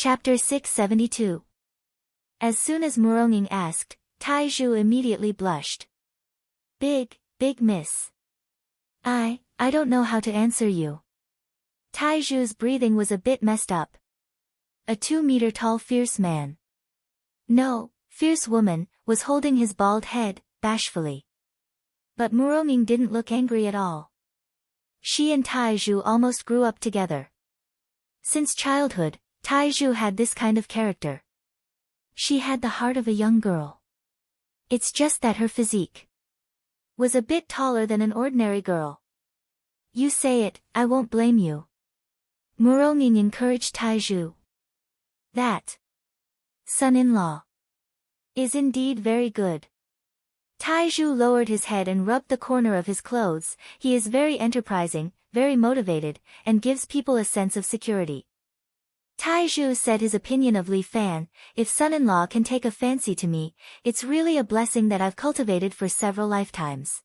Chapter 672. As soon as Muronging asked, Taizhu immediately blushed. Big miss. I don't know how to answer you. Taizhu's breathing was a bit messed up. A 2-meter tall fierce man. No, fierce woman, was holding his bald head, bashfully. But Muronging didn't look angry at all. She and Taizhu almost grew up together. Since childhood, Taizhu had this kind of character. She had the heart of a young girl. It's just that her physique was a bit taller than an ordinary girl. You say it, I won't blame you. Muronging encouraged Taizhu. That son-in-law is indeed very good. Taizhu lowered his head and rubbed the corner of his clothes. He is very enterprising, very motivated, and gives people a sense of security. Taizhu said his opinion of Li Fan, if son-in-law can take a fancy to me, it's really a blessing that I've cultivated for several lifetimes.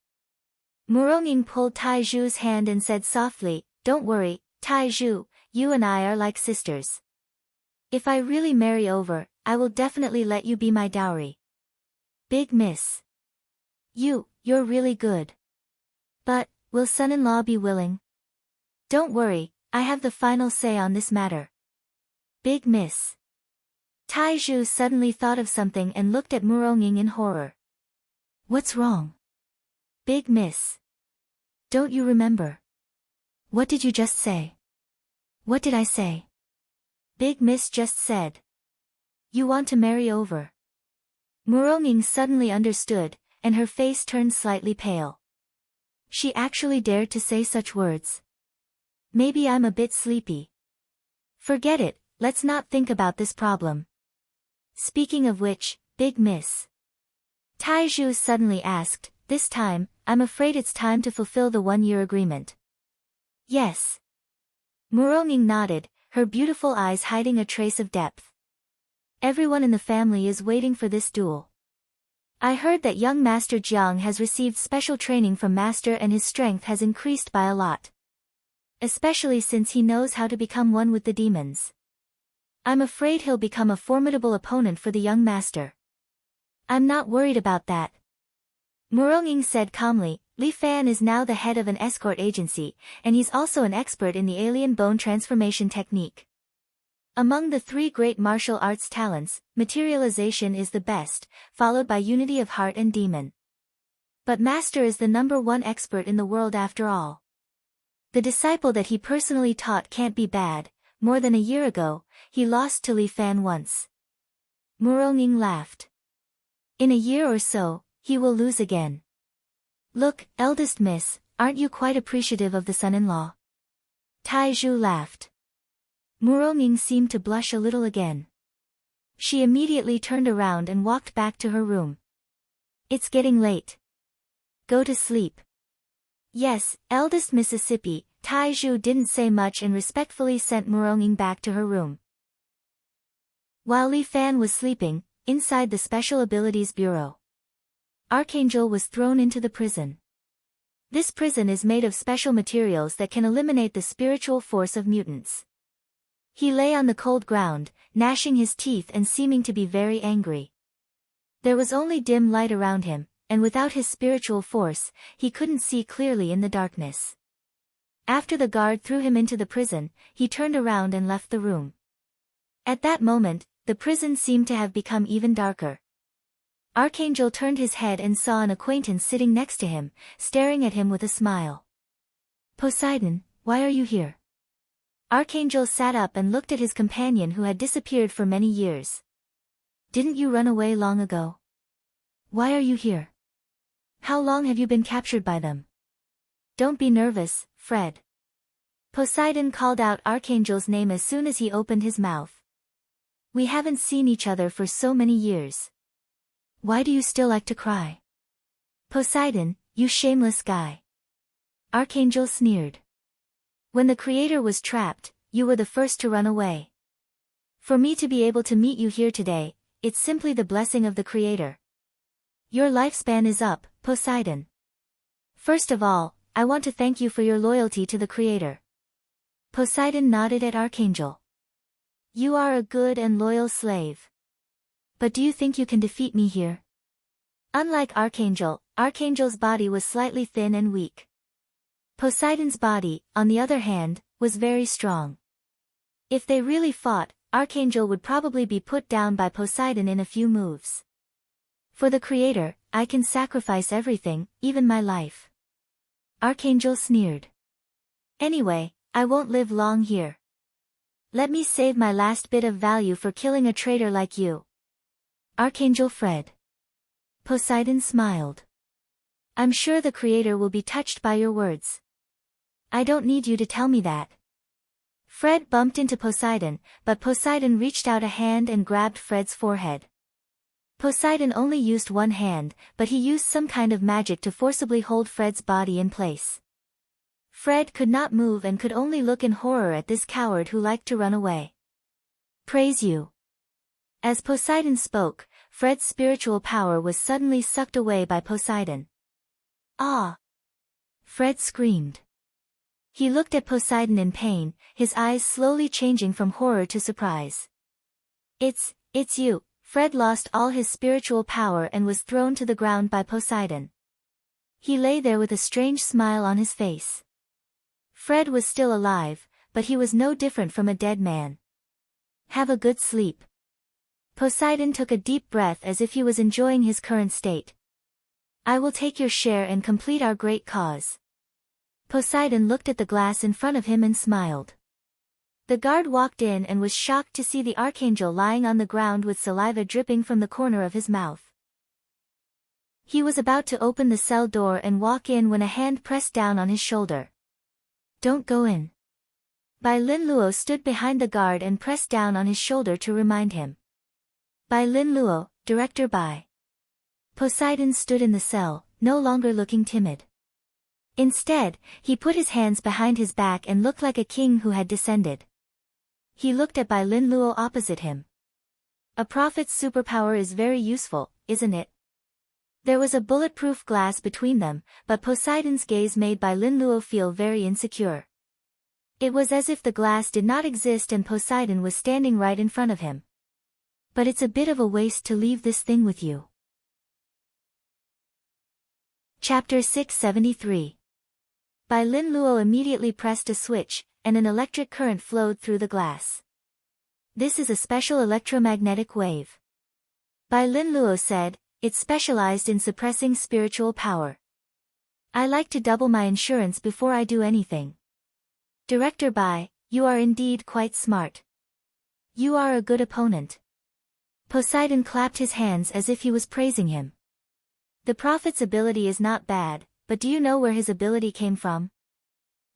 Muronging pulled Taizhu's hand and said softly, don't worry, Taizhu, you and I are like sisters. If I really marry over, I will definitely let you be my dowry. Big miss. You're really good. But, will son-in-law be willing? Don't worry, I have the final say on this matter. Big miss. Taizhu suddenly thought of something and looked at Muronging in horror. What's wrong? Big miss. Don't you remember? What did you just say? What did I say? Big miss just said. You want to marry over. Muronging suddenly understood, and her face turned slightly pale. She actually dared to say such words. Maybe I'm a bit sleepy. Forget it, let's not think about this problem. Speaking of which, big miss. Taizhu suddenly asked, this time, I'm afraid it's time to fulfill the 1-year agreement. Yes. Muronging nodded, her beautiful eyes hiding a trace of depth. Everyone in the family is waiting for this duel. I heard that young Master Jiang has received special training from Master and his strength has increased by a lot. Especially since he knows how to become one with the demons. I'm afraid he'll become a formidable opponent for the young Master. I'm not worried about that. Muronging said calmly, Li Fan is now the head of an escort agency, and he's also an expert in the alien bone transformation technique. Among the 3 great martial arts talents, materialization is the best, followed by unity of heart and demon. But Master is the #1 expert in the world after all. The disciple that he personally taught can't be bad. More than a year ago, he lost to Li Fan once. Muronging laughed. In a year or so, he will lose again. Look, eldest miss, aren't you quite appreciative of the son-in-law? Taizhu laughed. Muronging seemed to blush a little again. She immediately turned around and walked back to her room. It's getting late. Go to sleep. Yes, eldest Mississippi. Taizhu didn't say much and respectfully sent Muronging back to her room. While Li Fan was sleeping, inside the Special Abilities Bureau, Archangel was thrown into the prison. This prison is made of special materials that can eliminate the spiritual force of mutants. He lay on the cold ground, gnashing his teeth and seeming to be very angry. There was only dim light around him, and without his spiritual force, he couldn't see clearly in the darkness. After the guard threw him into the prison, he turned around and left the room. At that moment, the prison seemed to have become even darker. Archangel turned his head and saw an acquaintance sitting next to him, staring at him with a smile. Poseidon, why are you here? Archangel sat up and looked at his companion who had disappeared for many years. Didn't you run away long ago? Why are you here? How long have you been captured by them? Don't be nervous, Fred. Poseidon called out Archangel's name as soon as he opened his mouth. We haven't seen each other for so many years. Why do you still like to cry? Poseidon, you shameless guy. Archangel sneered. When the Creator was trapped, you were the first to run away. For me to be able to meet you here today, it's simply the blessing of the Creator. Your lifespan is up, Poseidon. First of all, I want to thank you for your loyalty to the Creator. Poseidon nodded at Archangel. You are a good and loyal slave. But do you think you can defeat me here? Unlike Archangel's body was slightly thin and weak. Poseidon's body, on the other hand, was very strong. If they really fought, Archangel would probably be put down by Poseidon in a few moves. For the Creator, I can sacrifice everything, even my life. Archangel sneered. Anyway, I won't live long here. Let me save my last bit of value for killing a traitor like you. Archangel Fred. Poseidon smiled. I'm sure the Creator will be touched by your words. I don't need you to tell me that. Fred bumped into Poseidon, but Poseidon reached out a hand and grabbed Fred's forehead. Poseidon only used one hand, but he used some kind of magic to forcibly hold Fred's body in place. Fred could not move and could only look in horror at this coward who liked to run away. Praise you. As Poseidon spoke, Fred's spiritual power was suddenly sucked away by Poseidon. Ah! Fred screamed. He looked at Poseidon in pain, his eyes slowly changing from horror to surprise. It's you. Fred lost all his spiritual power and was thrown to the ground by Poseidon. He lay there with a strange smile on his face. Fred was still alive, but he was no different from a dead man. Have a good sleep. Poseidon took a deep breath as if he was enjoying his current state. I will take your share and complete our great cause. Poseidon looked at the glass in front of him and smiled. The guard walked in and was shocked to see the Archangel lying on the ground with saliva dripping from the corner of his mouth. He was about to open the cell door and walk in when a hand pressed down on his shoulder. Don't go in. Bai Lin Luo stood behind the guard and pressed down on his shoulder to remind him. Bai Lin Luo, Director Bai. Poseidon stood in the cell, no longer looking timid. Instead, he put his hands behind his back and looked like a king who had descended. He looked at Bai Lin Luo opposite him. A prophet's superpower is very useful, isn't it? There was a bulletproof glass between them, but Poseidon's gaze made Bai Lin Luo feel very insecure. It was as if the glass did not exist and Poseidon was standing right in front of him. But it's a bit of a waste to leave this thing with you. Chapter 673. Bai Lin Luo immediately pressed a switch, and an electric current flowed through the glass. This is a special electromagnetic wave. Bai Lin Luo said, it's specialized in suppressing spiritual power. I like to double my insurance before I do anything. Director Bai, you are indeed quite smart. You are a good opponent. Poseidon clapped his hands as if he was praising him. The prophet's ability is not bad, but do you know where his ability came from?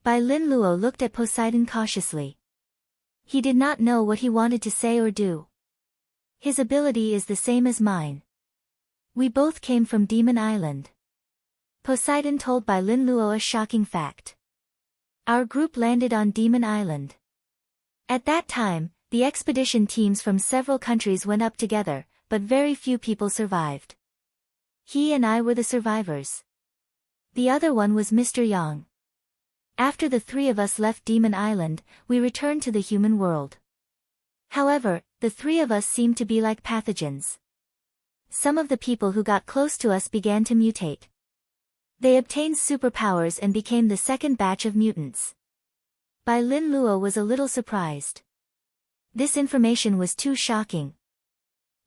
Bai Lin Luo looked at Poseidon cautiously. He did not know what he wanted to say or do. His ability is the same as mine. We both came from Demon Island. Poseidon told Bai Lin Luo a shocking fact. Our group landed on Demon Island. At that time, the expedition teams from several countries went up together, but very few people survived. He and I were the survivors. The other one was Mr. Yang. After the three of us left Demon Island, we returned to the human world. However, the three of us seemed to be like pathogens. Some of the people who got close to us began to mutate. They obtained superpowers and became the second batch of mutants. Bai Lin Luo was a little surprised. This information was too shocking.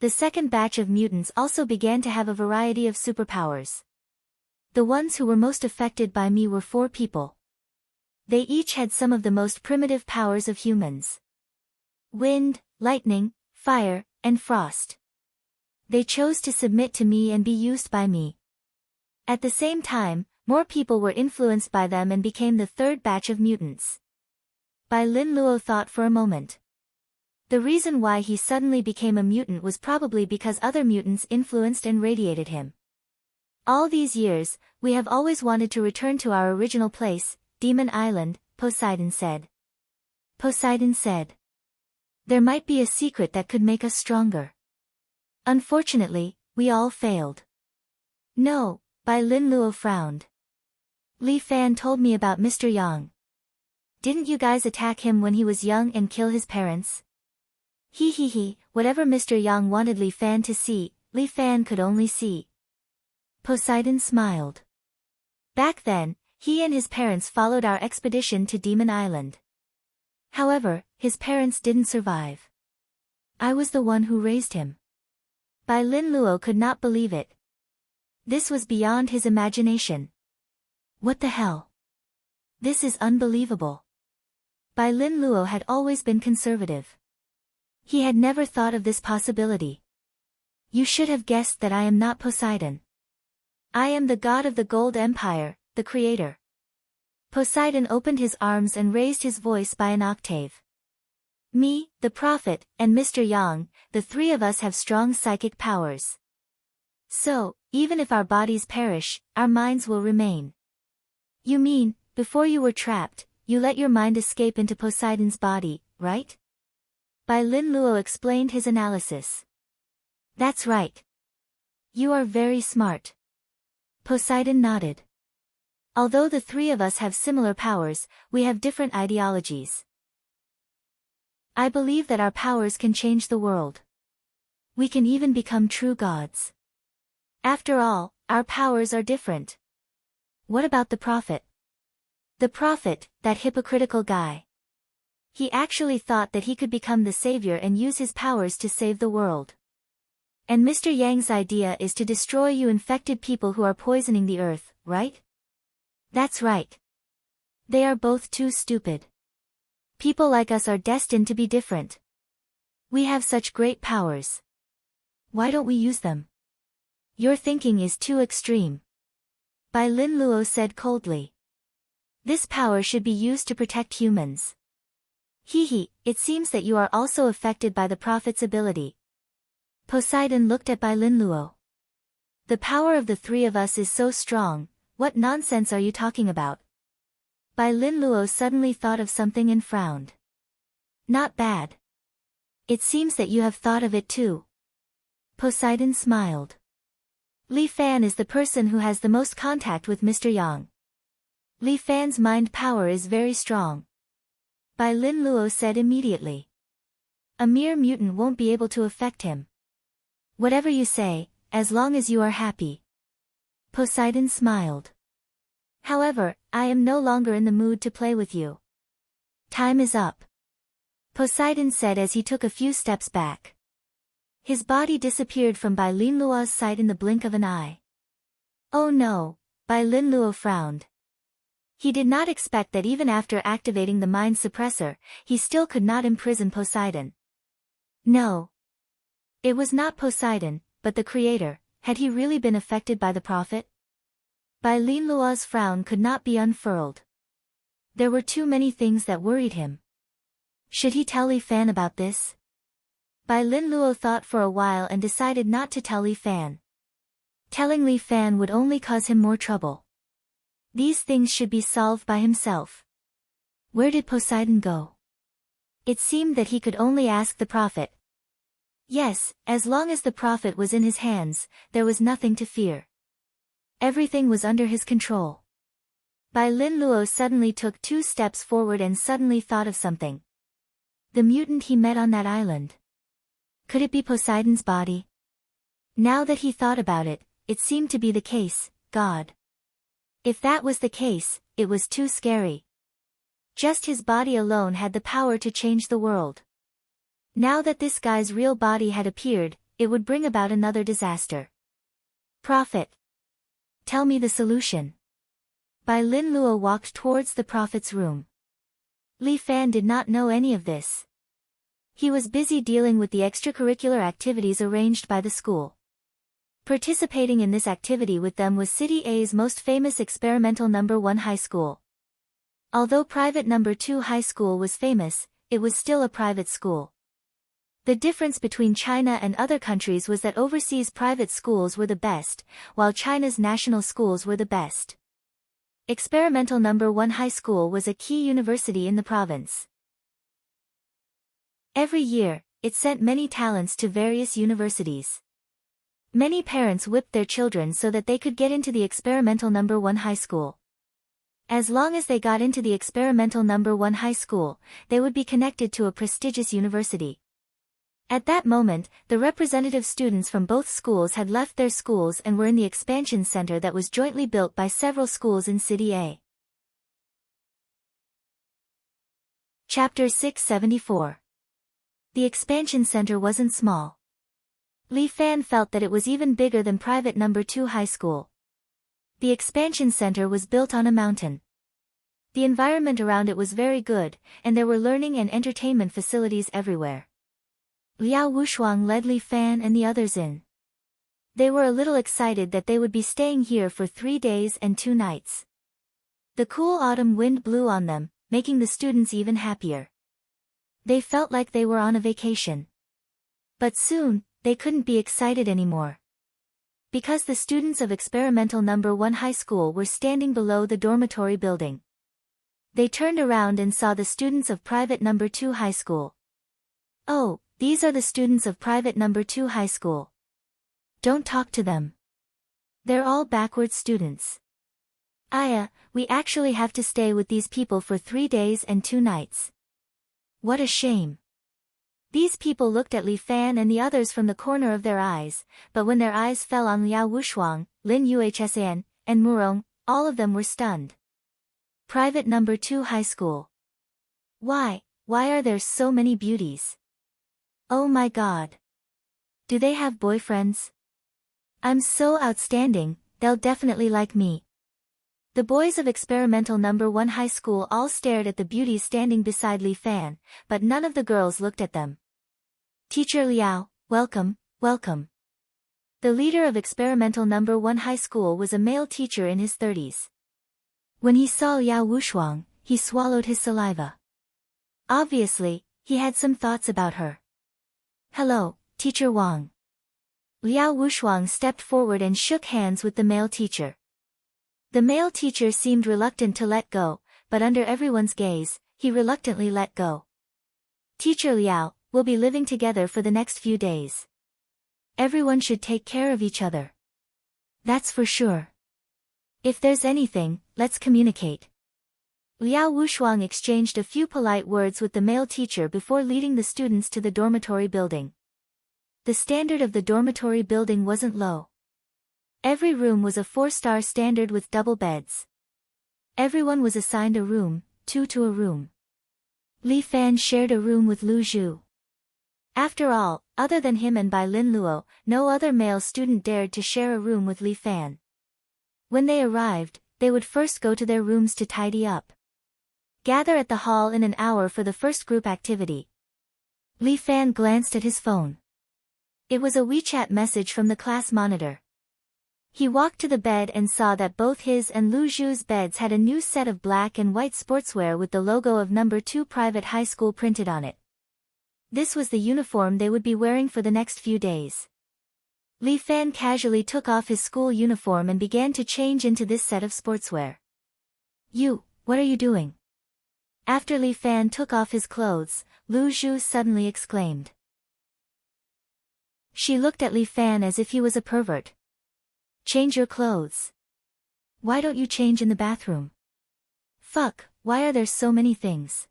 The second batch of mutants also began to have a variety of superpowers. The ones who were most affected by me were 4 people. They each had some of the most primitive powers of humans. Wind, lightning, fire, and frost. They chose to submit to me and be used by me. At the same time, more people were influenced by them and became the third batch of mutants. Bai Lin Luo thought for a moment. The reason why he suddenly became a mutant was probably because other mutants influenced and radiated him. All these years, we have always wanted to return to our original place, Demon Island, Poseidon said. Poseidon said. There might be a secret that could make us stronger. Unfortunately, we all failed. No, Bai Lin Luo frowned. Li Fan told me about Mr. Yang. Didn't you guys attack him when he was young and kill his parents? He, whatever Mr. Yang wanted Li Fan to see, Li Fan could only see. Poseidon smiled. Back then, he and his parents followed our expedition to Demon Island. However, his parents didn't survive. I was the one who raised him. Bai Lin Luo could not believe it. This was beyond his imagination. What the hell? This is unbelievable. Bai Lin Luo had always been conservative. He had never thought of this possibility. You should have guessed that I am not Poseidon. I am the god of the Gold Empire, the creator. Poseidon opened his arms and raised his voice by an octave. Me, the prophet, and Mr. Yang, the three of us have strong psychic powers. So, even if our bodies perish, our minds will remain. You mean, before you were trapped, you let your mind escape into Poseidon's body, right? Bai Lin Luo explained his analysis. That's right. You are very smart. Poseidon nodded. Although the three of us have similar powers, we have different ideologies. I believe that our powers can change the world. We can even become true gods. After all, our powers are different. What about the prophet? The prophet, that hypocritical guy. He actually thought that he could become the savior and use his powers to save the world. And Mr. Yang's idea is to destroy you infected people who are poisoning the earth, right? That's right. They are both too stupid. People like us are destined to be different. We have such great powers. Why don't we use them? Your thinking is too extreme. Bai Lin Luo said coldly. This power should be used to protect humans. It seems that you are also affected by the prophet's ability. Poseidon looked at Bai Lin Luo. The power of the three of us is so strong, what nonsense are you talking about? Bai Lin Luo suddenly thought of something and frowned. Not bad. It seems that you have thought of it too. Poseidon smiled. Li Fan is the person who has the most contact with Mr. Yang. Li Fan's mind power is very strong. Bai Lin Luo said immediately. A mere mutant won't be able to affect him. Whatever you say, as long as you are happy. Poseidon smiled. However, I am no longer in the mood to play with you. Time is up. Poseidon said as he took a few steps back. His body disappeared from Bai Lin Luo's sight in the blink of an eye. Oh no, Bai Lin Luo frowned. He did not expect that even after activating the mind suppressor, he still could not imprison Poseidon. No. It was not Poseidon, but the creator. Had he really been affected by the prophet? Bai Lin Luo's frown could not be unfurled. There were too many things that worried him. Should he tell Li Fan about this? Bai Lin Luo thought for a while and decided not to tell Li Fan. Telling Li Fan would only cause him more trouble. These things should be solved by himself. Where did Poseidon go? It seemed that he could only ask the prophet. Yes, as long as the prophet was in his hands, there was nothing to fear. Everything was under his control. Bai Lin Luo suddenly took 2 steps forward and suddenly thought of something. The mutant he met on that island. Could it be Poseidon's body? Now that he thought about it, it seemed to be the case, God. If that was the case, it was too scary. Just his body alone had the power to change the world. Now that this guy's real body had appeared, it would bring about another disaster. Prophet. Tell me the solution. Bai Lin Luo walked towards the prophet's room. Li Fan did not know any of this. He was busy dealing with the extracurricular activities arranged by the school. Participating in this activity with them was City A's most famous experimental No. 1 high school. Although private No. 2 high school was famous, it was still a private school. The difference between China and other countries was that overseas private schools were the best, while China's national schools were the best. Experimental No. 1 high school was a key university in the province. Every year, it sent many talents to various universities. Many parents whipped their children so that they could get into the experimental No. 1 high school. As long as they got into the experimental No. 1 high school, they would be connected to a prestigious university. At that moment, the representative students from both schools had left their schools and were in the expansion center that was jointly built by several schools in City A. Chapter 674. The expansion center wasn't small. Li Fan felt that it was even bigger than private number 2 high school. The expansion center was built on a mountain. The environment around it was very good, and there were learning and entertainment facilities everywhere. Liao Wushuang led Li Fan and the others in. They were a little excited that they would be staying here for 3 days and 2 nights. The cool autumn wind blew on them, making the students even happier. They felt like they were on a vacation. But soon, they couldn't be excited anymore. Because the students of experimental number 1 high school were standing below the dormitory building. They turned around and saw the students of private number 2 high school. Oh, these are the students of private number 2 high school. Don't talk to them. They're all backward students. Aya, we actually have to stay with these people for 3 days and 2 nights. What a shame. These people looked at Li Fan and the others from the corner of their eyes, but when their eyes fell on Liao Wushuang, Lin Yuhsan, and Murong, all of them were stunned. Private number 2 high school. Why are there so many beauties? Oh my god. Do they have boyfriends? I'm so outstanding, they'll definitely like me. The boys of experimental number 1 high school all stared at the beauties standing beside Li Fan, but none of the girls looked at them. Teacher Liao, welcome, welcome. The leader of experimental number 1 high school was a male teacher in his 30s. When he saw Liao Wushuang, he swallowed his saliva. Obviously, he had some thoughts about her. Hello, Teacher Wang. Liao Wushuang stepped forward and shook hands with the male teacher. The male teacher seemed reluctant to let go, but under everyone's gaze, he reluctantly let go. Teacher Liao, we'll be living together for the next few days. Everyone should take care of each other. That's for sure. If there's anything, let's communicate. Liao Wushuang exchanged a few polite words with the male teacher before leading the students to the dormitory building. The standard of the dormitory building wasn't low. Every room was a 4-star standard with double beds. Everyone was assigned a room, 2 to a room. Li Fan shared a room with Lu Zhu. After all, other than him and Bai Lin Luo, no other male student dared to share a room with Li Fan. When they arrived, they would first go to their rooms to tidy up. Gather at the hall in an hour for the first group activity. Li Fan glanced at his phone. It was a WeChat message from the class monitor. He walked to the bed and saw that both his and Lu Zhu's beds had a new set of black and white sportswear with the logo of number 2 private high school printed on it. This was the uniform they would be wearing for the next few days. Li Fan casually took off his school uniform and began to change into this set of sportswear. What are you doing? After Li Fan took off his clothes, Lu Zhu suddenly exclaimed. She looked at Li Fan as if he was a pervert. Change your clothes. Why don't you change in the bathroom? Fuck, why are there so many things?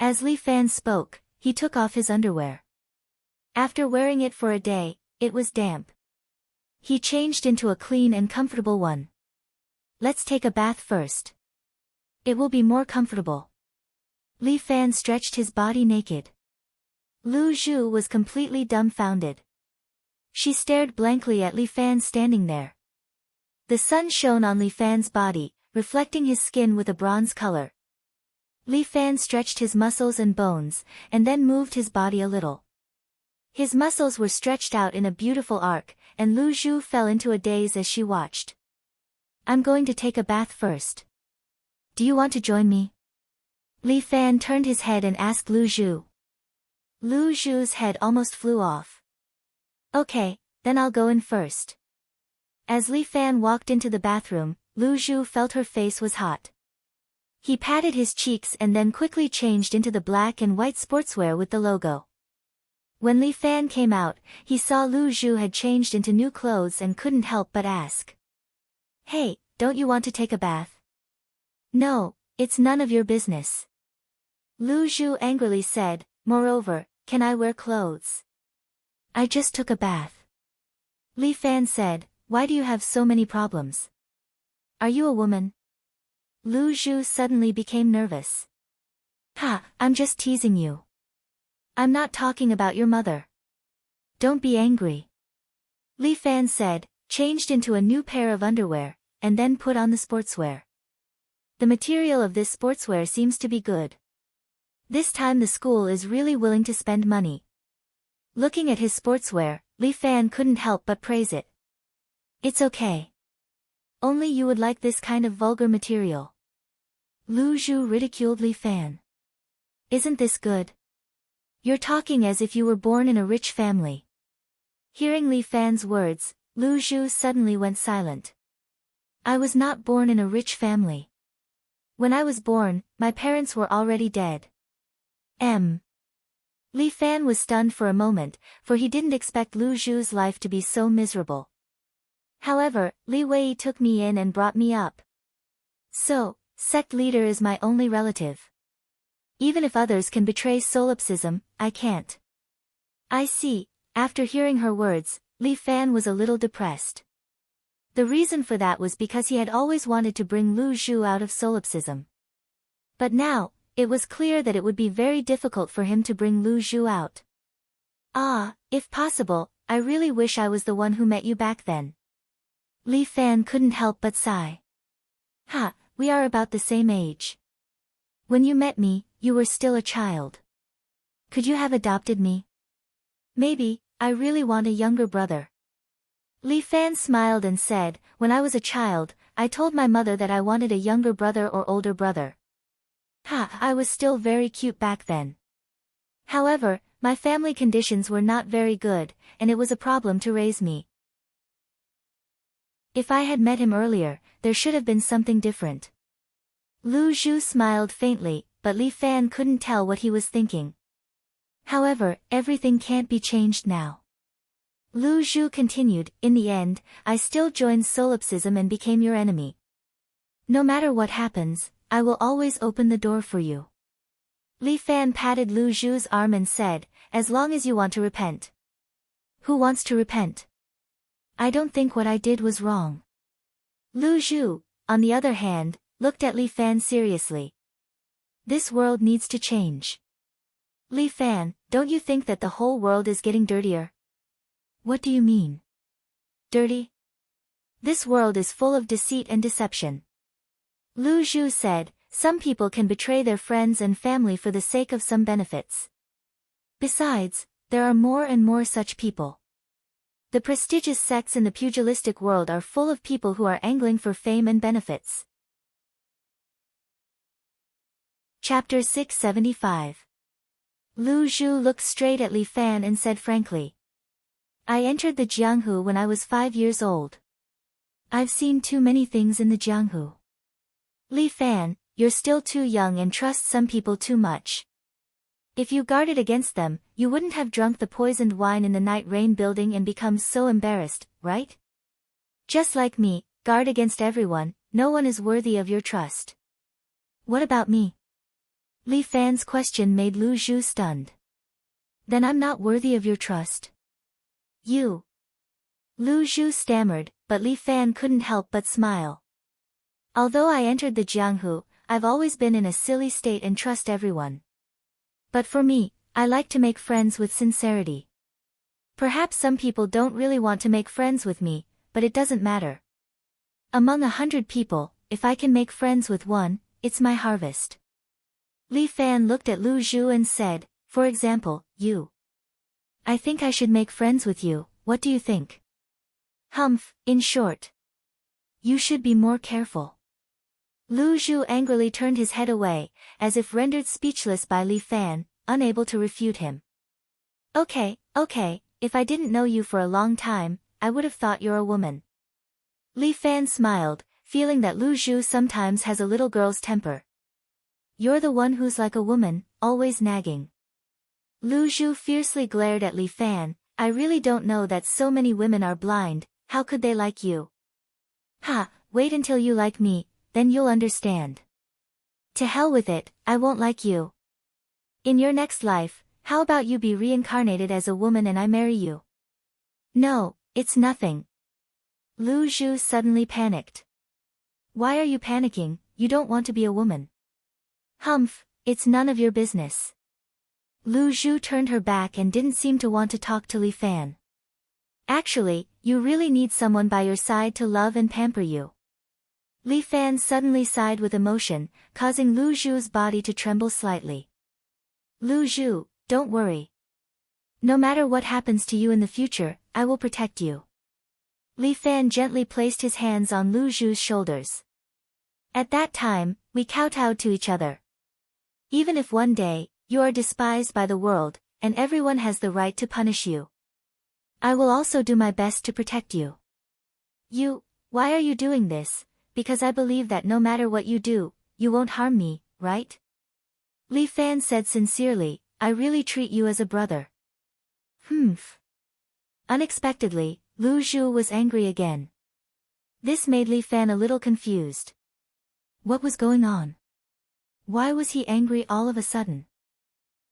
As Li Fan spoke, he took off his underwear. After wearing it for a day, it was damp. He changed into a clean and comfortable one. Let's take a bath first. It will be more comfortable. Li Fan stretched his body naked. Lu Zhu was completely dumbfounded. She stared blankly at Li Fan standing there. The sun shone on Li Fan's body, reflecting his skin with a bronze color. Li Fan stretched his muscles and bones, and then moved his body a little. His muscles were stretched out in a beautiful arc, and Lu Zhu fell into a daze as she watched. I'm going to take a bath first. Do you want to join me? Li Fan turned his head and asked Lu Zhu. Lu Zhu's head almost flew off. Okay, then I'll go in first. As Li Fan walked into the bathroom, Lu Zhu felt her face was hot. He patted his cheeks and then quickly changed into the black and white sportswear with the logo. When Li Fan came out, he saw Lu Zhu had changed into new clothes and couldn't help but ask. Hey, don't you want to take a bath? No, it's none of your business. Lu Zhu angrily said, moreover, can I wear clothes? I just took a bath. Li Fan said, why do you have so many problems? Are you a woman? Lu Zhu suddenly became nervous. Ha, I'm just teasing you. I'm not talking about your mother. Don't be angry. Li Fan said, changed into a new pair of underwear, and then put on the sportswear. The material of this sportswear seems to be good. This time the school is really willing to spend money. Looking at his sportswear, Li Fan couldn't help but praise it. It's okay. Only you would like this kind of vulgar material. Lu Zhu ridiculed Li Fan. Isn't this good? You're talking as if you were born in a rich family. Hearing Li Fan's words, Lu Zhu suddenly went silent. I was not born in a rich family. When I was born, my parents were already dead. Li Fan was stunned for a moment, for he didn't expect Lu Zhu's life to be so miserable. However, Li Wei took me in and brought me up. So, sect leader is my only relative. Even if others can betray solipsism, I can't. I see. After hearing her words, Li Fan was a little depressed. The reason for that was because he had always wanted to bring Lu Zhu out of solipsism. But now, it was clear that it would be very difficult for him to bring Lu Zhu out. If possible, I really wish I was the one who met you back then. Li Fan couldn't help but sigh. We are about the same age. When you met me, you were still a child. Could you have adopted me? Maybe. I really want a younger brother. Li Fan smiled and said, when I was a child, I told my mother that I wanted a younger brother or older brother. I was still very cute back then. However, my family conditions were not very good, and it was a problem to raise me. If I had met him earlier, there should have been something different. Lu Zhu smiled faintly, but Li Fan couldn't tell what he was thinking. However, everything can't be changed now. Lu Zhu continued, in the end, I still joined solipsism and became your enemy. No matter what happens, I will always open the door for you. Li Fan patted Lu Zhu's arm and said, as long as you want to repent. Who wants to repent? I don't think what I did was wrong. Lu Zhu, on the other hand, looked at Li Fan seriously. This world needs to change. Li Fan, don't you think that the whole world is getting dirtier? What do you mean? Dirty? This world is full of deceit and deception. Lu Zhu said, some people can betray their friends and family for the sake of some benefits. Besides, there are more and more such people. The prestigious sects in the pugilistic world are full of people who are angling for fame and benefits. Chapter 675. Lu Zhu looked straight at Li Fan and said frankly. I entered the Jianghu when I was 5 years old. I've seen too many things in the Jianghu. Li Fan, you're still too young and trust some people too much. If you guarded against them, you wouldn't have drunk the poisoned wine in the Night Rain building and become so embarrassed, right? Just like me, guard against everyone, no one is worthy of your trust. What about me? Li Fan's question made Lu Zhu stunned. Then I'm not worthy of your trust? You. Lu Zhu stammered, but Li Fan couldn't help but smile. Although I entered the Jianghu, I've always been in a silly state and trust everyone. But for me, I like to make friends with sincerity. Perhaps some people don't really want to make friends with me, but it doesn't matter. Among 100 people, if I can make friends with one, it's my harvest. Li Fan looked at Lu Zhu and said, for example, you. I think I should make friends with you, what do you think? In short. You should be more careful. Lu Zhu angrily turned his head away, as if rendered speechless by Li Fan, unable to refute him. Okay, if I didn't know you for a long time, I would have thought you're a woman. Li Fan smiled, feeling that Lu Zhu sometimes has a little girl's temper. You're the one who's like a woman, always nagging. Lu Zhu fiercely glared at Li Fan, I really don't know that so many women are blind, how could they like you? Wait until you like me, then you'll understand. To hell with it, I won't like you. In your next life, How about you be reincarnated as a woman and I marry you? No, it's nothing. Lu Zhu suddenly panicked. Why are you panicking? You don't want to be a woman. Humph, it's none of your business. Lu Zhu turned her back and didn't seem to want to talk to Li Fan. Actually, you really need someone by your side to love and pamper you. Li Fan suddenly sighed with emotion, causing Lu Zhu's body to tremble slightly. Lu Zhu, don't worry. No matter what happens to you in the future, I will protect you. Li Fan gently placed his hands on Lu Zhu's shoulders. At that time, we kowtowed to each other. Even if one day, you are despised by the world, and everyone has the right to punish you, I will also do my best to protect you. Why are you doing this? Because I believe that no matter what you do, you won't harm me, right? Li Fan said sincerely, I really treat you as a brother. Humph. Unexpectedly, Lu Zhu was angry again. This made Li Fan a little confused. What was going on? Why was he angry all of a sudden?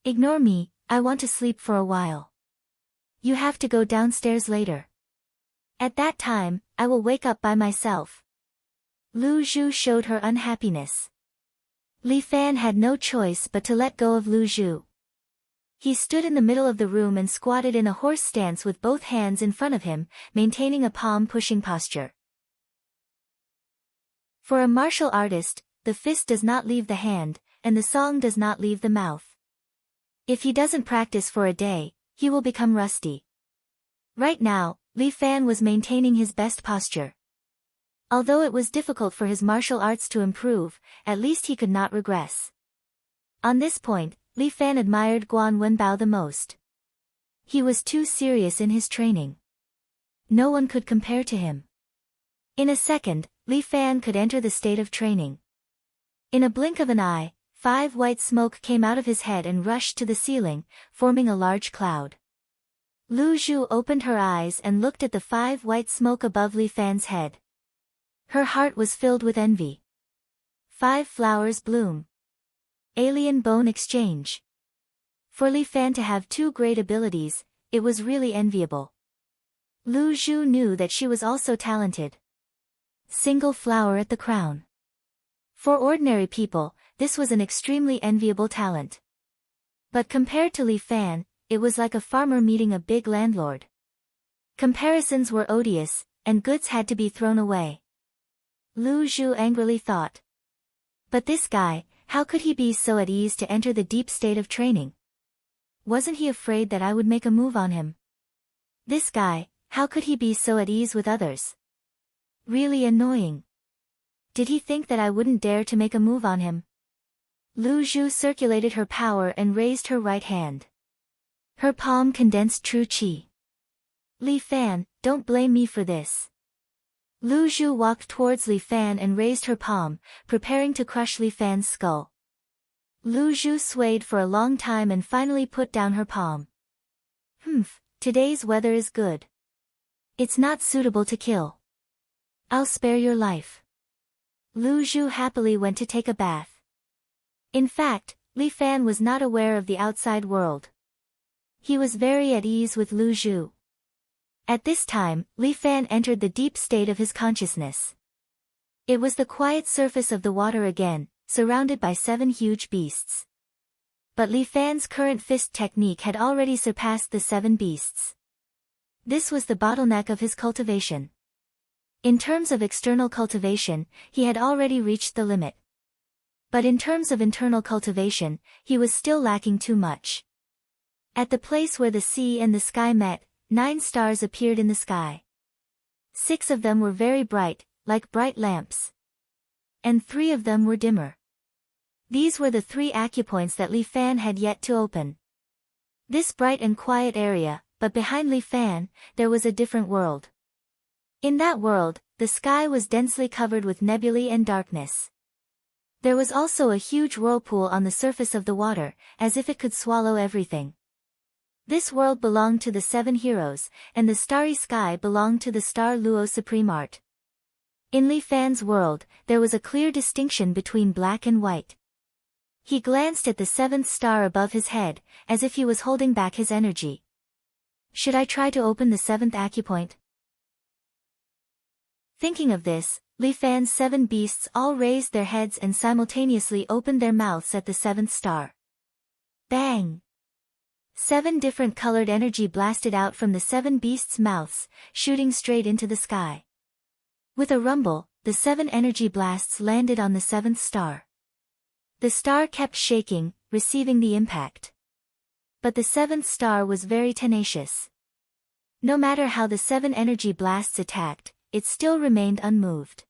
Ignore me, I want to sleep for a while. You have to go downstairs later. At that time, I will wake up by myself. Lu Zhu showed her unhappiness. Li Fan had no choice but to let go of Lu Zhu. He stood in the middle of the room and squatted in a horse stance with both hands in front of him, maintaining a palm-pushing posture. For a martial artist, the fist does not leave the hand, and the song does not leave the mouth. If he doesn't practice for a day, he will become rusty. Right now, Li Fan was maintaining his best posture. Although it was difficult for his martial arts to improve, at least he could not regress. On this point, Li Fan admired Guan Wenbao the most. He was too serious in his training. No one could compare to him. In a second, Li Fan could enter the state of training. In a blink of an eye, 5 white smoke came out of his head and rushed to the ceiling, forming a large cloud. Lu Zhu opened her eyes and looked at the 5 white smoke above Li Fan's head. Her heart was filled with envy. 5 flowers bloom. Alien bone exchange. For Li Fan to have 2 great abilities, it was really enviable. Lu Zhu knew that she was also talented. Single flower at the crown. For ordinary people, this was an extremely enviable talent. But compared to Li Fan, it was like a farmer meeting a big landlord. Comparisons were odious, and goods had to be thrown away. Lu Zhu angrily thought. But this guy, how could he be so at ease to enter the deep state of training? Wasn't he afraid that I would make a move on him? This guy, how could he be so at ease with others? Really annoying. Did he think that I wouldn't dare to make a move on him? Lu Zhu circulated her power and raised her right hand. Her palm condensed true qi. Li Fan, don't blame me for this. Lu Zhu walked towards Li Fan and raised her palm, preparing to crush Li Fan's skull. Lu Zhu swayed for a long time and finally put down her palm. Humph, today's weather is good. It's not suitable to kill. I'll spare your life. Lu Zhu happily went to take a bath. In fact, Li Fan was not aware of the outside world. He was very at ease with Lu Zhu. At this time, Li Fan entered the deep state of his consciousness. It was the quiet surface of the water again, surrounded by 7 huge beasts. But Li Fan's current fist technique had already surpassed the 7 beasts. This was the bottleneck of his cultivation. In terms of external cultivation, he had already reached the limit. But in terms of internal cultivation, he was still lacking too much. At the place where the sea and the sky met, 9 stars appeared in the sky. 6 of them were very bright, like bright lamps. And 3 of them were dimmer. These were the 3 acupoints that Li Fan had yet to open. This bright and quiet area, but behind Li Fan, there was a different world. In that world, the sky was densely covered with nebulae and darkness. There was also a huge whirlpool on the surface of the water, as if it could swallow everything. This world belonged to the 7 heroes, and the starry sky belonged to the star Luo Supreme Art. In Li Fan's world, there was a clear distinction between black and white. He glanced at the seventh star above his head, as if he was holding back his energy. Should I try to open the seventh acupoint? Thinking of this, Li Fan's 7 beasts all raised their heads and simultaneously opened their mouths at the seventh star. Bang! 7 different colored energy blasted out from the 7 beasts' mouths, shooting straight into the sky. With a rumble, the 7 energy blasts landed on the 7th star. The star kept shaking, receiving the impact. But the 7th star was very tenacious. No matter how the 7 energy blasts attacked, it still remained unmoved.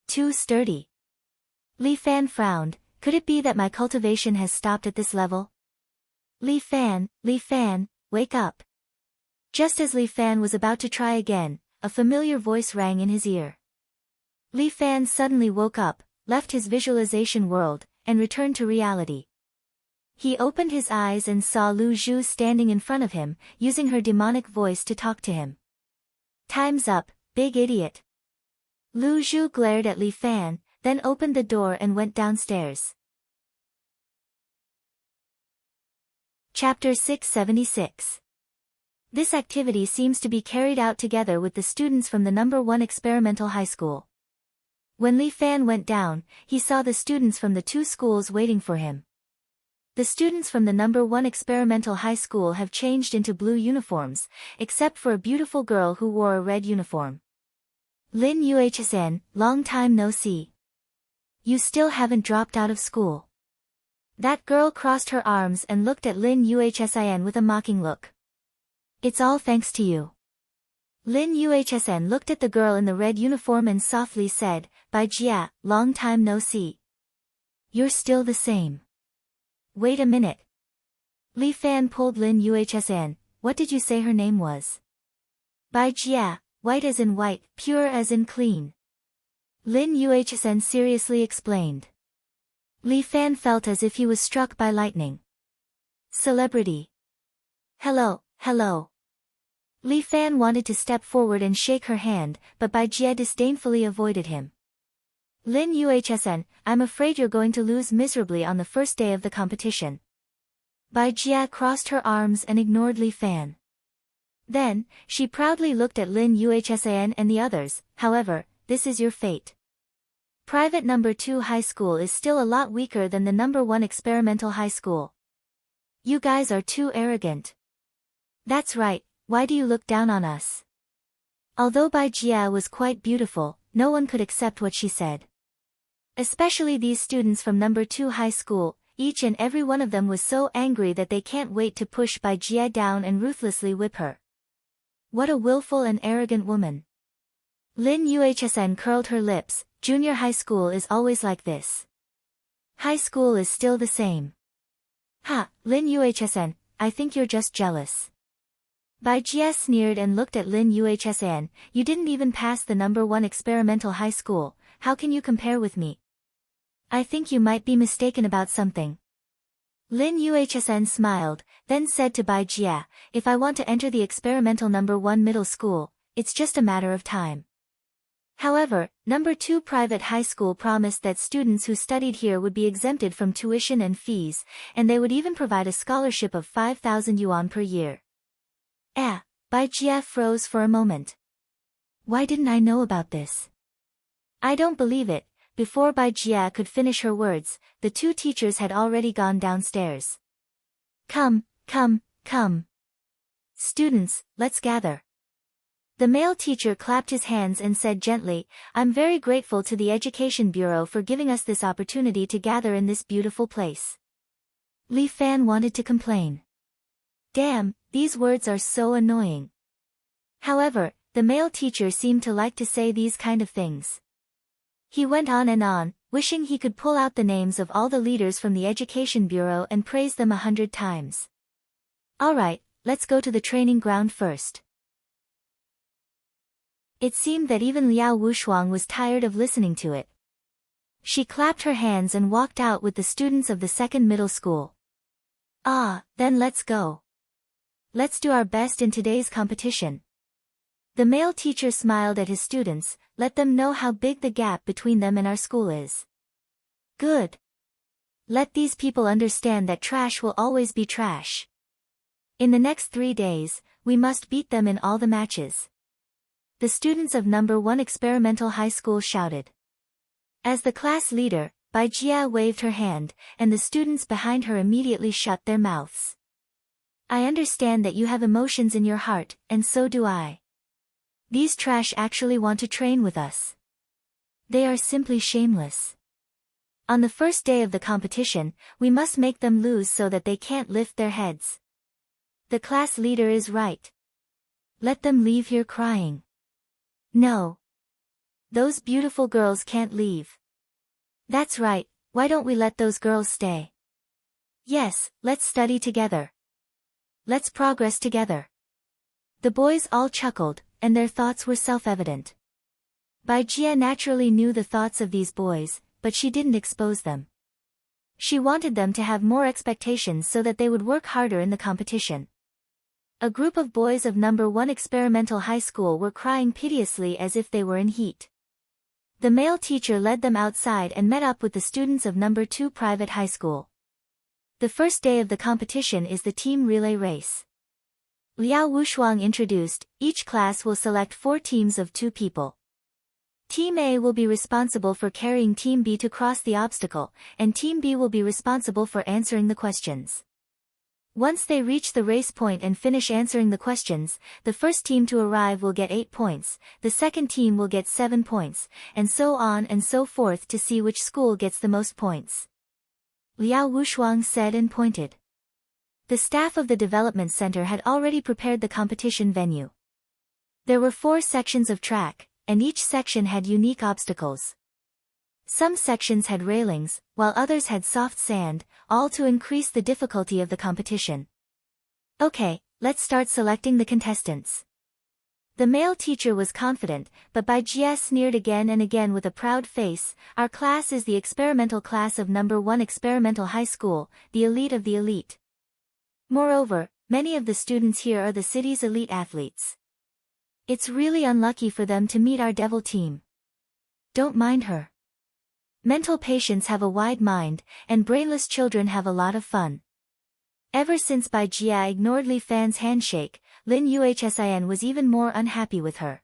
Too sturdy. Li Fan frowned. Could it be that my cultivation has stopped at this level? Li Fan, wake up. Just as Li Fan was about to try again, a familiar voice rang in his ear. Li Fan suddenly woke up, left his visualization world, and returned to reality. He opened his eyes and saw Lu Zhu standing in front of him, using her demonic voice to talk to him. Time's up, big idiot. Lu Zhu glared at Li Fan, then opened the door and went downstairs. Chapter 676. This activity seems to be carried out together with the students from the number 1 experimental high school. When Li Fan went down, he saw the students from the 2 schools waiting for him. The students from the number 1 experimental high school have changed into blue uniforms, except for a beautiful girl who wore a red uniform. Lin Yuhsn, long time no see. You still haven't dropped out of school. That girl crossed her arms and looked at Lin Yuhsn with a mocking look. It's all thanks to you. Lin Yuhsn looked at the girl in the red uniform and softly said, Bai Jia, long time no see. You're still the same. Wait a minute. Li Fan pulled Lin Yuhsn. What did you say her name was? Bai Jia, white as in white, pure as in clean. Lin Yuhsn seriously explained. Li Fan felt as if he was struck by lightning. Celebrity. Hello. Li Fan wanted to step forward and shake her hand, but Bai Jia disdainfully avoided him. Lin Yuhsn, I'm afraid you're going to lose miserably on the first day of the competition. Bai Jia crossed her arms and ignored Li Fan. Then, she proudly looked at Lin Yuhsn and the others. However, this is your fate. Private number 2 high school is still a lot weaker than the number 1 experimental high school. You guys are too arrogant. That's right, why do you look down on us? Although Bai Jia was quite beautiful, no one could accept what she said. Especially these students from number 2 high school, each and every one of them was so angry that they can't wait to push Bai Jia down and ruthlessly whip her. What a willful and arrogant woman. Lin Yuhsn curled her lips. Junior high school is always like this. High school is still the same. Ha, Lin Yuhsn, I think you're just jealous. Bai Jia sneered and looked at Lin Yuhsn. You didn't even pass the number 1 experimental high school, how can you compare with me? I think you might be mistaken about something. Lin Yuhsn smiled, then said to Bai Jia, if I want to enter the experimental number 1 middle school, it's just a matter of time. However, number 2 private high school promised that students who studied here would be exempted from tuition and fees, and they would even provide a scholarship of 5,000 yuan per year. Bai Jia froze for a moment. Why didn't I know about this? I don't believe it. Before Bai Jia could finish her words, the 2 teachers had already gone downstairs. Come. Students, let's gather. The male teacher clapped his hands and said gently, I'm very grateful to the Education Bureau for giving us this opportunity to gather in this beautiful place. Li Fan wanted to complain. Damn, these words are so annoying. However, the male teacher seemed to like to say these kind of things. He went on and on, wishing he could pull out the names of all the leaders from the Education Bureau and praise them 100 times. Alright, let's go to the training ground first. It seemed that even Liao Wushuang was tired of listening to it. She clapped her hands and walked out with the students of the 2nd middle school. Then let's go. Let's do our best in today's competition. The male teacher smiled at his students, let them know how big the gap between them and our school is. Good. Let these people understand that trash will always be trash. In the next 3 days, we must beat them in all the matches. The students of number 1 experimental high school shouted. As the class leader, Bai Jia waved her hand, and the students behind her immediately shut their mouths. I understand that you have emotions in your heart, and so do I. These trash actually want to train with us. They are simply shameless. On the first day of the competition, we must make them lose so that they can't lift their heads. The class leader is right. Let them leave here crying. No. Those beautiful girls can't leave. That's right, why don't we let those girls stay? Yes, let's study together. Let's progress together. The boys all chuckled, and their thoughts were self-evident. Bai Jia naturally knew the thoughts of these boys, but she didn't expose them. She wanted them to have more expectations so that they would work harder in the competition. A group of boys of number 1 experimental high school were crying piteously as if they were in heat. The male teacher led them outside and met up with the students of number 2 private high school. The first day of the competition is the team relay race. Liao Wushuang introduced, each class will select 4 teams of 2 people. Team A will be responsible for carrying Team B to cross the obstacle, and Team B will be responsible for answering the questions. Once they reach the race point and finish answering the questions, the first team to arrive will get 8 points, the second team will get 7 points, and so on and so forth to see which school gets the most points. Liao Wushuang said and pointed. The staff of the development center had already prepared the competition venue. There were 4 sections of track, and each section had unique obstacles. Some sections had railings, while others had soft sand, all to increase the difficulty of the competition. Okay, let's start selecting the contestants. The male teacher was confident, but Bai Jia sneered again and again with a proud face. Our class is the experimental class of number 1 experimental high school, the elite of the elite. Moreover, many of the students here are the city's elite athletes. It's really unlucky for them to meet our devil team. Don't mind her. Mental patients have a wide mind, and brainless children have a lot of fun. Ever since Bai Jia ignored Li Fan's handshake, Lin Yuhsin was even more unhappy with her.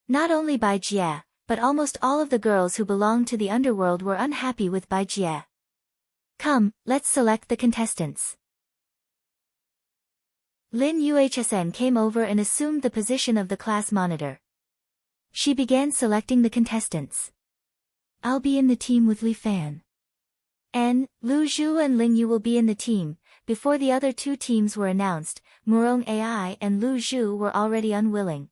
Not only Bai Jia, but almost all of the girls who belonged to the underworld were unhappy with Bai Jia. Come, let's select the contestants. Lin Yuhsin came over and assumed the position of the class monitor. She began selecting the contestants. I'll be in the team with Li Fan. Lu Zhu and Ling Yu will be in the team. Before the other 2 teams were announced, Murong Ai and Lu Zhu were already unwilling.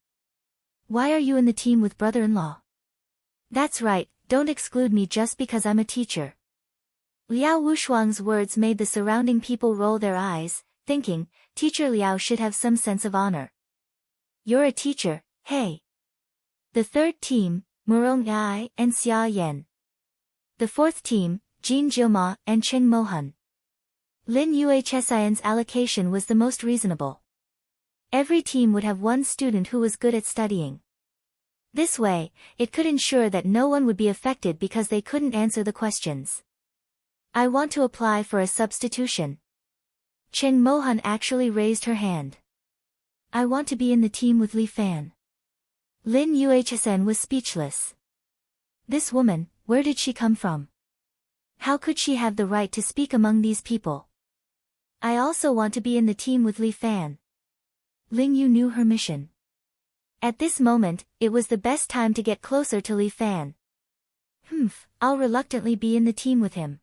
Why are you in the team with brother-in-law? That's right, don't exclude me just because I'm a teacher. Liao Wushuang's words made the surrounding people roll their eyes, thinking, Teacher Liao should have some sense of honor. You're a teacher, hey. The third team, Murong Ai and Xia Yan. The fourth team, Jin Jiuma and Cheng Mohan. Lin Yuhsin's allocation was the most reasonable. Every team would have 1 student who was good at studying. This way, it could ensure that no one would be affected because they couldn't answer the questions. I want to apply for a substitution. Cheng Mohan actually raised her hand. I want to be in the team with Li Fan. Lin Yuhsin was speechless. This woman, where did she come from? How could she have the right to speak among these people? I also want to be in the team with Li Fan. Ling Yu knew her mission. At this moment, it was the best time to get closer to Li Fan. I'll reluctantly be in the team with him.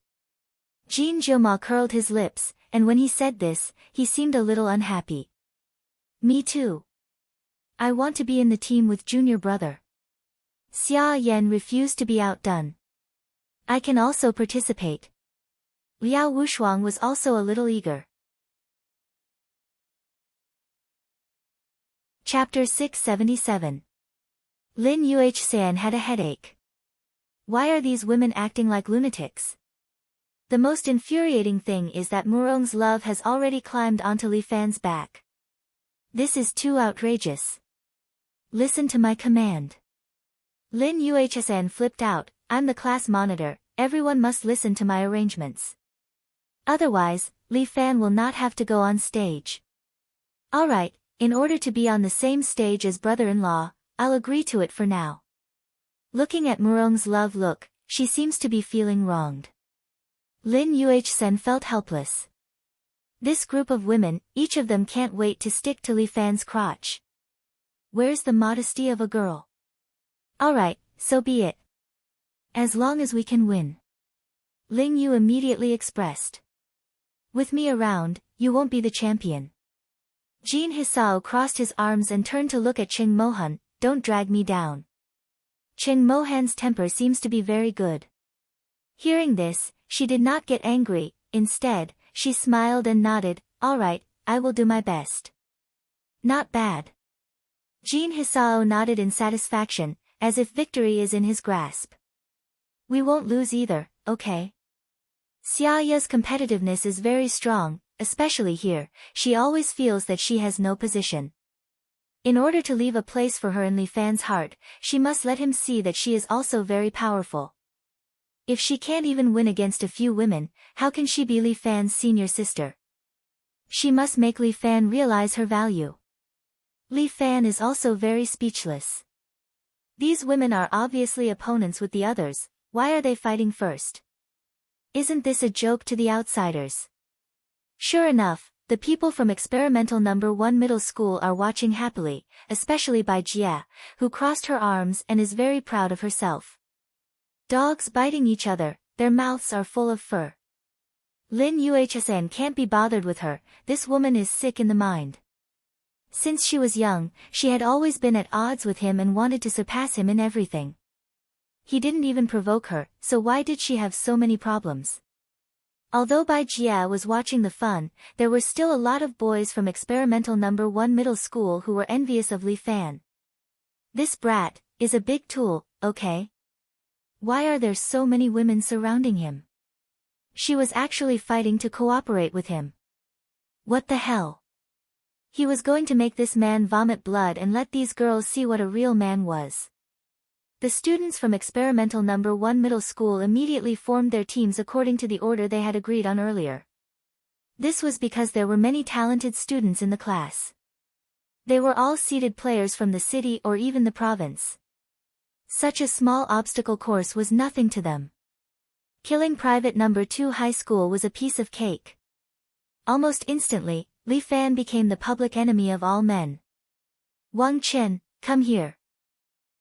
Jin Jiuma curled his lips, and when he said this, he seemed a little unhappy. Me too. I want to be in the team with junior brother. Xia Yan refused to be outdone. I can also participate. Liao Wushuang was also a little eager. Chapter 677. Lin Yuhsin had a headache. Why are these women acting like lunatics? The most infuriating thing is that Murong's love has already climbed onto Li Fan's back. This is too outrageous. Listen to my command. Lin Yuhsin flipped out, I'm the class monitor, everyone must listen to my arrangements. Otherwise, Li Fan will not have to go on stage. Alright, in order to be on the same stage as brother-in-law, I'll agree to it for now. Looking at Murong's love look, she seems to be feeling wronged. Lin Yuhsen felt helpless. This group of women, each of them can't wait to stick to Li Fan's crotch. Where's the modesty of a girl? Alright, so be it. As long as we can win. Ling Yu immediately expressed. With me around, you won't be the champion. Jin Hisao crossed his arms and turned to look at Cheng Mohan. Don't drag me down. Cheng Mohan's temper seems to be very good. Hearing this, she did not get angry, instead, she smiled and nodded. Alright, I will do my best. Not bad. Jin Hisao nodded in satisfaction, as if victory is in his grasp. We won't lose either, okay? Xiaoya's competitiveness is very strong, especially here, she always feels that she has no position. In order to leave a place for her in Li Fan's heart, she must let him see that she is also very powerful. If she can't even win against a few women, how can she be Li Fan's senior sister? She must make Li Fan realize her value. Li Fan is also very speechless. These women are obviously opponents with the others, why are they fighting first? Isn't this a joke to the outsiders? Sure enough, the people from experimental number 1 middle school are watching happily, especially Bai Jia, who crossed her arms and is very proud of herself. Dogs biting each other, their mouths are full of fur. Lin Yuhsen can't be bothered with her, this woman is sick in the mind. Since she was young, she had always been at odds with him and wanted to surpass him in everything. He didn't even provoke her, so why did she have so many problems? Although Bai Jia was watching the fun, there were still a lot of boys from experimental number 1 middle school who were envious of Li Fan. This brat is a big tool, okay? Why are there so many women surrounding him? She was actually fighting to cooperate with him. What the hell? He was going to make this man vomit blood and let these girls see what a real man was. The students from experimental number 1 middle school immediately formed their teams according to the order they had agreed on earlier. This was because there were many talented students in the class. They were all seeded players from the city or even the province. Such a small obstacle course was nothing to them. Killing private number 2 high school was a piece of cake. Almost instantly, Li Fan became the public enemy of all men. Wang Chen, come here.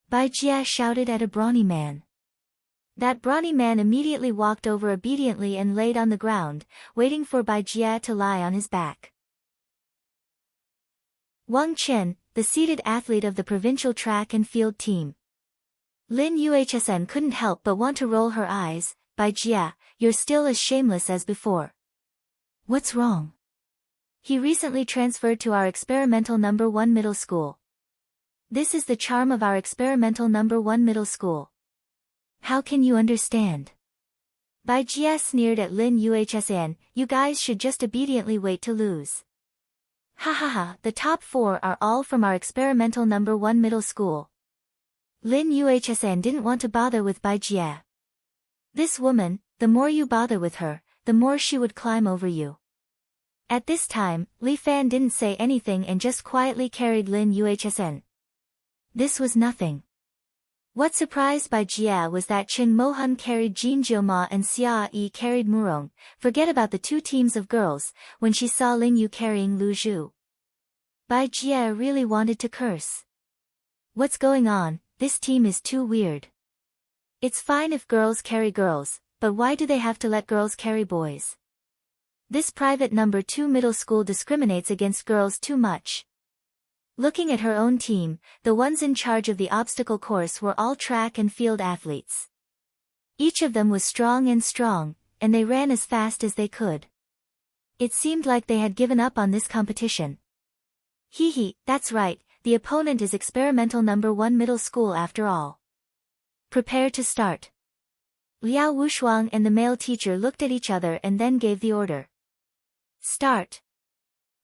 Bai Jia shouted at a brawny man. That brawny man immediately walked over obediently and laid on the ground, waiting for Bai Jia to lie on his back. Wang Chen, the seeded athlete of the provincial track and field team. Lin Yuhsen couldn't help but want to roll her eyes. Bai Jia, you're still as shameless as before. What's wrong? He recently transferred to our experimental number 1 middle school. This is the charm of our experimental number 1 middle school. How can you understand? Bai Jia sneered at Lin Yuhsen, you guys should just obediently wait to lose. Ha ha ha, the top 4 are all from our experimental number 1 middle school. Lin Yuhsen didn't want to bother with Bai Jia. This woman, the more you bother with her, the more she would climb over you. At this time, Li Fan didn't say anything and just quietly carried Lin Yuhsen. This was nothing. What surprised Bai Jia was that Cheng Mohan carried Jin Jioma and Xia Yi carried Murong, forget about the 2 teams of girls, when she saw Ling Yu carrying Lu Zhu. Bai Jia really wanted to curse. What's going on, this team is too weird. It's fine if girls carry girls, but why do they have to let girls carry boys? This private number 2 middle school discriminates against girls too much. Looking at her own team, the ones in charge of the obstacle course were all track and field athletes. Each of them was strong, and they ran as fast as they could. It seemed like they had given up on this competition. Hee, that's right, the opponent is experimental number 1 middle school after all. Prepare to start. Liao Wushuang and the male teacher looked at each other and then gave the order. Start.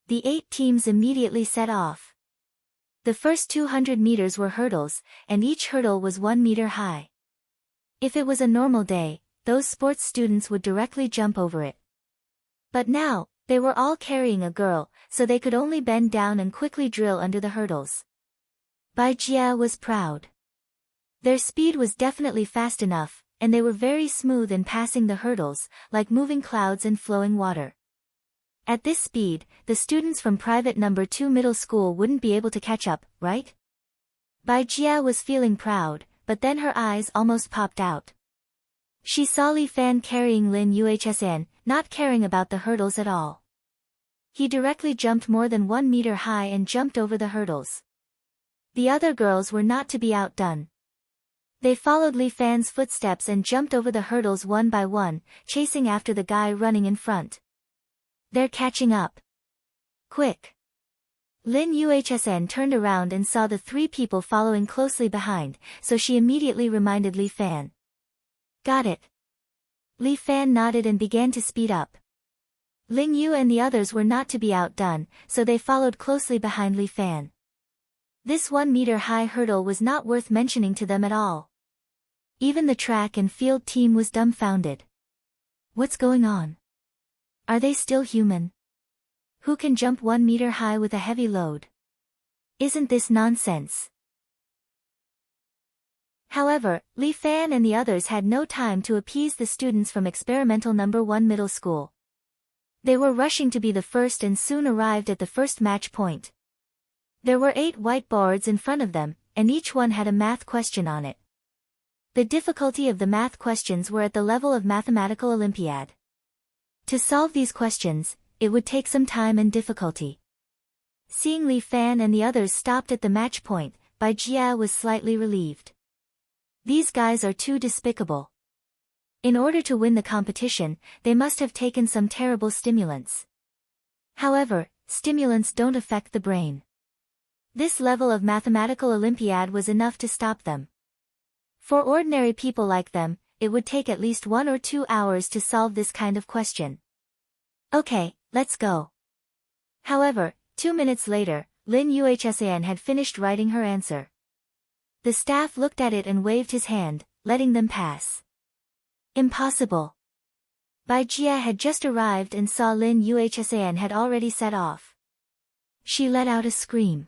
The 8 teams immediately set off. The first 200 meters were hurdles, and each hurdle was 1 meter high. If it was a normal day, those sports students would directly jump over it. But now, they were all carrying a girl, so they could only bend down and quickly drill under the hurdles. Bai Jia was proud. Their speed was definitely fast enough, and they were very smooth in passing the hurdles, like moving clouds and flowing water. At this speed, the students from private number 2 middle school wouldn't be able to catch up, right? Bai Jia was feeling proud, but then her eyes almost popped out. She saw Li Fan carrying Lin Yuhsn, not caring about the hurdles at all. He directly jumped more than 1 meter high and jumped over the hurdles. The other girls were not to be outdone. They followed Li Fan's footsteps and jumped over the hurdles one by one, chasing after the guy running in front. They're catching up. Quick! Lin Yuhsn turned around and saw the 3 people following closely behind, so she immediately reminded Li Fan. Got it. Li Fan nodded and began to speed up. Ling Yu and the others were not to be outdone, so they followed closely behind Li Fan. This 1 meter high hurdle was not worth mentioning to them at all. Even the track and field team was dumbfounded. What's going on? Are they still human? Who can jump 1 meter high with a heavy load? Isn't this nonsense? However, Li Fan and the others had no time to appease the students from experimental number 1 middle school. They were rushing to be the first and soon arrived at the first match point. There were 8 whiteboards in front of them, and each one had a math question on it. The difficulty of the math questions were at the level of mathematical Olympiad. To solve these questions, it would take some time and difficulty. Seeing Li Fan and the others stopped at the match point, Bai Jia was slightly relieved. These guys are too despicable. In order to win the competition, they must have taken some terrible stimulants. However, stimulants don't affect the brain. This level of mathematical Olympiad was enough to stop them. For ordinary people like them, it would take at least 1 or 2 hours to solve this kind of question. Okay, let's go. However, 2 minutes later, Lin Yuhsn had finished writing her answer. The staff looked at it and waved his hand, letting them pass. Impossible. Bai Jia had just arrived and saw Lin Yuhsn had already set off. She let out a scream.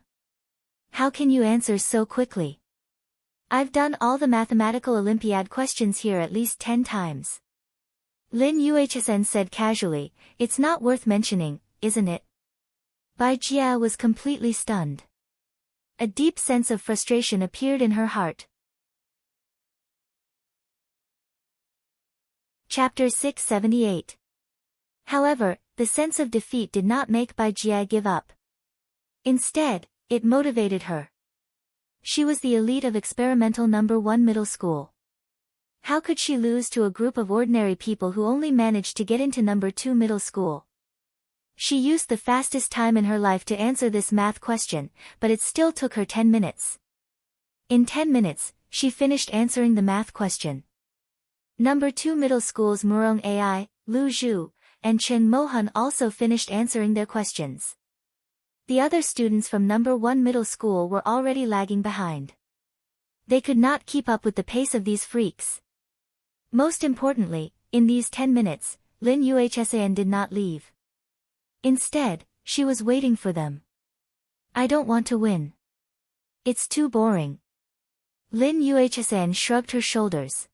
How can you answer so quickly? I've done all the mathematical Olympiad questions here at least 10 times. Lin Yuhsn said casually, it's not worth mentioning, isn't it? Bai Jia was completely stunned. A deep sense of frustration appeared in her heart. Chapter 678. However, the sense of defeat did not make Bai Jia give up. Instead, it motivated her. She was the elite of experimental number 1 middle school. How could she lose to a group of ordinary people who only managed to get into number 2 middle school? She used the fastest time in her life to answer this math question, but it still took her 10 minutes. In 10 minutes, she finished answering the math question. Number 2 middle school's Murong Ai, Lu Zhu, and Chen Mohan also finished answering their questions. The other students from number 1 middle school were already lagging behind. They could not keep up with the pace of these freaks. Most importantly, in these 10 minutes, Lin Yuhsn did not leave. Instead, she was waiting for them. I don't want to win. It's too boring. Lin Yuhsn shrugged her shoulders.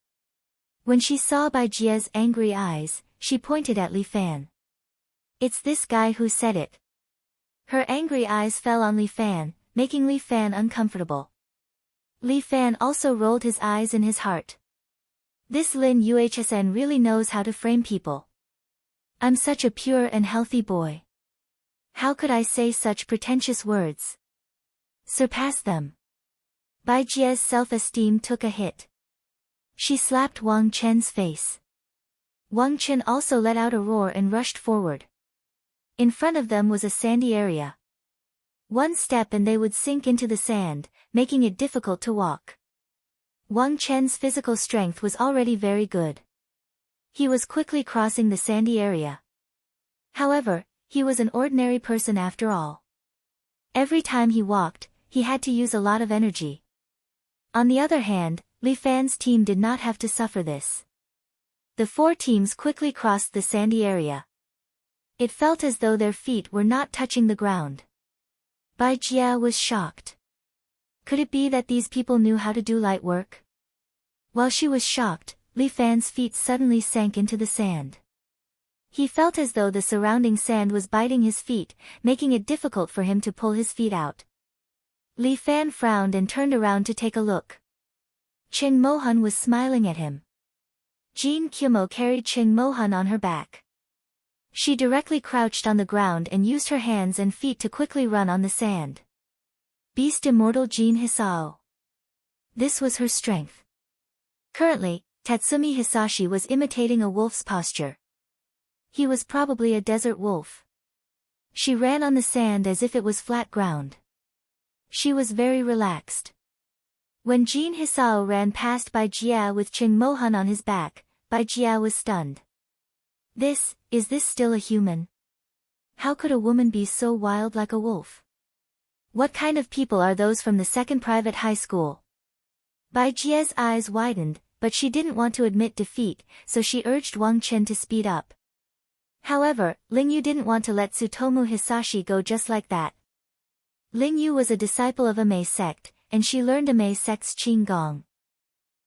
When she saw Bai Jia's angry eyes, she pointed at Li Fan. It's this guy who said it. Her angry eyes fell on Li Fan, making Li Fan uncomfortable. Li Fan also rolled his eyes in his heart. This Lin Yuhsn really knows how to frame people. I'm such a pure and healthy boy. How could I say such pretentious words? Surpass them. Bai Jia's self-esteem took a hit. She slapped Wang Chen's face. Wang Chen also let out a roar and rushed forward. In front of them was a sandy area. One step and they would sink into the sand, making it difficult to walk. Wang Chen's physical strength was already very good. He was quickly crossing the sandy area. However, he was an ordinary person after all. Every time he walked, he had to use a lot of energy. On the other hand, Li Fan's team did not have to suffer this. The four teams quickly crossed the sandy area. It felt as though their feet were not touching the ground. Bai Jia was shocked. Could it be that these people knew how to do light work? While she was shocked, Li Fan's feet suddenly sank into the sand. He felt as though the surrounding sand was biting his feet, making it difficult for him to pull his feet out. Li Fan frowned and turned around to take a look. Cheng Mohan was smiling at him. Jean Kyumo carried Cheng Mohan on her back. She directly crouched on the ground and used her hands and feet to quickly run on the sand. Beast Immortal Jean Hisao. This was her strength. Currently, Tatsumi Hisashi was imitating a wolf's posture. He was probably a desert wolf. She ran on the sand as if it was flat ground. She was very relaxed. When Jean Hisao ran past Bai Jia with Cheng Mohan on his back, Bai Jia was stunned. Is this still a human? How could a woman be so wild like a wolf? What kind of people are those from the second private high school? Bai Jia's eyes widened, but she didn't want to admit defeat, so she urged Wang Chen to speed up. However, Ling Yu didn't want to let Tsutomu Hisashi go just like that. Ling Yu was a disciple of Amei sect, and she learned Amei sect's Qing Gong.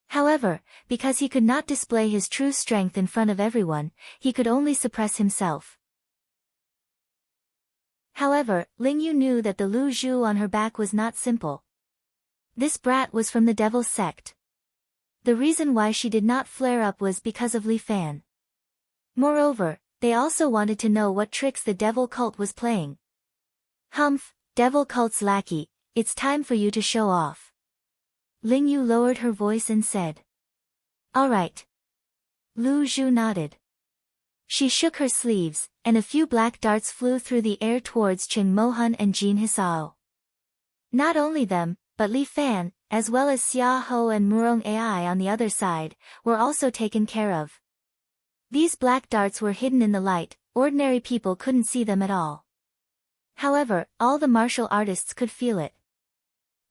However, because he could not display his true strength in front of everyone, he could only suppress himself. However, Ling Yu knew that the Lu Zhu on her back was not simple. This brat was from the Devil's sect. The reason why she did not flare up was because of Li Fan. Moreover, they also wanted to know what tricks the devil cult was playing. Humph, devil cult's lackey, it's time for you to show off. Ling Yu lowered her voice and said. All right. Lu Zhu nodded. She shook her sleeves, and a few black darts flew through the air towards Cheng Mohan and Jean Hisao. Not only them, but Li Fan, as well as Xia Ho and Murong Ai on the other side, were also taken care of. These black darts were hidden in the light, ordinary people couldn't see them at all. However, all the martial artists could feel it.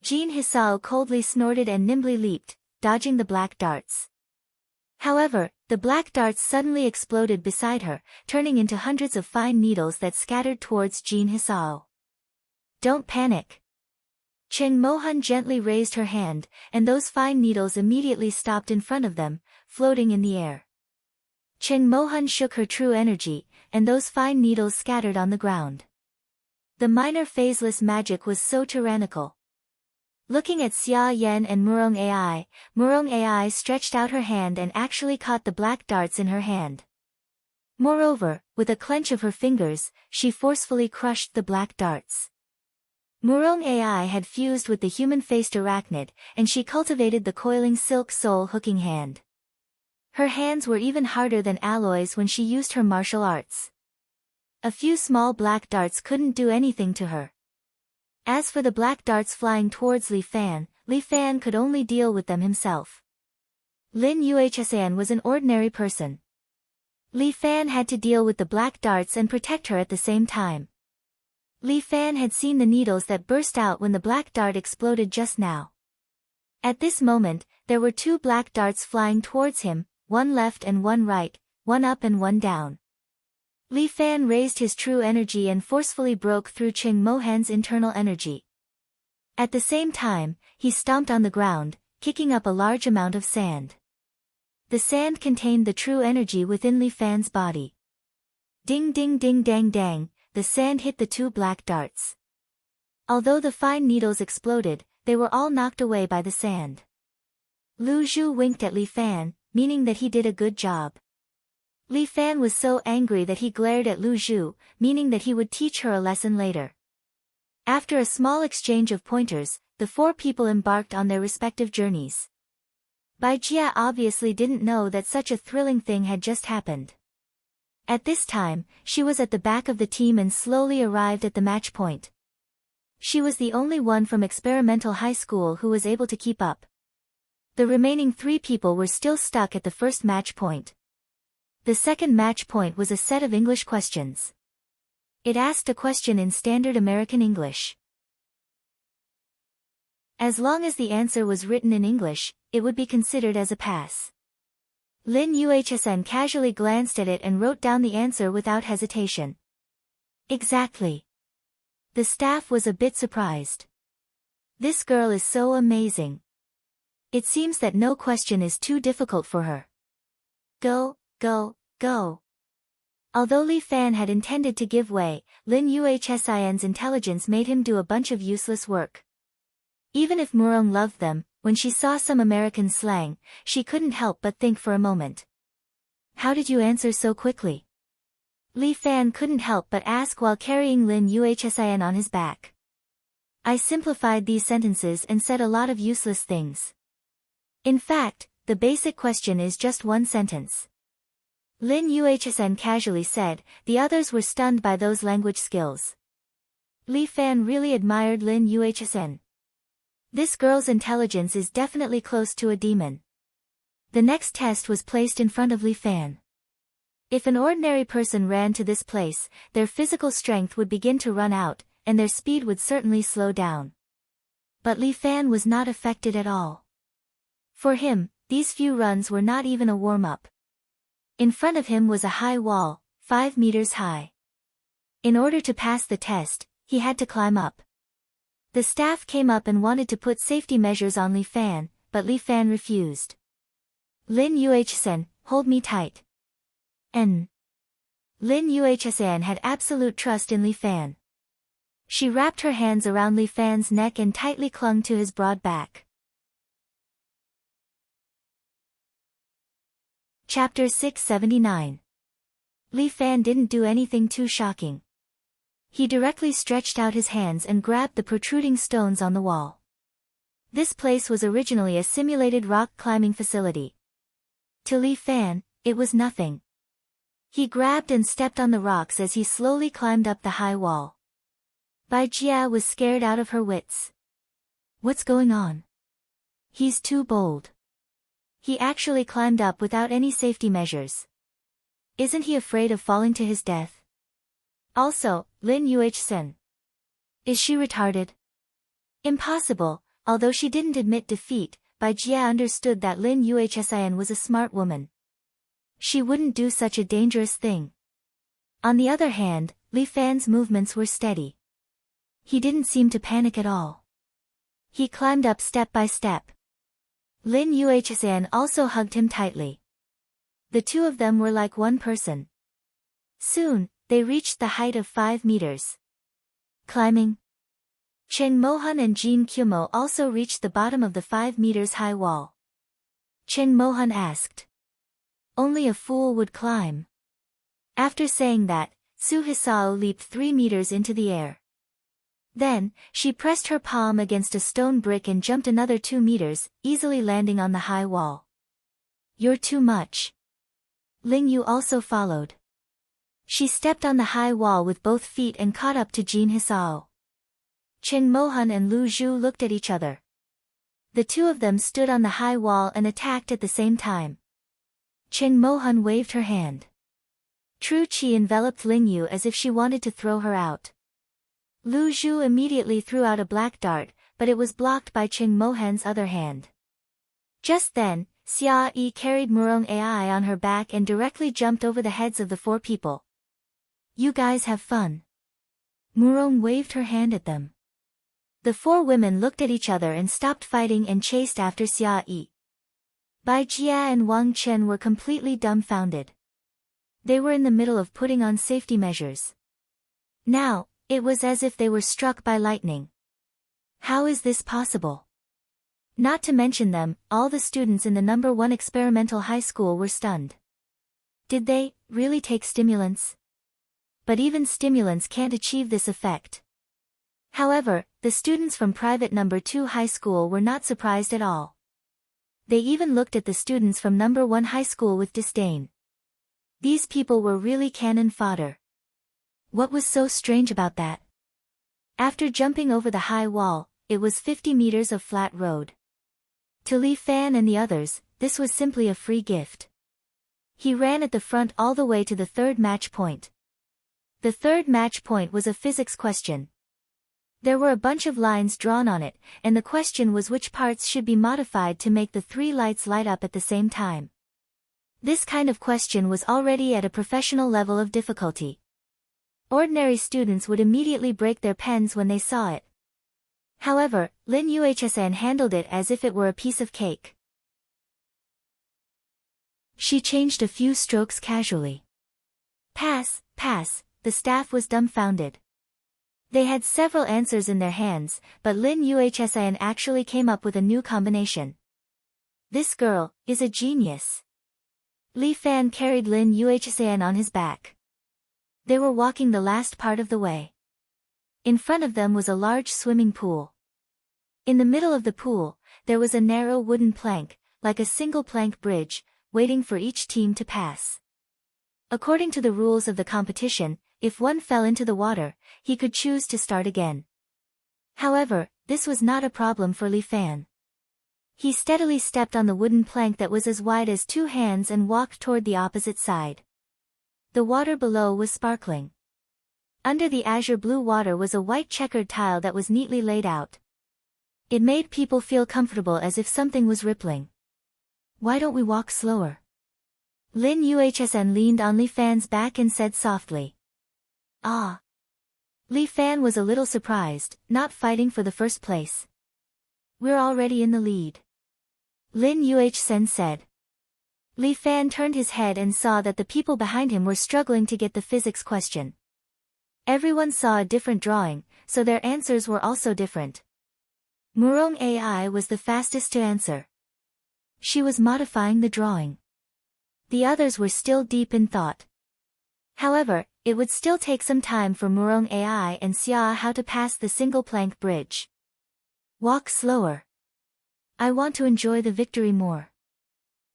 Jean Hisao coldly snorted and nimbly leaped, dodging the black darts. However, the black darts suddenly exploded beside her, turning into hundreds of fine needles that scattered towards Jean Hisao. Don't panic. Cheng Mohan gently raised her hand, and those fine needles immediately stopped in front of them, floating in the air. Cheng Mohan shook her true energy, and those fine needles scattered on the ground. The minor phaseless magic was so tyrannical. Looking at Xia Yan and Murong Ai stretched out her hand and actually caught the black darts in her hand. Moreover, with a clench of her fingers, she forcefully crushed the black darts. Murong Ai had fused with the human-faced arachnid, and she cultivated the coiling silk soul hooking hand. Her hands were even harder than alloys when she used her martial arts. A few small black darts couldn't do anything to her. As for the black darts flying towards Li Fan could only deal with them himself. Lin Yuhsan was an ordinary person. Li Fan had to deal with the black darts and protect her at the same time. Li Fan had seen the needles that burst out when the black dart exploded just now. At this moment, there were two black darts flying towards him, one left and one right, one up and one down. Li Fan raised his true energy and forcefully broke through Cheng Mohan's internal energy. At the same time, he stomped on the ground, kicking up a large amount of sand. The sand contained the true energy within Li Fan's body. Ding ding ding dang dang, the sand hit the two black darts. Although the fine needles exploded, they were all knocked away by the sand. Lu Zhu winked at Li Fan, meaning that he did a good job. Li Fan was so angry that he glared at Lu Zhu, meaning that he would teach her a lesson later. After a small exchange of pointers, the four people embarked on their respective journeys. Bai Jia obviously didn't know that such a thrilling thing had just happened. At this time, she was at the back of the team and slowly arrived at the match point. She was the only one from experimental high school who was able to keep up. The remaining three people were still stuck at the first match point. The second match point was a set of English questions. It asked a question in standard American English. As long as the answer was written in English, it would be considered as a pass. Lin Yuhsn casually glanced at it and wrote down the answer without hesitation. Exactly. The staff was a bit surprised. This girl is so amazing. It seems that no question is too difficult for her. Go, go, go. Although Li Fan had intended to give way, Lin Yuhsn's intelligence made him do a bunch of useless work. Even if Murong loved them, when she saw some American slang, she couldn't help but think for a moment. How did you answer so quickly? Li Fan couldn't help but ask while carrying Lin Yuhsn on his back. I simplified these sentences and said a lot of useless things. In fact, the basic question is just one sentence. Lin Yuhsn casually said. The others were stunned by those language skills. Li Fan really admired Lin Yuhsn. This girl's intelligence is definitely close to a demon. The next test was placed in front of Li Fan. If an ordinary person ran to this place, their physical strength would begin to run out, and their speed would certainly slow down. But Li Fan was not affected at all. For him, these few runs were not even a warm-up. In front of him was a high wall, 5 meters high. In order to pass the test, he had to climb up. The staff came up and wanted to put safety measures on Li Fan, but Li Fan refused. Lin Yuhsn, hold me tight. Lin Yuhsn had absolute trust in Li Fan. She wrapped her hands around Li Fan's neck and tightly clung to his broad back. Chapter 679. Li Fan didn't do anything too shocking. He directly stretched out his hands and grabbed the protruding stones on the wall. This place was originally a simulated rock climbing facility. To Li Fan, it was nothing. He grabbed and stepped on the rocks as he slowly climbed up the high wall. Bai Jia was scared out of her wits. What's going on? He's too bold. He actually climbed up without any safety measures. Isn't he afraid of falling to his death? Also, Lin Yuhsn. Is she retarded? Impossible. Although she didn't admit defeat, Bai Jia understood that Lin Yuhsn was a smart woman. She wouldn't do such a dangerous thing. On the other hand, Li Fan's movements were steady. He didn't seem to panic at all. He climbed up step by step. Lin Yuhsn also hugged him tightly. The two of them were like one person. Soon, they reached the height of 5 meters. Climbing. Chen Mohan and Jin Kyumo also reached the bottom of the 5 meters high wall. Chen Mohan asked. Only a fool would climb. After saying that, Su Hisao leaped 3 meters into the air. Then, she pressed her palm against a stone brick and jumped another 2 meters, easily landing on the high wall. You're too much. Ling Yu also followed. She stepped on the high wall with both feet and caught up to Jin Hisao. Chen Mohan and Lu Zhu looked at each other. The two of them stood on the high wall and attacked at the same time. Chen Mohan waved her hand. True Qi enveloped Ling Yu as if she wanted to throw her out. Lu Zhu immediately threw out a black dart, but it was blocked by Chen Mohan's other hand. Just then, Xia Yi carried Murong Ai on her back and directly jumped over the heads of the 4 people. You guys have fun. Murong waved her hand at them. The 4 women looked at each other and stopped fighting and chased after Xia Yi. Bai Jia and Wang Chen were completely dumbfounded. They were in the middle of putting on safety measures. Now, it was as if they were struck by lightning. How is this possible? Not to mention them, all the students in the number 1 experimental high school were stunned. Did they really take stimulants? But even stimulants can't achieve this effect. However, the students from private number 2 high school were not surprised at all. They even looked at the students from number 1 high school with disdain. These people were really cannon fodder. What was so strange about that? After jumping over the high wall, it was 50 meters of flat road. To Li Fan and the others, this was simply a free gift. He ran at the front all the way to the 3rd match point. The 3rd match point was a physics question. There were a bunch of lines drawn on it, and the question was which parts should be modified to make the 3 lights light up at the same time. This kind of question was already at a professional level of difficulty. Ordinary students would immediately break their pens when they saw it. However, Lin Yuhsan handled it as if it were a piece of cake. She changed a few strokes casually. Pass, pass, the staff was dumbfounded. They had several answers in their hands, but Lin Yuhsan actually came up with a new combination. This girl is a genius. Li Fan carried Lin Yuhsan on his back. They were walking the last part of the way. In front of them was a large swimming pool. In the middle of the pool, there was a narrow wooden plank, like a single plank bridge, waiting for each team to pass. According to the rules of the competition, if one fell into the water, he could choose to start again. However, this was not a problem for Li Fan. He steadily stepped on the wooden plank that was as wide as 2 hands and walked toward the opposite side. The water below was sparkling. Under the azure blue water was a white checkered tile that was neatly laid out. It made people feel comfortable as if something was rippling. Why don't we walk slower? Lin Yuhsan leaned on Li Fan's back and said softly. Ah. Li Fan was a little surprised, not fighting for the first place. We're already in the lead. Lin Yuhsan said. Li Fan turned his head and saw that the people behind him were struggling to get the physics question. Everyone saw a different drawing, so their answers were also different. Murong AI was the fastest to answer. She was modifying the drawing. The others were still deep in thought. However, it would still take some time for Murong AI and Xia Hao to pass the single plank bridge. Walk slower. I want to enjoy the victory more.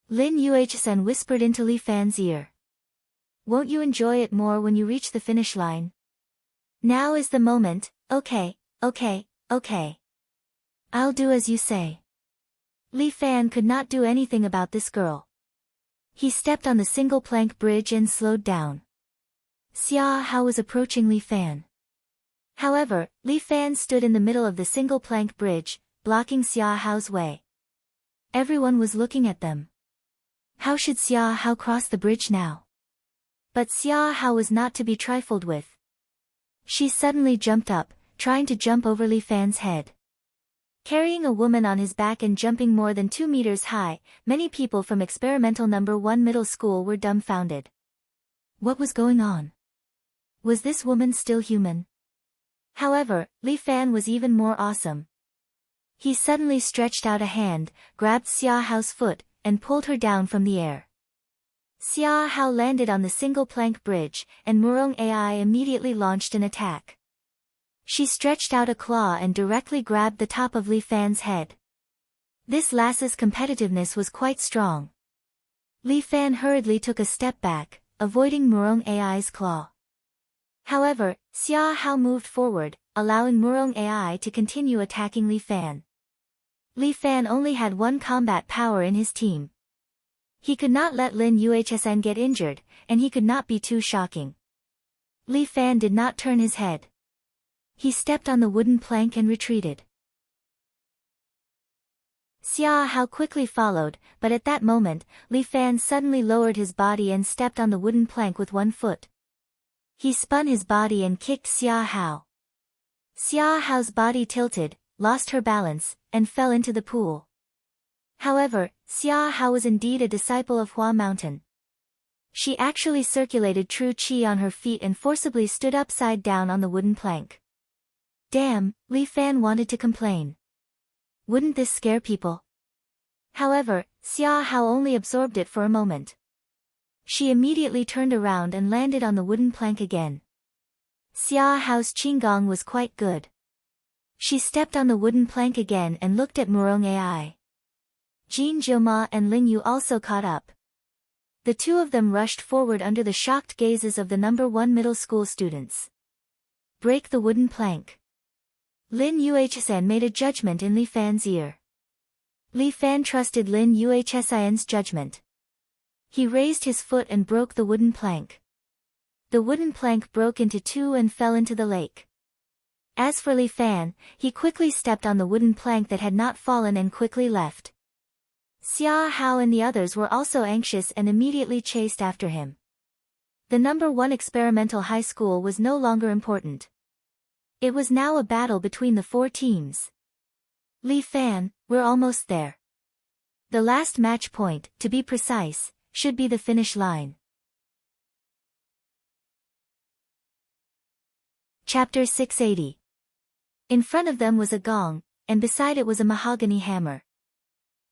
Lin Yuhsan whispered into Li Fan's ear. Won't you enjoy it more when you reach the finish line? Now is the moment. Okay. I'll do as you say. Li Fan could not do anything about this girl. He stepped on the single plank bridge and slowed down. Xia Hao was approaching Li Fan. However, Li Fan stood in the middle of the single plank bridge, blocking Xia Hao's way. Everyone was looking at them. How should Xia Hao cross the bridge now? But Xia Hao was not to be trifled with. She suddenly jumped up, trying to jump over Li Fan's head. Carrying a woman on his back and jumping more than 2 meters high, many people from experimental number 1 middle school were dumbfounded. What was going on? Was this woman still human? However, Li Fan was even more awesome. He suddenly stretched out a hand, grabbed Xia Hao's foot, and pulled her down from the air. Xia Hao landed on the single plank bridge, and Murong AI immediately launched an attack. She stretched out a claw and directly grabbed the top of Li Fan's head. This lass's competitiveness was quite strong. Li Fan hurriedly took a step back, avoiding Murong AI's claw. However, Xia Hao moved forward, allowing Murong AI to continue attacking Li Fan. Li Fan only had 1 combat power in his team. He could not let Lin Yuhsan get injured, and he could not be too shocking. Li Fan did not turn his head. He stepped on the wooden plank and retreated. Xia Hao quickly followed, but at that moment, Li Fan suddenly lowered his body and stepped on the wooden plank with 1 foot. He spun his body and kicked Xia Hao. Xia Hao's body tilted, lost her balance, and fell into the pool. However, Xia Hao was indeed a disciple of Hua Mountain. She actually circulated true qi on her feet and forcibly stood upside down on the wooden plank. Damn, Li Fan wanted to complain. Wouldn't this scare people? However, Xia Hao only absorbed it for a moment. She immediately turned around and landed on the wooden plank again. Xia Hao's qigong was quite good. She stepped on the wooden plank again and looked at Murong AI. Jin Jiuma and Ling Yu also caught up. The 2 of them rushed forward under the shocked gazes of the number 1 middle school students. Break the wooden plank. Lin Yuhsan made a judgment in Li Fan's ear. Li Fan trusted Lin Yuhsan's judgment. He raised his foot and broke the wooden plank. The wooden plank broke into 2 and fell into the lake. As for Li Fan, he quickly stepped on the wooden plank that had not fallen and quickly left. Xia Hao and the others were also anxious and immediately chased after him. The #1 experimental high school was no longer important. It was now a battle between the 4 teams. Li Fan, we're almost there. The last match point, to be precise, should be the finish line. Chapter 680. In front of them was a gong, and beside it was a mahogany hammer.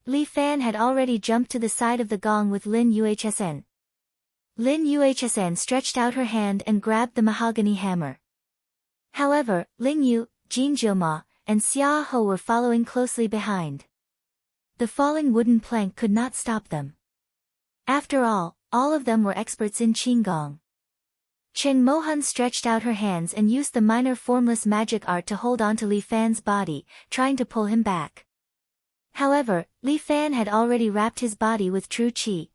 Li Fan had already jumped to the side of the gong with Lin Yuhsn. Lin Yuhsn stretched out her hand and grabbed the mahogany hammer. However, Ling Yu, Jin Jiuma, and Xia Ho were following closely behind. The falling wooden plank could not stop them. After all of them were experts in Qinggong. Cheng Mohan stretched out her hands and used the minor formless magic art to hold onto Li Fan's body, trying to pull him back. However, Li Fan had already wrapped his body with true qi.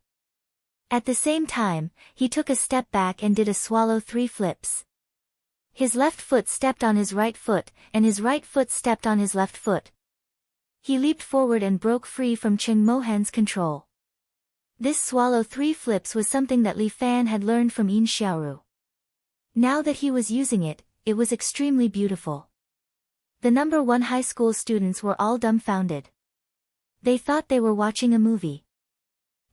At the same time, he took a step back and did a swallow 3 flips. His left foot stepped on his right foot, and his right foot stepped on his left foot. He leaped forward and broke free from Cheng Mohan's control. This swallow 3 flips was something that Li Fan had learned from Yin Xiaoru. Now that he was using it, it was extremely beautiful. The #1 high school students were all dumbfounded. They thought they were watching a movie.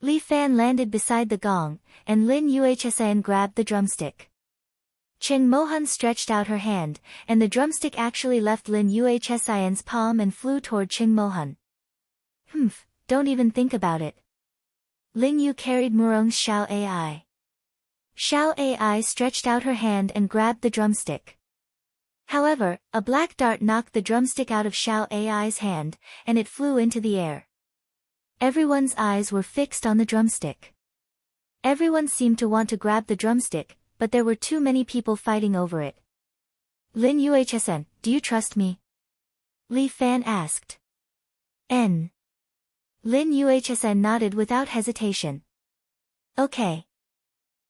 Li Fan landed beside the gong, and Lin Yuhsn grabbed the drumstick. Cheng Mohan stretched out her hand, and the drumstick actually left Lin Yuhsn's palm and flew toward Cheng Mohan. Don't even think about it. Ling Yu carried Murong's Xiao Ai. Xiao Ai stretched out her hand and grabbed the drumstick. However, a black dart knocked the drumstick out of Xiao Ai's hand, and it flew into the air. Everyone's eyes were fixed on the drumstick. Everyone seemed to want to grab the drumstick, but there were too many people fighting over it. Lin Yuhsn, do you trust me? Li Fan asked. Lin Yuhsn nodded without hesitation. Okay.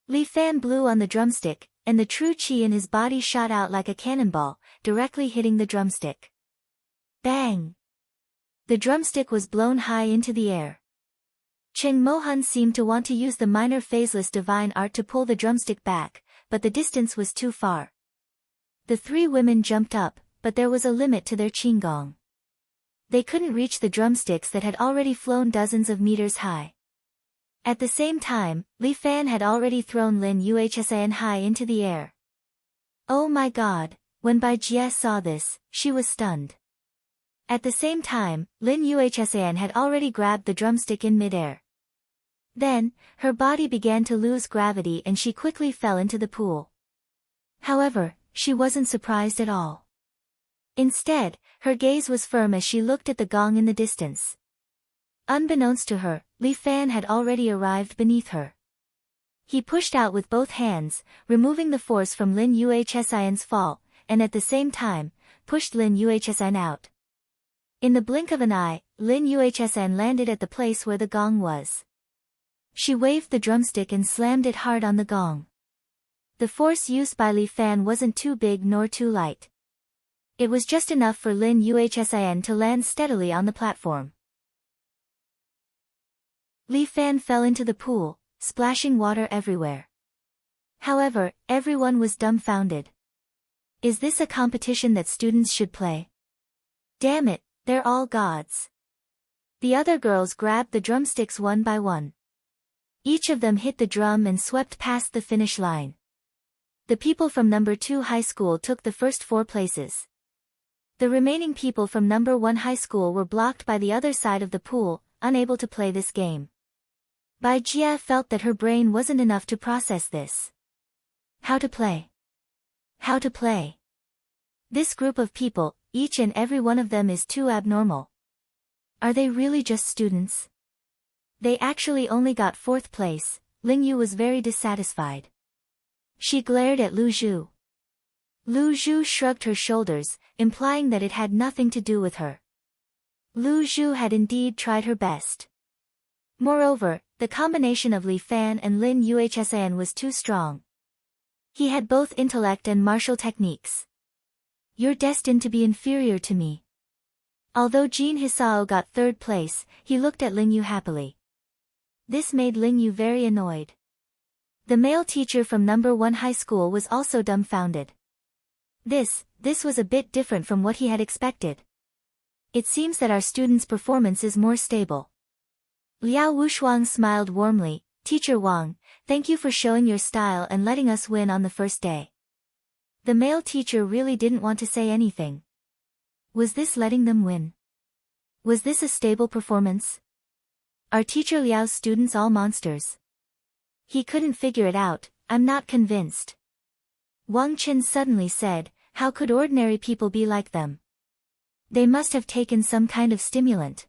Li Fan blew on the drumstick, and the true qi in his body shot out like a cannonball, directly hitting the drumstick. Bang! The drumstick was blown high into the air. Cheng Mohan seemed to want to use the minor phaseless divine art to pull the drumstick back, but the distance was too far. The 3 women jumped up, but there was a limit to their Qinggong. They couldn't reach the drumsticks that had already flown dozens of meters high. At the same time, Li Fan had already thrown Lin Yuhsn high into the air. Oh my god, when Bai Jie saw this, she was stunned. At the same time, Lin Yuhsn had already grabbed the drumstick in midair. Then, her body began to lose gravity and she quickly fell into the pool. However, she wasn't surprised at all. Instead, her gaze was firm as she looked at the gong in the distance. Unbeknownst to her, Li Fan had already arrived beneath her. He pushed out with both hands, removing the force from Lin Yuhsn's fall, and at the same time, pushed Lin Yuhsn out. In the blink of an eye, Lin Yuhsn landed at the place where the gong was. She waved the drumstick and slammed it hard on the gong. The force used by Li Fan wasn't too big nor too light. It was just enough for Lin Yuhsn to land steadily on the platform. Li Fan fell into the pool, splashing water everywhere. However, everyone was dumbfounded. Is this a competition that students should play? Damn it, they're all gods. The other girls grabbed the drumsticks one by one. Each of them hit the drum and swept past the finish line. The people from #2 high school took the first 4 places. The remaining people from #1 high school were blocked by the other side of the pool, unable to play this game. Bai Jie felt that her brain wasn't enough to process this. How to play? How to play? This group of people, each and every one of them is too abnormal. Are they really just students? They actually only got 4th place. Ling Yu was very dissatisfied. She glared at Lu Zhu. Lu Zhu shrugged her shoulders, implying that it had nothing to do with her. Lu Zhu had indeed tried her best. Moreover, the combination of Li Fan and Lin Yuhsn was too strong. He had both intellect and martial techniques. You're destined to be inferior to me. Although Jin Hisao got third place, he looked at Ling Yu happily. This made Ling Yu very annoyed. The male teacher from number 1 high school was also dumbfounded. This was a bit different from what he had expected. It seems that our student's performance is more stable. Liao Wushuang smiled warmly. Teacher Wang, thank you for showing your style and letting us win on the first day. The male teacher really didn't want to say anything. Was this letting them win? Was this a stable performance? Are teacher Liao's students all monsters? He couldn't figure it out. I'm not convinced. Wang Qin suddenly said, how could ordinary people be like them? They must have taken some kind of stimulant.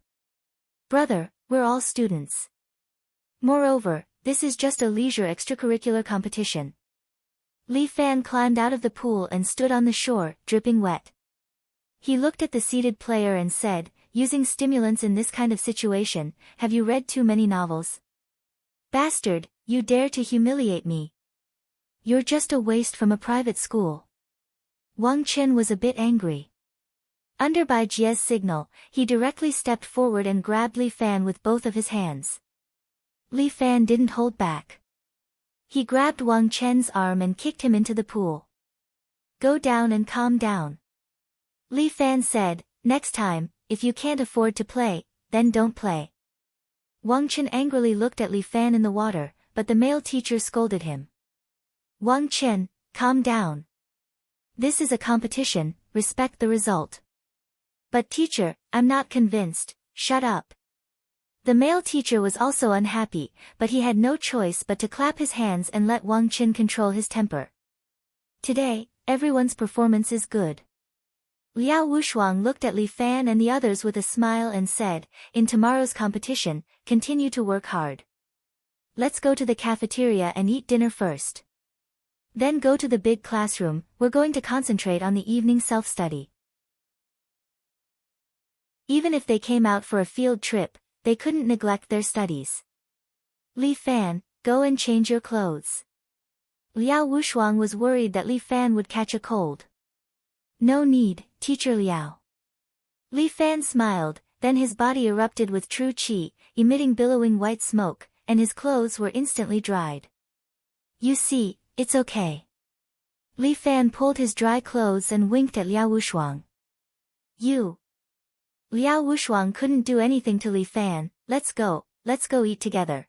Brother, we're all students. Moreover, this is just a leisure extracurricular competition. Li Fan climbed out of the pool and stood on the shore, dripping wet. He looked at the seated player and said, using stimulants in this kind of situation, have you read too many novels? Bastard, you dare to humiliate me. You're just a waste from a private school. Wang Qin was a bit angry. Under Bai Jie's signal, he directly stepped forward and grabbed Li Fan with both of his hands. Li Fan didn't hold back. He grabbed Wang Chen's arm and kicked him into the pool. Go down and calm down. Li Fan said, next time, if you can't afford to play, then don't play. Wang Chen angrily looked at Li Fan in the water, but the male teacher scolded him. Wang Chen, calm down. This is a competition, respect the result. But teacher, I'm not convinced, shut up. The male teacher was also unhappy, but he had no choice but to clap his hands and let Wang Qin control his temper. Today, everyone's performance is good. Liao Wushuang looked at Li Fan and the others with a smile and said, in tomorrow's competition, continue to work hard. Let's go to the cafeteria and eat dinner first. Then go to the big classroom, we're going to concentrate on the evening self-study. Even if they came out for a field trip, they couldn't neglect their studies. Li Fan, go and change your clothes. Liao Wushuang was worried that Li Fan would catch a cold. No need, Teacher Liao. Li Fan smiled, then his body erupted with true qi, emitting billowing white smoke, and his clothes were instantly dried. You see, it's okay. Li Fan pulled his dry clothes and winked at Liao Wushuang. You. Liao Wushuang couldn't do anything to Li Fan. Let's go eat together.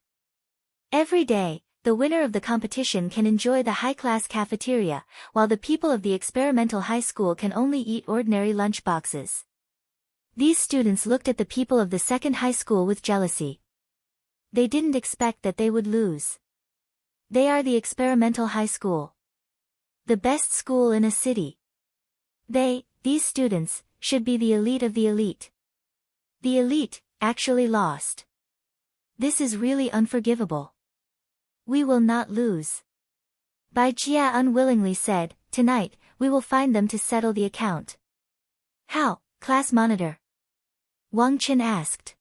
Every day, the winner of the competition can enjoy the high-class cafeteria, while the people of the experimental high school can only eat ordinary lunch boxes. These students looked at the people of the second high school with jealousy. They didn't expect that they would lose. They are the experimental high school. The best school in a city. These students, should be the elite of the elite. The elite, actually lost. This is really unforgivable. We will not lose. Bai Jia unwillingly said, tonight, we will find them to settle the account. How, class monitor? Wang Qin asked.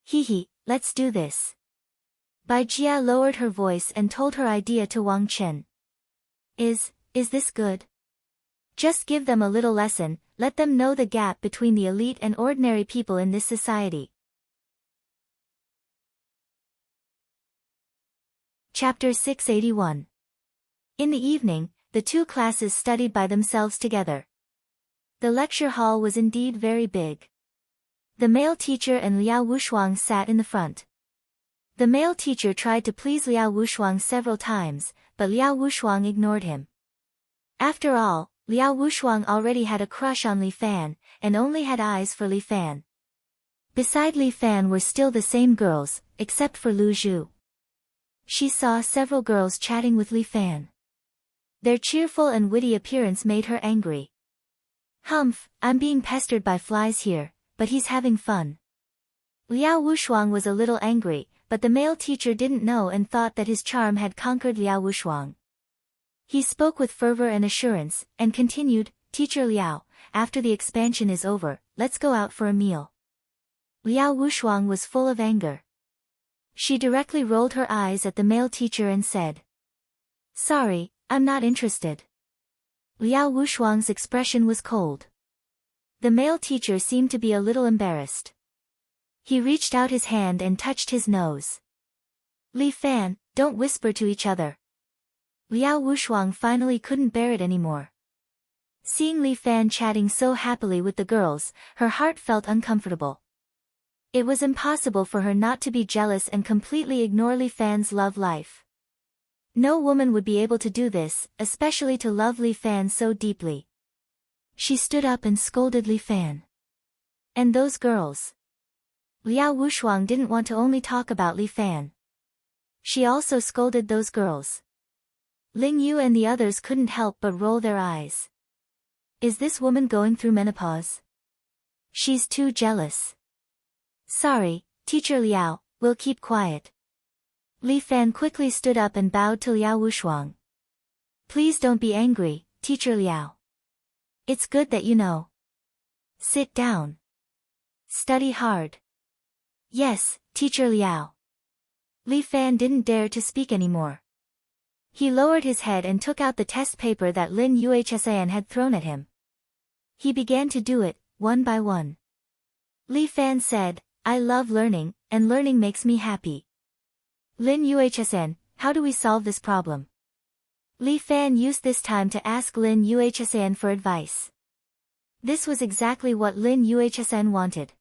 Hehe, let's do this. Bai Jia lowered her voice and told her idea to Wang Qin. Is this good? Just give them a little lesson, let them know the gap between the elite and ordinary people in this society. Chapter 681. In the evening, the two classes studied by themselves together. The lecture hall was indeed very big. The male teacher and Liao Wushuang sat in the front. The male teacher tried to please Liao Wushuang several times, but Liao Wushuang ignored him. After all, Liao Wushuang already had a crush on Li Fan, and only had eyes for Li Fan. Beside Li Fan were still the same girls, except for Lu Zhu. She saw several girls chatting with Li Fan. Their cheerful and witty appearance made her angry. Humph, I'm being pestered by flies here, but he's having fun. Liao Wushuang was a little angry, but the male teacher didn't know and thought that his charm had conquered Liao Wushuang. He spoke with fervor and assurance, and continued, Teacher Liao, after the expansion is over, let's go out for a meal. Liao Wushuang was full of anger. She directly rolled her eyes at the male teacher and said, Sorry, I'm not interested. Liao Wushuang's expression was cold. The male teacher seemed to be a little embarrassed. He reached out his hand and touched his nose. Li Fan, don't whisper to each other. Liao Wushuang finally couldn't bear it anymore. Seeing Li Fan chatting so happily with the girls, her heart felt uncomfortable. It was impossible for her not to be jealous and completely ignore Li Fan's love life. No woman would be able to do this, especially to love Li Fan so deeply. She stood up and scolded Li Fan. And those girls. Liao Wushuang didn't want to only talk about Li Fan. She also scolded those girls. Ling Yu and the others couldn't help but roll their eyes. Is this woman going through menopause? She's too jealous. Sorry, Teacher Liao, we'll keep quiet. Li Fan quickly stood up and bowed to Liao Wushuang. Please don't be angry, Teacher Liao. It's good that you know. Sit down. Study hard. Yes, Teacher Liao. Li Fan didn't dare to speak anymore. He lowered his head and took out the test paper that Lin Yuhsan had thrown at him. He began to do it, one by one. Li Fan said, I love learning, and learning makes me happy. Lin Yuhsan, how do we solve this problem? Li Fan used this time to ask Lin Yuhsan for advice. This was exactly what Lin Yuhsan wanted.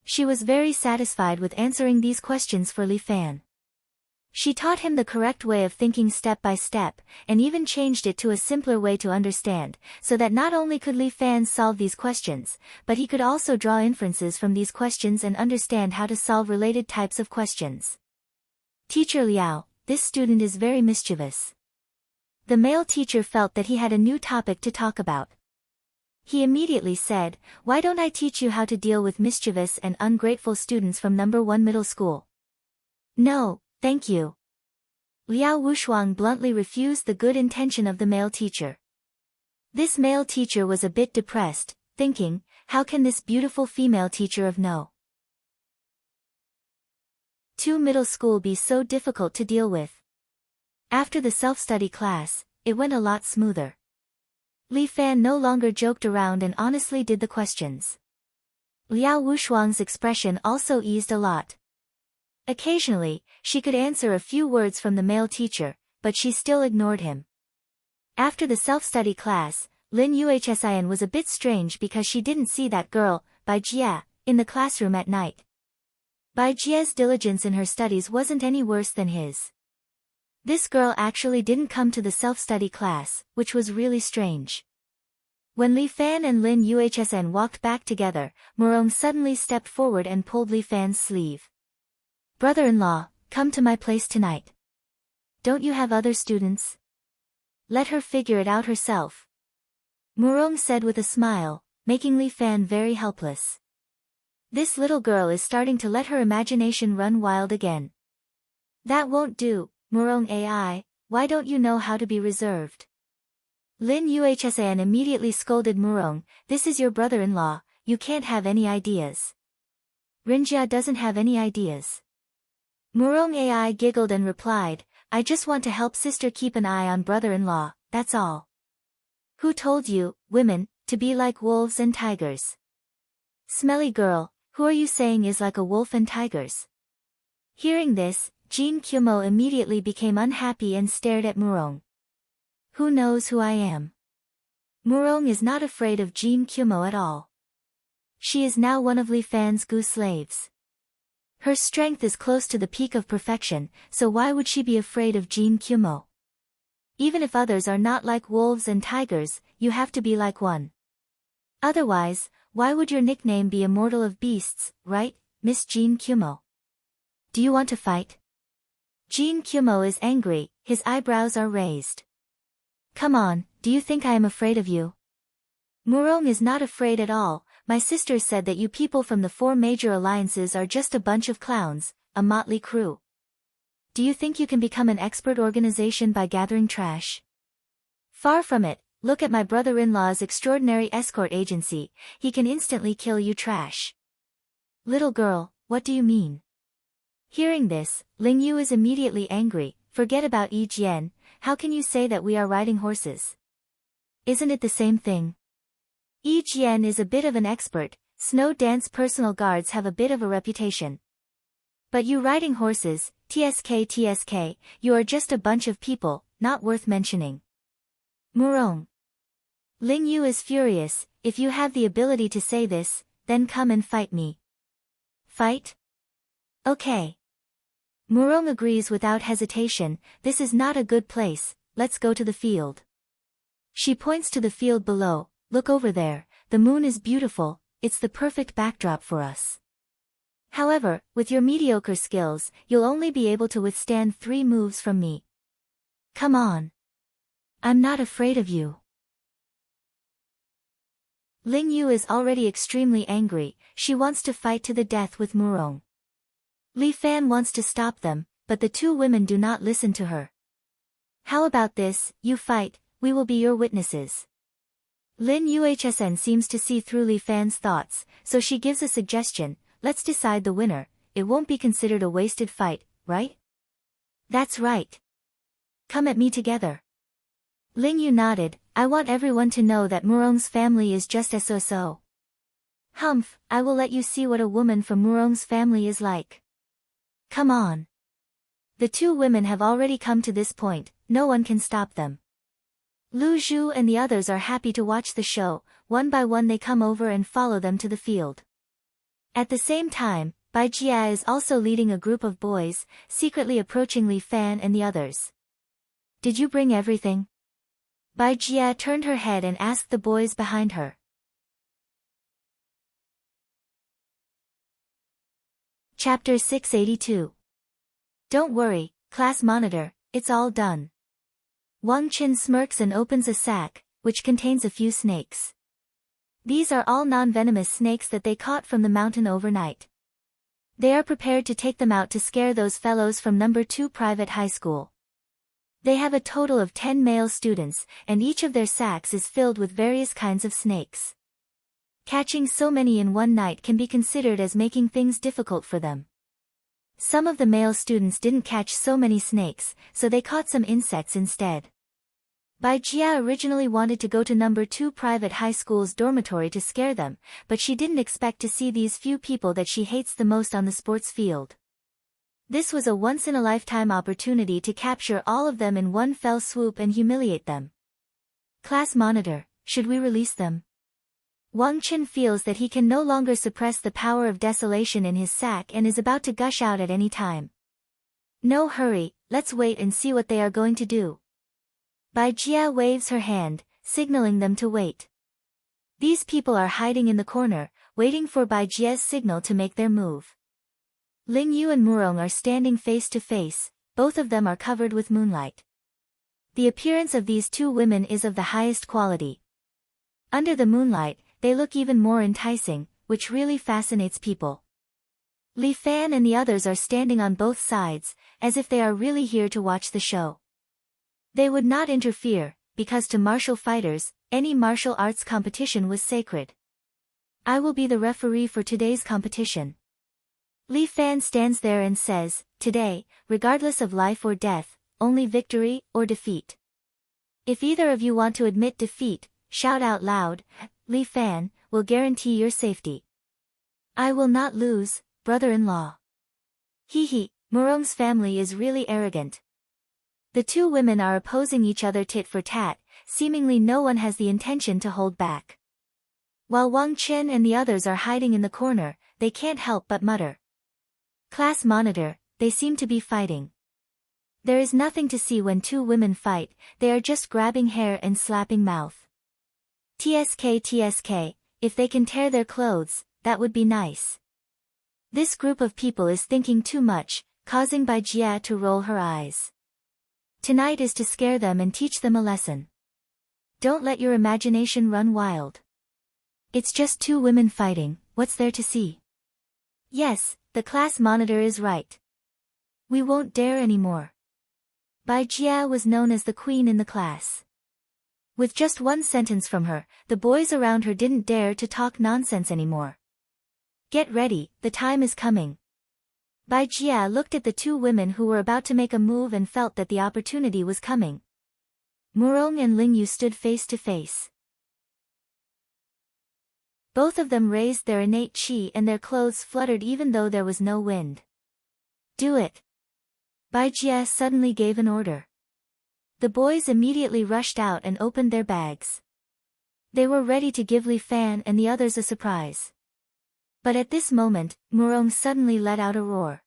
She was very satisfied with answering these questions for Li Fan. She taught him the correct way of thinking step by step, and even changed it to a simpler way to understand, so that not only could Li Fan solve these questions, but he could also draw inferences from these questions and understand how to solve related types of questions. Teacher Liao, this student is very mischievous. The male teacher felt that he had a new topic to talk about. He immediately said, why don't I teach you how to deal with mischievous and ungrateful students from number 1 middle school? No, thank you. Liao Wushuang bluntly refused the good intention of the male teacher. This male teacher was a bit depressed, thinking, how can this beautiful female teacher of no. 2 middle school be so difficult to deal with? After the self-study class, it went a lot smoother. Li Fan no longer joked around and honestly did the questions. Liao Wushuang's expression also eased a lot. Occasionally, she could answer a few words from the male teacher, but she still ignored him. After the self-study class, Lin Yuhsan was a bit strange because she didn't see that girl, Bai Jia, in the classroom at night. Bai Jia's diligence in her studies wasn't any worse than his. This girl actually didn't come to the self-study class, which was really strange. When Li Fan and Lin Yuhsan walked back together, Murong suddenly stepped forward and pulled Li Fan's sleeve. Brother-in-law, come to my place tonight. Don't you have other students? Let her figure it out herself. Murong said with a smile, making Li Fan very helpless. This little girl is starting to let her imagination run wild again. That won't do, Murong AI, why don't you know how to be reserved? Lin Yuhsan immediately scolded Murong, this is your brother-in-law, you can't have any ideas. Rinjia doesn't have any ideas. Murong AI giggled and replied, I just want to help sister keep an eye on brother-in-law, that's all. Who told you, women, to be like wolves and tigers? Smelly girl, who are you saying is like a wolf and tigers? Hearing this, Jin Kyumo immediately became unhappy and stared at Murong. Who knows who I am? Murong is not afraid of Jin Kyumo at all. She is now one of Li Fan's Gu slaves. Her strength is close to the peak of perfection, so why would she be afraid of Jin Kyumo? Even if others are not like wolves and tigers, you have to be like one. Otherwise, why would your nickname be Immortal of Beasts, right, Miss Jin Kyumo? Do you want to fight? Jin Kyumo is angry, his eyebrows are raised. Come on, do you think I am afraid of you? Murong is not afraid at all, my sister said that you people from the 4 major alliances are just a bunch of clowns, a motley crew. Do you think you can become an expert organization by gathering trash? Far from it, look at my brother-in-law's extraordinary escort agency, he can instantly kill you trash. Little girl, what do you mean? Hearing this, Ling Yu is immediately angry, forget about Yi Jian, how can you say that we are riding horses? Isn't it the same thing? Yi Jian is a bit of an expert, snow dance personal guards have a bit of a reputation. But you riding horses, TSK, you are just a bunch of people, not worth mentioning. Murong. Ling Yu is furious, if you have the ability to say this, then come and fight me. Fight? Okay. Murong agrees without hesitation, this is not a good place, let's go to the field. She points to the field below, look over there, the moon is beautiful, it's the perfect backdrop for us. However, with your mediocre skills, you'll only be able to withstand 3 moves from me. Come on. I'm not afraid of you. Ling Yu is already extremely angry, she wants to fight to the death with Murong. Li Fan wants to stop them, but the 2 women do not listen to her. How about this, you fight, we will be your witnesses. Lin Yuhsn seems to see through Li Fan's thoughts, so she gives a suggestion, let's decide the winner, it won't be considered a wasted fight, right? That's right. Come at me together. Ling Yu nodded, I want everyone to know that Murong's family is just so. Humph, I will let you see what a woman from Murong's family is like. Come on. The 2 women have already come to this point, no one can stop them. Lu Zhu and the others are happy to watch the show, one by one they come over and follow them to the field. At the same time, Bai Jia is also leading a group of boys, secretly approaching Li Fan and the others. Did you bring everything? Bai Jia turned her head and asked the boys behind her. Chapter 682. Don't worry, class monitor, it's all done. Wang Qin smirks and opens a sack, which contains a few snakes. These are all non-venomous snakes that they caught from the mountain overnight. They are prepared to take them out to scare those fellows from number 2 private high school. They have a total of 10 male students, and each of their sacks is filled with various kinds of snakes. Catching so many in one night can be considered as making things difficult for them. Some of the male students didn't catch so many snakes, so they caught some insects instead. Bai Jia originally wanted to go to number 2 private high school's dormitory to scare them, but she didn't expect to see these few people that she hates the most on the sports field. This was a once-in-a-lifetime opportunity to capture all of them in one fell swoop and humiliate them. Class monitor, should we release them? Wang Qin feels that he can no longer suppress the power of desolation in his sack and is about to gush out at any time. No hurry, let's wait and see what they are going to do. Bai Jia waves her hand, signaling them to wait. These people are hiding in the corner, waiting for Bai Jia's signal to make their move. Ling Yu and Murong are standing face to face, both of them are covered with moonlight. The appearance of these 2 women is of the highest quality. Under the moonlight, they look even more enticing, which really fascinates people. Li Fan and the others are standing on both sides, as if they are really here to watch the show. They would not interfere, because to martial fighters, any martial arts competition was sacred. I will be the referee for today's competition. Li Fan stands there and says, today, regardless of life or death, only victory or defeat. If either of you want to admit defeat, shout out loud, Li Fan, will guarantee your safety. I will not lose, brother-in-law. Hee, Murong's family is really arrogant. The 2 women are opposing each other tit for tat, seemingly no one has the intention to hold back. While Wang Qin and the others are hiding in the corner, they can't help but mutter. Class monitor, they seem to be fighting. There is nothing to see when 2 women fight, they are just grabbing hair and slapping mouth. TSK, if they can tear their clothes, that would be nice. This group of people is thinking too much, causing Bai Jia to roll her eyes. Tonight is to scare them and teach them a lesson. Don't let your imagination run wild. It's just 2 women fighting, what's there to see? Yes, the class monitor is right. We won't dare anymore. Bai Jia was known as the queen in the class. With just one sentence from her, the boys around her didn't dare to talk nonsense anymore. Get ready, the time is coming. Bai Jia looked at the 2 women who were about to make a move and felt that the opportunity was coming. Murong and Ling Yu stood face to face. Both of them raised their innate chi and their clothes fluttered even though there was no wind. Do it. Bai Jie suddenly gave an order. The boys immediately rushed out and opened their bags. They were ready to give Li Fan and the others a surprise. But at this moment, Murong suddenly let out a roar.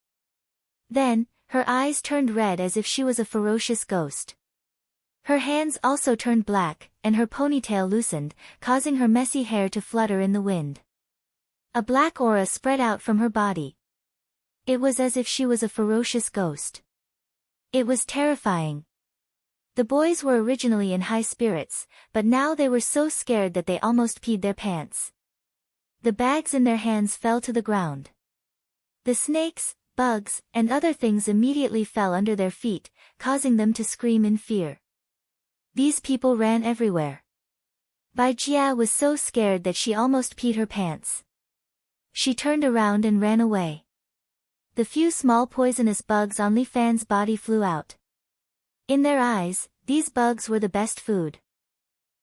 Then, her eyes turned red as if she was a ferocious ghost. Her hands also turned black, and her ponytail loosened, causing her messy hair to flutter in the wind. A black aura spread out from her body. It was as if she was a ferocious ghost. It was terrifying. The boys were originally in high spirits, but now they were so scared that they almost peed their pants. The bags in their hands fell to the ground. The snakes, bugs, and other things immediately fell under their feet, causing them to scream in fear. These people ran everywhere. Bai Jia was so scared that she almost peed her pants. She turned around and ran away. The few small poisonous bugs on Li Fan's body flew out. In their eyes, these bugs were the best food.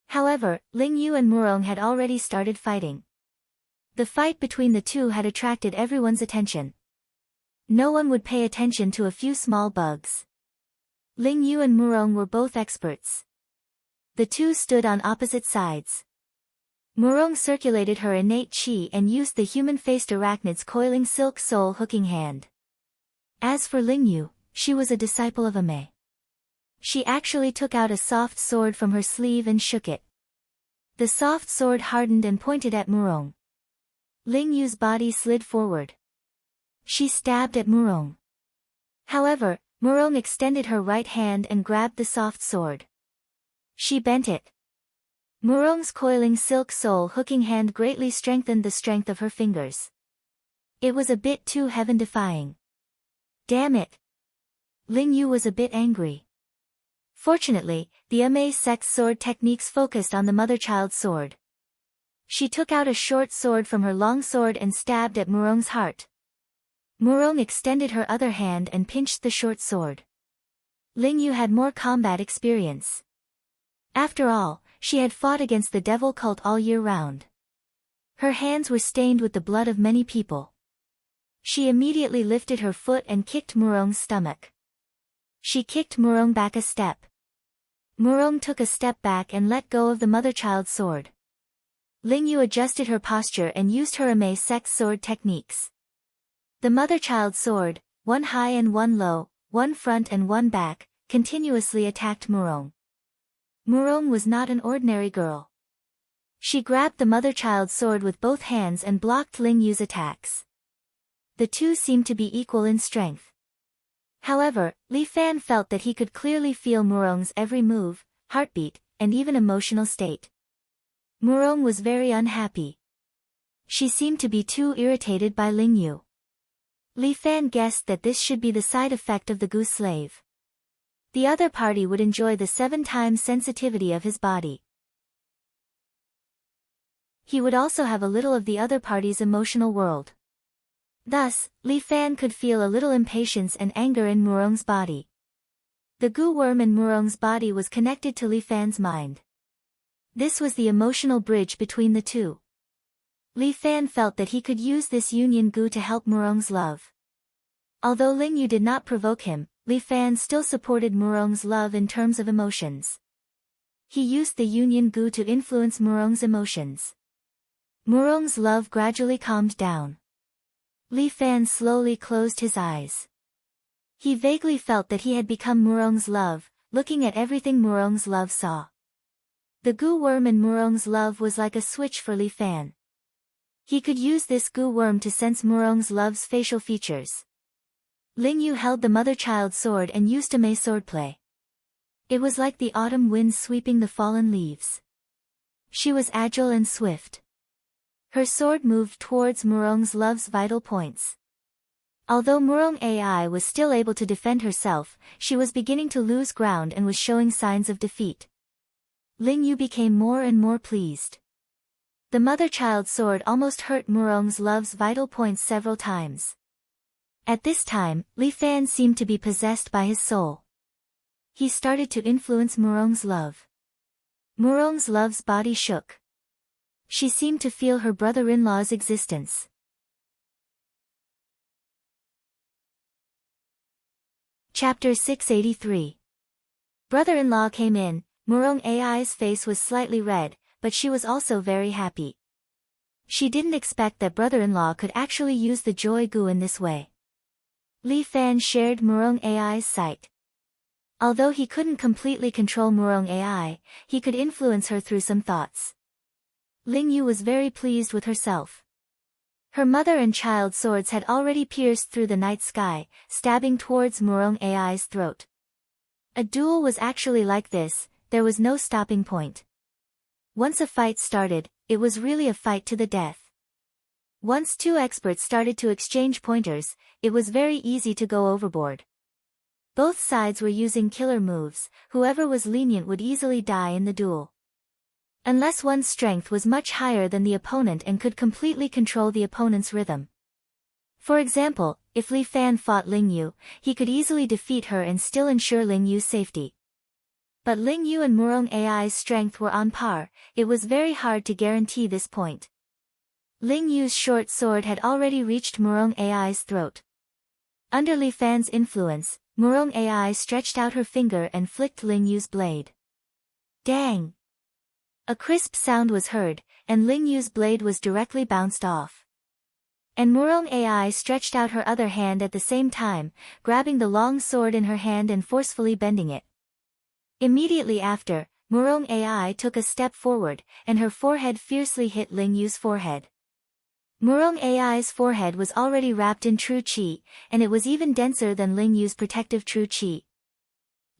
However, Ling Yu and Murong had already started fighting. The fight between the two had attracted everyone's attention. No one would pay attention to a few small bugs. Ling Yu and Murong were both experts. The two stood on opposite sides. Murong circulated her innate chi and used the human-faced arachnid's coiling silk soul hooking hand. As for Ling Yu, she was a disciple of Ame. She actually took out a soft sword from her sleeve and shook it. The soft sword hardened and pointed at Murong. Ling Yu's body slid forward. She stabbed at Murong. However, Murong extended her right hand and grabbed the soft sword. She bent it. Murong's coiling silk soul hooking hand greatly strengthened the strength of her fingers. It was a bit too heaven-defying. Damn it! Ling Yu was a bit angry. Fortunately, the Ame sex sword techniques focused on the mother-child sword. She took out a short sword from her long sword and stabbed at Murong's heart. Murong extended her other hand and pinched the short sword. Ling Yu had more combat experience. After all, she had fought against the devil cult all year round. Her hands were stained with the blood of many people. She immediately lifted her foot and kicked Murong's stomach. She kicked Murong back a step. Murong took a step back and let go of the mother-child sword. Ling Yu adjusted her posture and used her Ame sex sword techniques. The mother-child sword, one high and one low, one front and one back, continuously attacked Murong. Murong was not an ordinary girl. She grabbed the mother-child sword with both hands and blocked Ling Yu's attacks. The two seemed to be equal in strength. However, Li Fan felt that he could clearly feel Murong's every move, heartbeat, and even emotional state. Murong was very unhappy. She seemed to be too irritated by Ling Yu. Li Fan guessed that this should be the side effect of the goose slave. The other party would enjoy the 7 times sensitivity of his body. He would also have a little of the other party's emotional world. Thus, Li Fan could feel a little impatience and anger in Murong's body. The goo worm in Murong's body was connected to Li Fan's mind. This was the emotional bridge between the two. Li Fan felt that he could use this union goo to help Murong's love. Although Ling Yu did not provoke him, Li Fan still supported Murong's love in terms of emotions. He used the union goo to influence Murong's emotions. Murong's love gradually calmed down. Li Fan slowly closed his eyes. He vaguely felt that he had become Murong's love, looking at everything Murong's love saw. The goo worm in Murong's love was like a switch for Li Fan. He could use this goo worm to sense Murong's love's facial features. Ling Yu held the mother-child sword and used Ame swordplay. It was like the autumn wind sweeping the fallen leaves. She was agile and swift. Her sword moved towards Murong's love's vital points. Although Murong AI was still able to defend herself, she was beginning to lose ground and was showing signs of defeat. Ling Yu became more and more pleased. The mother-child sword almost hurt Murong's love's vital points several times. At this time, Li Fan seemed to be possessed by his soul. He started to influence Murong's love. Murong's love's body shook. She seemed to feel her brother-in-law's existence. Chapter 683. Brother-in-law came in. Murong Ai's face was slightly red, but she was also very happy. She didn't expect that brother-in-law could actually use the joy goo in this way. Li Fan shared Murong Ai's sight. Although he couldn't completely control Murong Ai, he could influence her through some thoughts. Ling Yu was very pleased with herself. Her mother and child swords had already pierced through the night sky, stabbing towards Murong Ai's throat. A duel was actually like this, there was no stopping point. Once a fight started, it was really a fight to the death. Once two experts started to exchange pointers, it was very easy to go overboard. Both sides were using killer moves, whoever was lenient would easily die in the duel. Unless one's strength was much higher than the opponent and could completely control the opponent's rhythm. For example, if Li Fan fought Ling Yu, he could easily defeat her and still ensure Ling Yu's safety. But Ling Yu and Murong Ai's strength were on par, it was very hard to guarantee this point. Ling Yu's short sword had already reached Murong Ai's throat. Under Li Fan's influence, Murong Ai stretched out her finger and flicked Ling Yu's blade. Dang! A crisp sound was heard, and Ling Yu's blade was directly bounced off. And Murong Ai stretched out her other hand at the same time, grabbing the long sword in her hand and forcefully bending it. Immediately after, Murong Ai took a step forward, and her forehead fiercely hit Ling Yu's forehead. Murong Ai's forehead was already wrapped in true qi, and it was even denser than Ling Yu's protective true qi.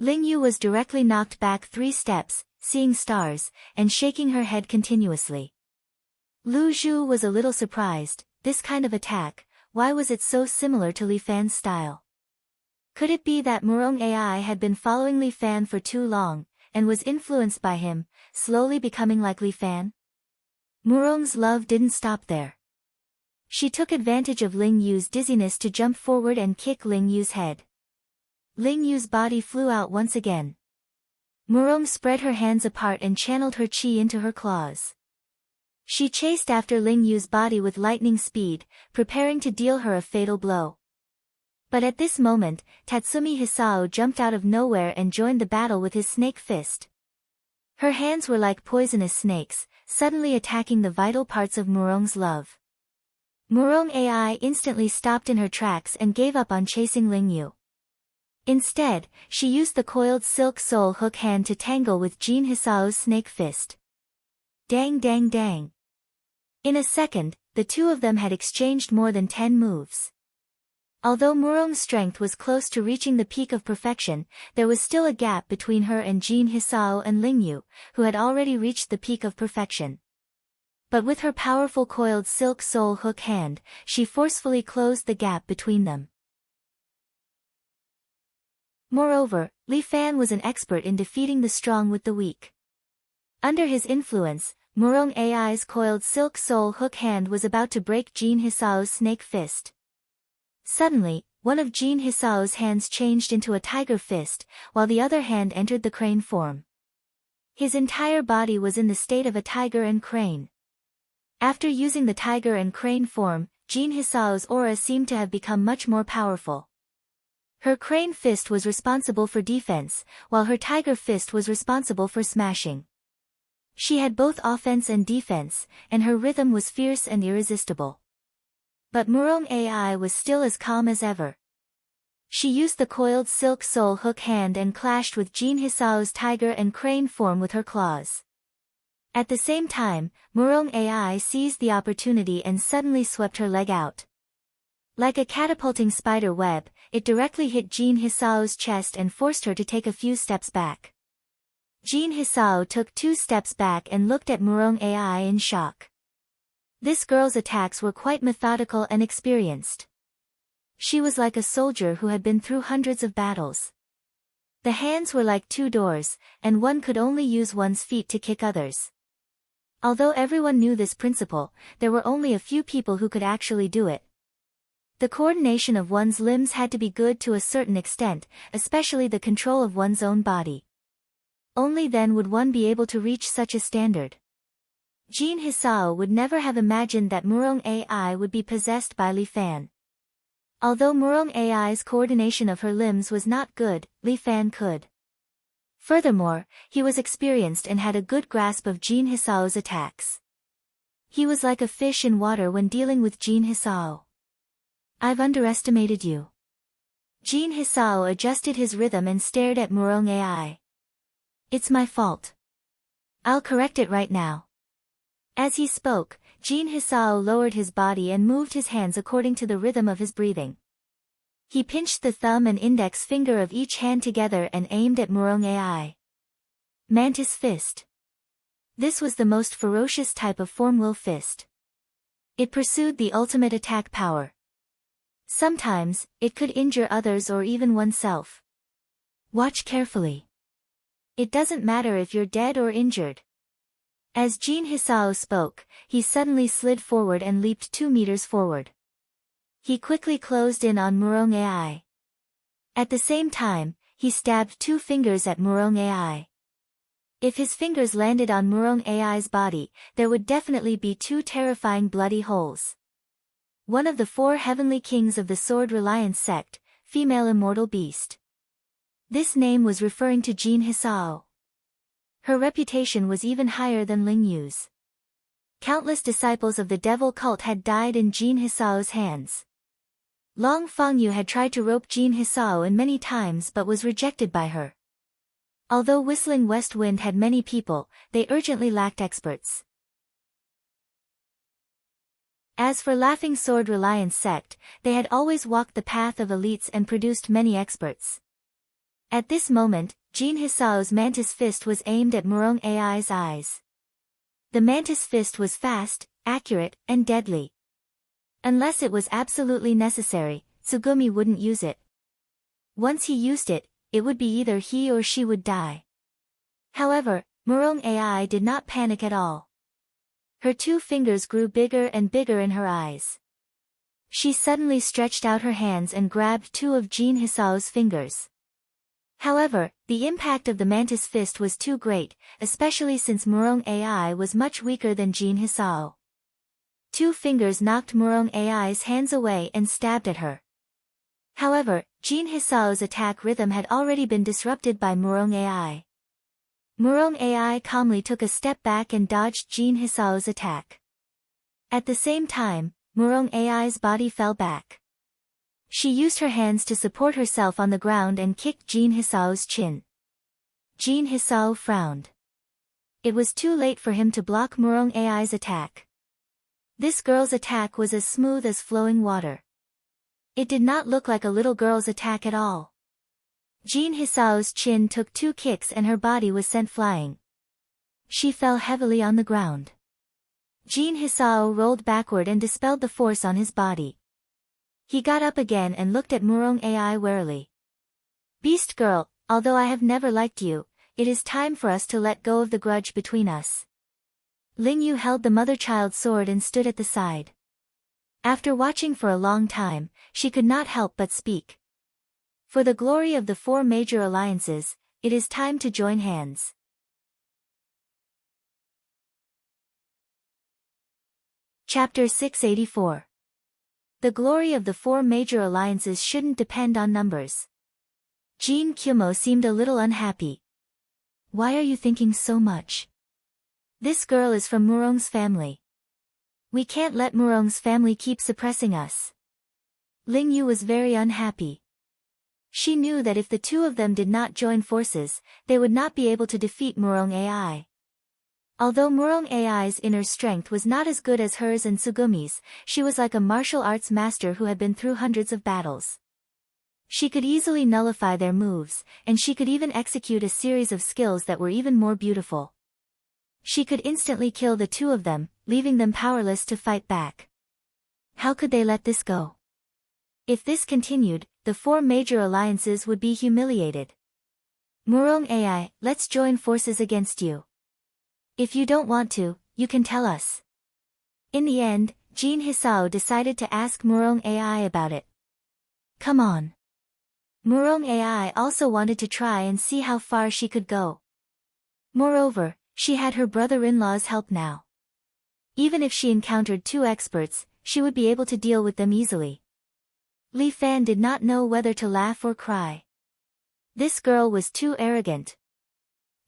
Ling Yu was directly knocked back 3 steps, seeing stars, and shaking her head continuously. Lu Zhu was a little surprised, this kind of attack, why was it so similar to Li Fan's style? Could it be that Murong Ai had been following Li Fan for too long, and was influenced by him, slowly becoming like Li Fan? Murong's love didn't stop there. She took advantage of Ling Yu's dizziness to jump forward and kick Ling Yu's head. Ling Yu's body flew out once again. Murong spread her hands apart and channeled her qi into her claws. She chased after Ling Yu's body with lightning speed, preparing to deal her a fatal blow. But at this moment, Tatsumi Hisao jumped out of nowhere and joined the battle with his snake fist. Her hands were like poisonous snakes, suddenly attacking the vital parts of Murong's love. Murong Ai instantly stopped in her tracks and gave up on chasing Ling Yu. Instead, she used the coiled silk soul hook hand to tangle with Jin Hisao's snake fist. Dang dang dang. In a second, the two of them had exchanged more than 10 moves. Although Murong's strength was close to reaching the peak of perfection, there was still a gap between her and Jin Hisao and Ling Yu, who had already reached the peak of perfection. But with her powerful coiled silk soul hook hand, she forcefully closed the gap between them. Moreover, Li Fan was an expert in defeating the strong with the weak. Under his influence, Murong Ai's coiled silk soul hook hand was about to break Jin Hisao's snake fist. Suddenly, one of Jin Hisao's hands changed into a tiger fist, while the other hand entered the crane form. His entire body was in the state of a tiger and crane. After using the tiger and crane form, Jin Hisao's aura seemed to have become much more powerful. Her crane fist was responsible for defense, while her tiger fist was responsible for smashing. She had both offense and defense, and her rhythm was fierce and irresistible. But Murong Ai was still as calm as ever. She used the coiled silk soul hook hand and clashed with Jin Hisao's tiger and crane form with her claws. At the same time, Murong Ai seized the opportunity and suddenly swept her leg out. Like a catapulting spider web, it directly hit Jin Hisao's chest and forced her to take a few steps back. Jin Hisao took 2 steps back and looked at Murong Ai in shock. This girl's attacks were quite methodical and experienced. She was like a soldier who had been through hundreds of battles. The hands were like 2 doors, and one could only use one's feet to kick others. Although everyone knew this principle, there were only a few people who could actually do it. The coordination of one's limbs had to be good to a certain extent, especially the control of one's own body. Only then would one be able to reach such a standard. Jin Hisao would never have imagined that Murong AI would be possessed by Li Fan. Although Murong AI's coordination of her limbs was not good, Li Fan could. Furthermore, he was experienced and had a good grasp of Jin Hisao's attacks. He was like a fish in water when dealing with Jin Hisao. I've underestimated you. Jin Hisao adjusted his rhythm and stared at Murong AI. It's my fault. I'll correct it right now. As he spoke, Jin Hisao lowered his body and moved his hands according to the rhythm of his breathing. He pinched the thumb and index finger of each hand together and aimed at Murong AI. Mantis Fist. This was the most ferocious type of form will fist. It pursued the ultimate attack power. Sometimes, it could injure others or even oneself. Watch carefully. It doesn't matter if you're dead or injured. As Jin Hisao spoke, he suddenly slid forward and leaped 2 meters forward. He quickly closed in on Murong AI. At the same time, he stabbed 2 fingers at Murong AI. If his fingers landed on Murong AI's body, there would definitely be 2 terrifying bloody holes. One of the 4 heavenly kings of the Sword Reliance sect, female immortal beast. This name was referring to Jin Hisao. Her reputation was even higher than Ling Yu's. Countless disciples of the devil cult had died in Jin Hisao's hands. Long Fengyu had tried to rope Jin Hisao in many times but was rejected by her. Although Whistling West Wind had many people, they urgently lacked experts. As for Laughing Sword Reliance sect, they had always walked the path of elites and produced many experts. At this moment, Jin Hisao's Mantis Fist was aimed at Murong AI's eyes. The Mantis Fist was fast, accurate, and deadly. Unless it was absolutely necessary, Tsugumi wouldn't use it. Once he used it, it would be either he or she would die. However, Murong AI did not panic at all. Her 2 fingers grew bigger and bigger in her eyes. She suddenly stretched out her hands and grabbed 2 of Jin Hisao's fingers. However, the impact of the Mantis Fist was too great, especially since Murong AI was much weaker than Jin Hisao. 2 fingers knocked Murong AI's hands away and stabbed at her. However, Jin Hisao's attack rhythm had already been disrupted by Murong AI. Murong AI calmly took a step back and dodged Jin Hisao's attack. At the same time, Murong AI's body fell back. She used her hands to support herself on the ground and kicked Jin Hisao's chin. Jin Hisao frowned. It was too late for him to block Murong AI's attack. This girl's attack was as smooth as flowing water. It did not look like a little girl's attack at all. Jin Hisao's chin took 2 kicks and her body was sent flying. She fell heavily on the ground. Jin Hisao rolled backward and dispelled the force on his body. He got up again and looked at Murong AI warily. Beast girl, although I have never liked you, it is time for us to let go of the grudge between us. Ling Yu held the mother-child sword and stood at the side. After watching for a long time, she could not help but speak. For the glory of the 4 major alliances, it is time to join hands. Chapter 684. The glory of the 4 major alliances shouldn't depend on numbers. Jin Kyumo seemed a little unhappy. Why are you thinking so much? This girl is from Murong's family. We can't let Murong's family keep suppressing us. Ling Yu was very unhappy. She knew that if the 2 of them did not join forces, they would not be able to defeat Murong AI. Although Murong AI's inner strength was not as good as hers and Tsugumi's, she was like a martial arts master who had been through hundreds of battles. She could easily nullify their moves, and she could even execute a series of skills that were even more beautiful. She could instantly kill the 2 of them, leaving them powerless to fight back. How could they let this go? If this continued, the 4 major alliances would be humiliated. Murong AI, let's join forces against you. If you don't want to, you can tell us. In the end, Jin Hisao decided to ask Murong AI about it. Come on. Murong AI also wanted to try and see how far she could go. Moreover, she had her brother-in-law's help now. Even if she encountered two experts, she would be able to deal with them easily. Li Fan did not know whether to laugh or cry. This girl was too arrogant.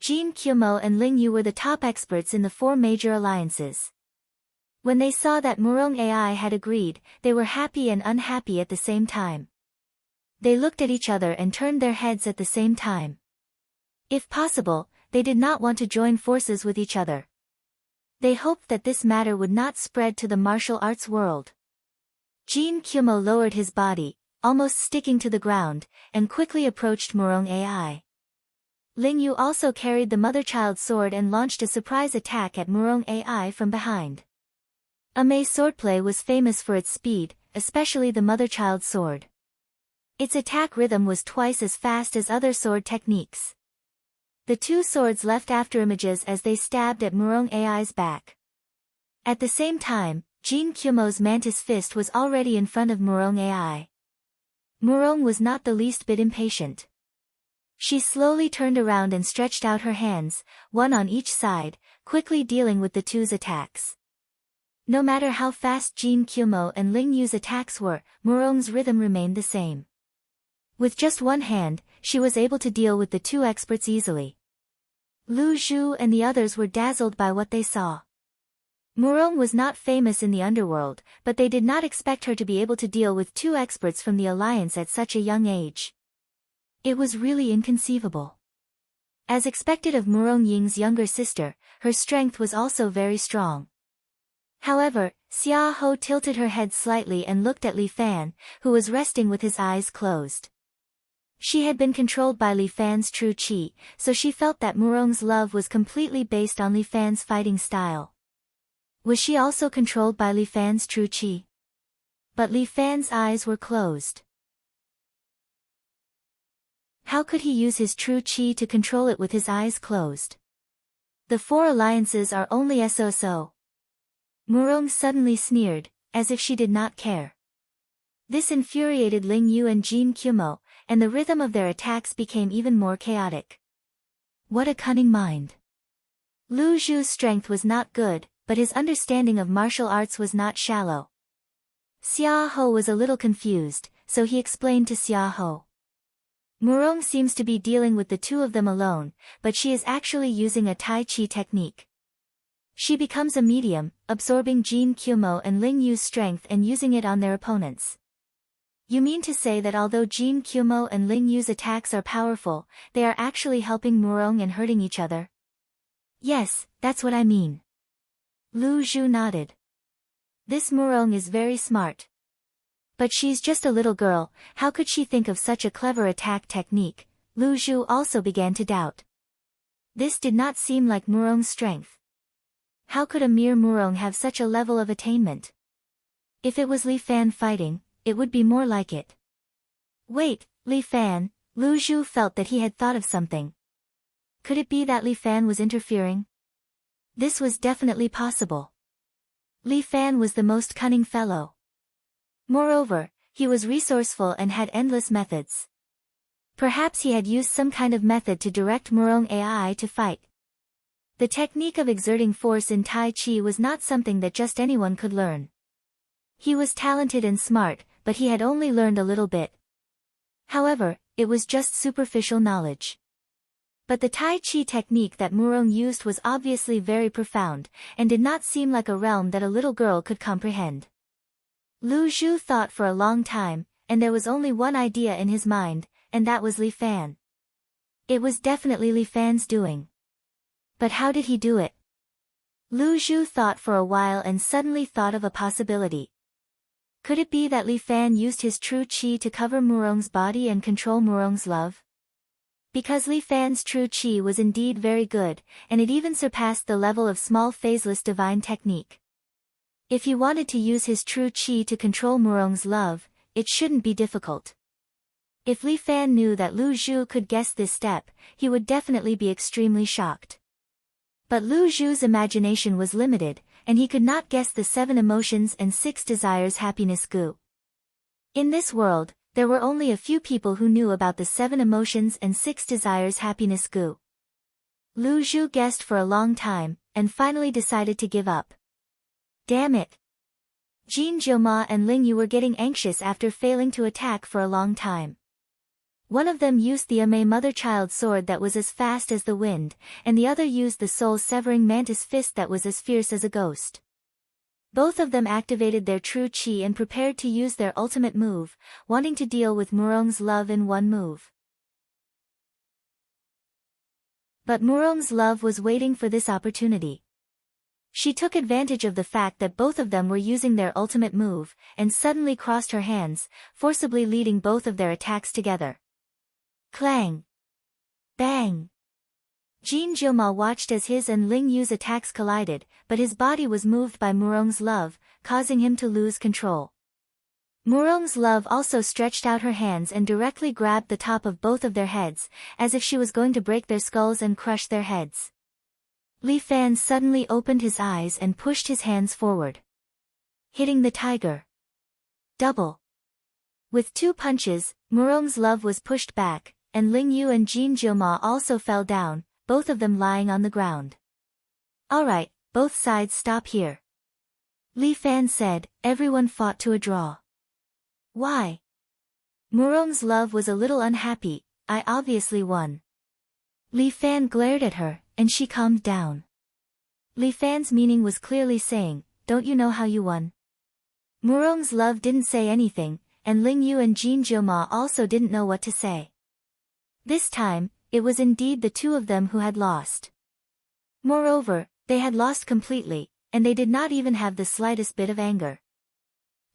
Jin Kyumo and Ling Yu were the top experts in the 4 major alliances. When they saw that Murong AI had agreed, they were happy and unhappy at the same time. They looked at each other and turned their heads at the same time. If possible, they did not want to join forces with each other. They hoped that this matter would not spread to the martial arts world. Jin Kyumo lowered his body, almost sticking to the ground, and quickly approached Murong AI. Ling Yu also carried the mother-child sword and launched a surprise attack at Murong AI from behind. Amei swordplay was famous for its speed, especially the mother-child sword. Its attack rhythm was twice as fast as other sword techniques. The two swords left afterimages as they stabbed at Murong AI's back. At the same time, Jin Kyumo's mantis fist was already in front of Murong AI. Murong was not the least bit impatient. She slowly turned around and stretched out her hands, one on each side, quickly dealing with the two's attacks. No matter how fast Jin Kyumo and Ling Yu's attacks were, Murong's rhythm remained the same. With just one hand, she was able to deal with the two experts easily. Lu Zhu and the others were dazzled by what they saw. Murong was not famous in the underworld, but they did not expect her to be able to deal with two experts from the alliance at such a young age. It was really inconceivable. As expected of Murong Ying's younger sister, her strength was also very strong. However, Xia Ho tilted her head slightly and looked at Li Fan, who was resting with his eyes closed. She had been controlled by Li Fan's true qi, so she felt that Murong's love was completely based on Li Fan's fighting style. Was she also controlled by Li Fan's true qi? But Li Fan's eyes were closed. How could he use his true qi to control it with his eyes closed? The 4 alliances are only so. Murong suddenly sneered, as if she did not care. This infuriated Ling Yu and Jin Kyumo, and the rhythm of their attacks became even more chaotic. What a cunning mind! Lu Zhu's strength was not good, but his understanding of martial arts was not shallow. Xia Ho was a little confused, so he explained to Xia Ho. Murong seems to be dealing with the two of them alone, but she is actually using a Tai Chi technique. She becomes a medium, absorbing Jin Kyumo and Ling Yu's strength and using it on their opponents. You mean to say that although Jin Kyumo and Ling Yu's attacks are powerful, they are actually helping Murong and hurting each other? Yes, that's what I mean. Lu Zhu nodded. This Murong is very smart. But she's just a little girl, how could she think of such a clever attack technique? Lu Zhu also began to doubt. This did not seem like Murong's strength. How could a mere Murong have such a level of attainment? If it was Li Fan fighting, it would be more like it. Wait, Li Fan, Lu Zhu felt that he had thought of something. Could it be that Li Fan was interfering? This was definitely possible. Li Fan was the most cunning fellow. Moreover, he was resourceful and had endless methods. Perhaps he had used some kind of method to direct Murong AI to fight. The technique of exerting force in Tai Chi was not something that just anyone could learn. He was talented and smart, but he had only learned a little bit. However, it was just superficial knowledge. But the Tai Chi technique that Murong used was obviously very profound, and did not seem like a realm that a little girl could comprehend. Lu Zhu thought for a long time, and there was only one idea in his mind, and that was Li Fan. It was definitely Li Fan's doing. But how did he do it? Lu Zhu thought for a while and suddenly thought of a possibility. Could it be that Li Fan used his true qi to cover Murong's body and control Murong's love? Because Li Fan's true qi was indeed very good, and it even surpassed the level of small phaseless divine technique. If he wanted to use his true qi to control Murong's love, it shouldn't be difficult. If Li Fan knew that Lu Zhu could guess this step, he would definitely be extremely shocked. But Lu Zhu's imagination was limited, and he could not guess the 7 emotions and 6 desires happiness gu. In this world, there were only a few people who knew about the 7 emotions and 6 desires happiness gu. Lu Zhu guessed for a long time, and finally decided to give up. Damn it! Jin Jioma and Ling Yu were getting anxious after failing to attack for a long time. One of them used the Ame mother-child sword that was as fast as the wind, and the other used the soul-severing mantis fist that was as fierce as a ghost. Both of them activated their true chi and prepared to use their ultimate move, wanting to deal with Murong's love in one move. But Murong's love was waiting for this opportunity. She took advantage of the fact that both of them were using their ultimate move, and suddenly crossed her hands, forcibly leading both of their attacks together. Clang! Bang! Jin Jioma watched as his and Ling Yu's attacks collided, but his body was moved by Murong's love, causing him to lose control. Murong's love also stretched out her hands and directly grabbed the top of both of their heads, as if she was going to break their skulls and crush their heads. Li Fan suddenly opened his eyes and pushed his hands forward, hitting the tiger. Double. With 2 punches, Murong's love was pushed back, and Ling Yu and Jin Jioma also fell down, both of them lying on the ground. Alright, both sides stop here. Li Fan said. Everyone fought to a draw. Why? Murong's love was a little unhappy. I obviously won. Li Fan glared at her, and she calmed down. Li Fan's meaning was clearly saying, don't you know how you won? Murong's love didn't say anything, and Ling Yu and Jin Jioma also didn't know what to say. This time, it was indeed the two of them who had lost. Moreover, they had lost completely, and they did not even have the slightest bit of anger.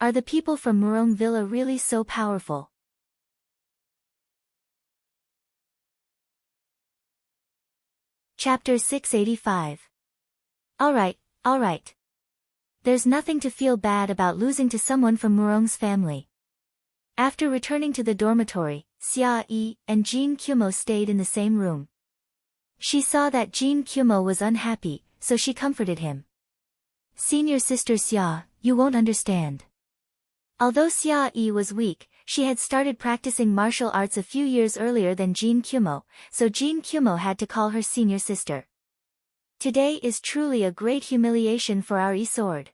Are the people from Murong Villa really so powerful? Chapter 685. Alright. There's nothing to feel bad about losing to someone from Murong's family. After returning to the dormitory, Xia Yi and Jin Kumo stayed in the same room. She saw that Jin Kumo was unhappy, so she comforted him. Senior sister Xia, you won't understand. Although Xia Yi was weak, she had started practicing martial arts a few years earlier than Jin Kumo, so Jin Kumo had to call her senior sister. Today is truly a great humiliation for our sword.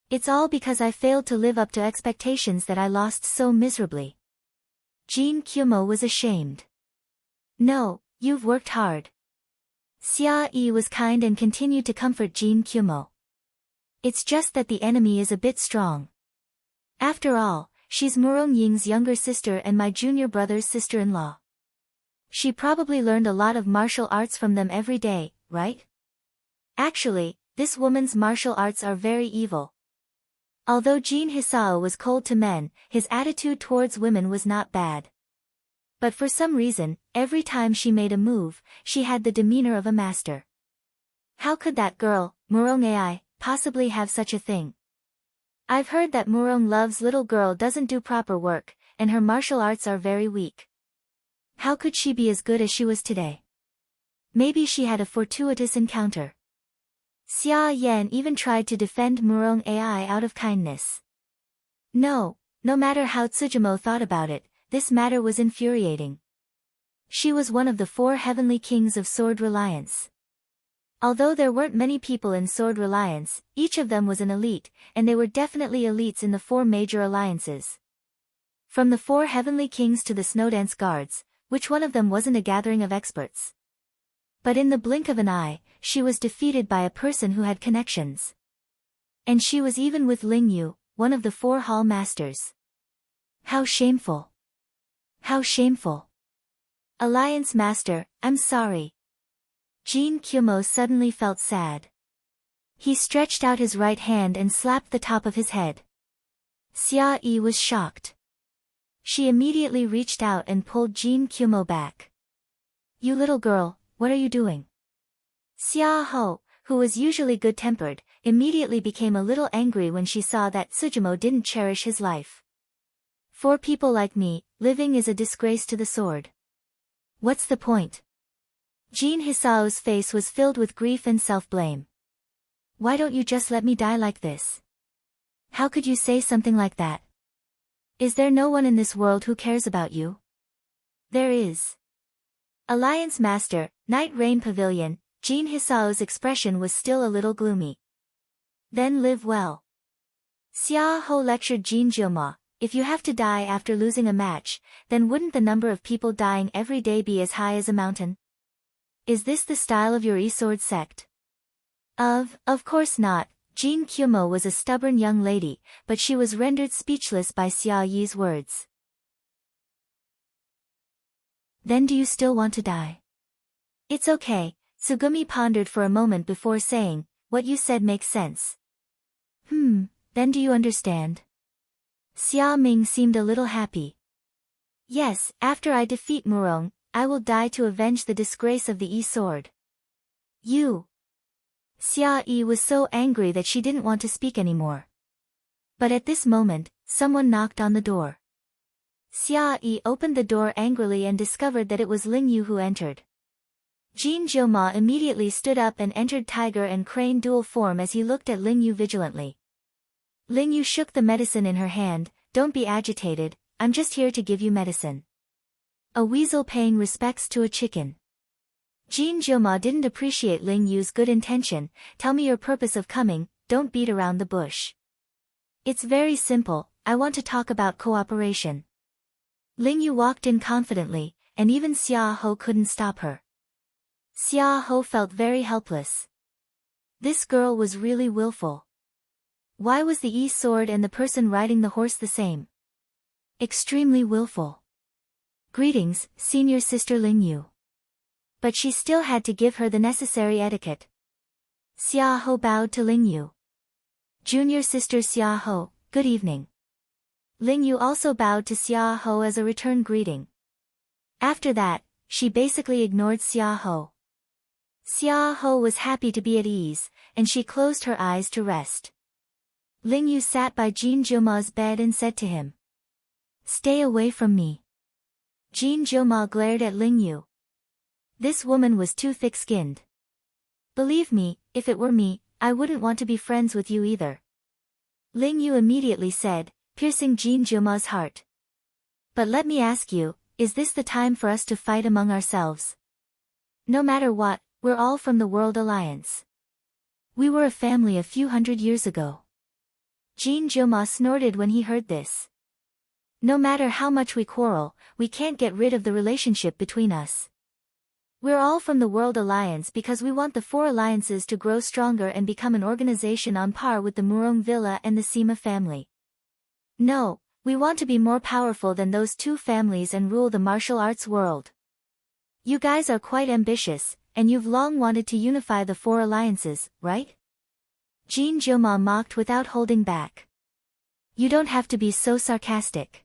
It's all because I failed to live up to expectations that I lost so miserably. Jin Kumo was ashamed. No, you've worked hard. Xia Yi was kind and continued to comfort Jin Kumo. It's just that the enemy is a bit strong. After all, she's Murong Ying's younger sister and my junior brother's sister-in-law. She probably learned a lot of martial arts from them every day, right? Actually, this woman's martial arts are very evil. Although Jin Hisao was cold to men, his attitude towards women was not bad. But for some reason, every time she made a move, she had the demeanor of a master. How could that girl, Murong Ai, possibly have such a thing? I've heard that Murong Love's little girl doesn't do proper work, and her martial arts are very weak. How could she be as good as she was today? Maybe she had a fortuitous encounter. Xia Yan even tried to defend Murong Ai out of kindness. No matter how Tsujimo thought about it, this matter was infuriating. She was one of the 4 heavenly kings of Sword Reliance. Although there weren't many people in Sword Reliance, each of them was an elite, and they were definitely elites in the 4 major alliances. From the 4 heavenly kings to the Snowdance Guards, which one of them wasn't a gathering of experts? But in the blink of an eye, she was defeated by a person who had connections. And she was even with Ling Yu, one of the 4 hall masters. How shameful. How shameful. Alliance Master, I'm sorry. Jin Kumo suddenly felt sad. He stretched out his right hand and slapped the top of his head. Xia Yi was shocked. She immediately reached out and pulled Jin Kumo back. You little girl, what are you doing? Xia Ho, who was usually good-tempered, immediately became a little angry when she saw that Tsujimo didn't cherish his life. For people like me, living is a disgrace to the sword. What's the point? Jin Hisao's face was filled with grief and self-blame. Why don't you just let me die like this? How could you say something like that? Is there no one in this world who cares about you? There is. Alliance Master, Night Rain Pavilion, Jin Hisao's expression was still a little gloomy. Then live well. Xia Ho lectured Jin Jiuma, if you have to die after losing a match, then wouldn't the number of people dying every day be as high as a mountain? Is this the style of your E-sword sect? Of course not. Jin Kyumo was a stubborn young lady, but she was rendered speechless by Xia Yi's words. Then do you still want to die? It's okay. Tsugumi pondered for a moment before saying, what you said makes sense. Then do you understand? Xia Ming seemed a little happy. Yes, after I defeat Murong, I will die to avenge the disgrace of the E-sword. You. Xia Yi was so angry that she didn't want to speak anymore. But at this moment, someone knocked on the door. Xia Yi opened the door angrily and discovered that it was Ling Yu who entered. Jin Jiuma immediately stood up and entered tiger and crane dual form as he looked at Ling Yu vigilantly. Ling Yu shook the medicine in her hand. Don't be agitated, I'm just here to give you medicine. A weasel paying respects to a chicken. Jin Jiuma didn't appreciate Ling Yu's good intention. Tell me your purpose of coming, don't beat around the bush. It's very simple, I want to talk about cooperation. Ling Yu walked in confidently, and even Xia Ho couldn't stop her. Xia Ho felt very helpless. This girl was really willful. Why was the E-sword and the person riding the horse the same? Extremely willful. Greetings, senior sister Ling Yu. But she still had to give her the necessary etiquette. Xia Ho bowed to Ling Yu. Junior sister Xia Ho, good evening. Ling Yu also bowed to Xia Ho as a return greeting. After that, she basically ignored Xia Ho. Xia Ho was happy to be at ease, and she closed her eyes to rest. Ling Yu sat by Jin Jiuma's bed and said to him, "Stay away from me." Jin Jiuma glared at Ling Yu. This woman was too thick-skinned. Believe me, if it were me, I wouldn't want to be friends with you either. Ling Yu immediately said, piercing Jin Jiuma's heart. But let me ask you, is this the time for us to fight among ourselves? No matter what, we're all from the World Alliance. We were a family a few hundred years ago. Jin Jiuma snorted when he heard this. No matter how much we quarrel, we can't get rid of the relationship between us. We're all from the World Alliance because we want the four alliances to grow stronger and become an organization on par with the Murong Villa and the Sima family. No, we want to be more powerful than those two families and rule the martial arts world. You guys are quite ambitious, and you've long wanted to unify the four alliances, right? Jin Jiuma mocked without holding back. You don't have to be so sarcastic.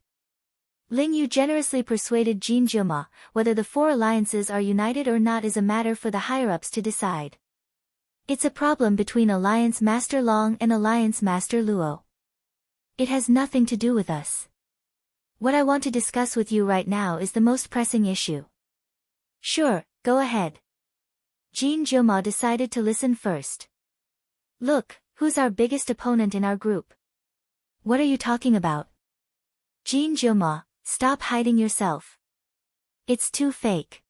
Ling Yu generously persuaded Jin Jiuma, whether the four alliances are united or not is a matter for the higher-ups to decide. It's a problem between Alliance Master Long and Alliance Master Luo. It has nothing to do with us. What I want to discuss with you right now is the most pressing issue. Sure, go ahead. Jin Jiuma decided to listen first. Look, who's our biggest opponent in our group? What are you talking about? Jin Jiuma, stop hiding yourself. It's too fake.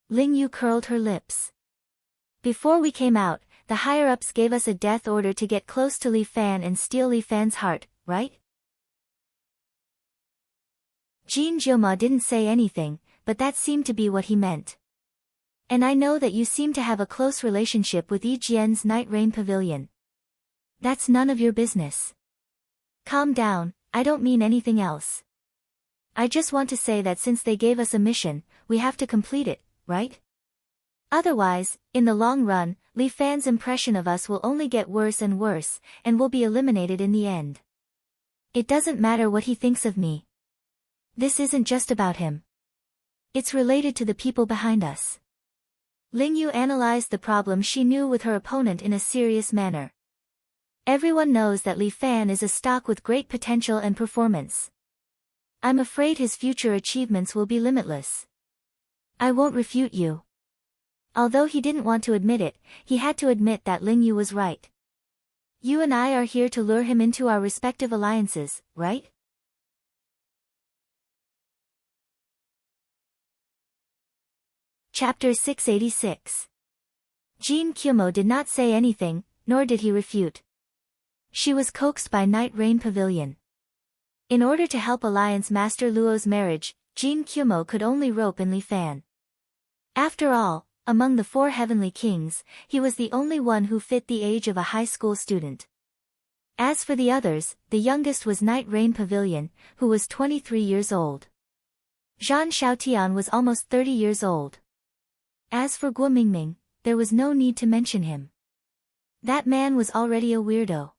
Ling Yu curled her lips. Before we came out, the higher-ups gave us a death order to get close to Li Fan and steal Li Fan's heart, right? Jin Jiuma didn't say anything, but that seemed to be what he meant. And I know that you seem to have a close relationship with Yi Jian's Night Rain Pavilion. That's none of your business. Calm down, I don't mean anything else. I just want to say that since they gave us a mission, we have to complete it, right? Otherwise, in the long run, Li Fan's impression of us will only get worse and worse, and we'll be eliminated in the end. It doesn't matter what he thinks of me. This isn't just about him. It's related to the people behind us. Ling Yu analyzed the problem she knew with her opponent in a serious manner. Everyone knows that Li Fan is a stock with great potential and performance. I'm afraid his future achievements will be limitless. I won't refute you. Although he didn't want to admit it, he had to admit that Ling Yu was right. You and I are here to lure him into our respective alliances, right? Chapter 686. Jin Kyumo did not say anything, nor did he refute. She was coaxed by Night Rain Pavilion. In order to help Alliance Master Luo's marriage, Jin Kyumo could only rope in Li Fan. After all, among the 4 heavenly kings, he was the only one who fit the age of a high school student. As for the others, the youngest was Night Rain Pavilion, who was 23 years old. Zhan Xiaotian was almost 30 years old. As for Guo Mingming, there was no need to mention him. That man was already a weirdo.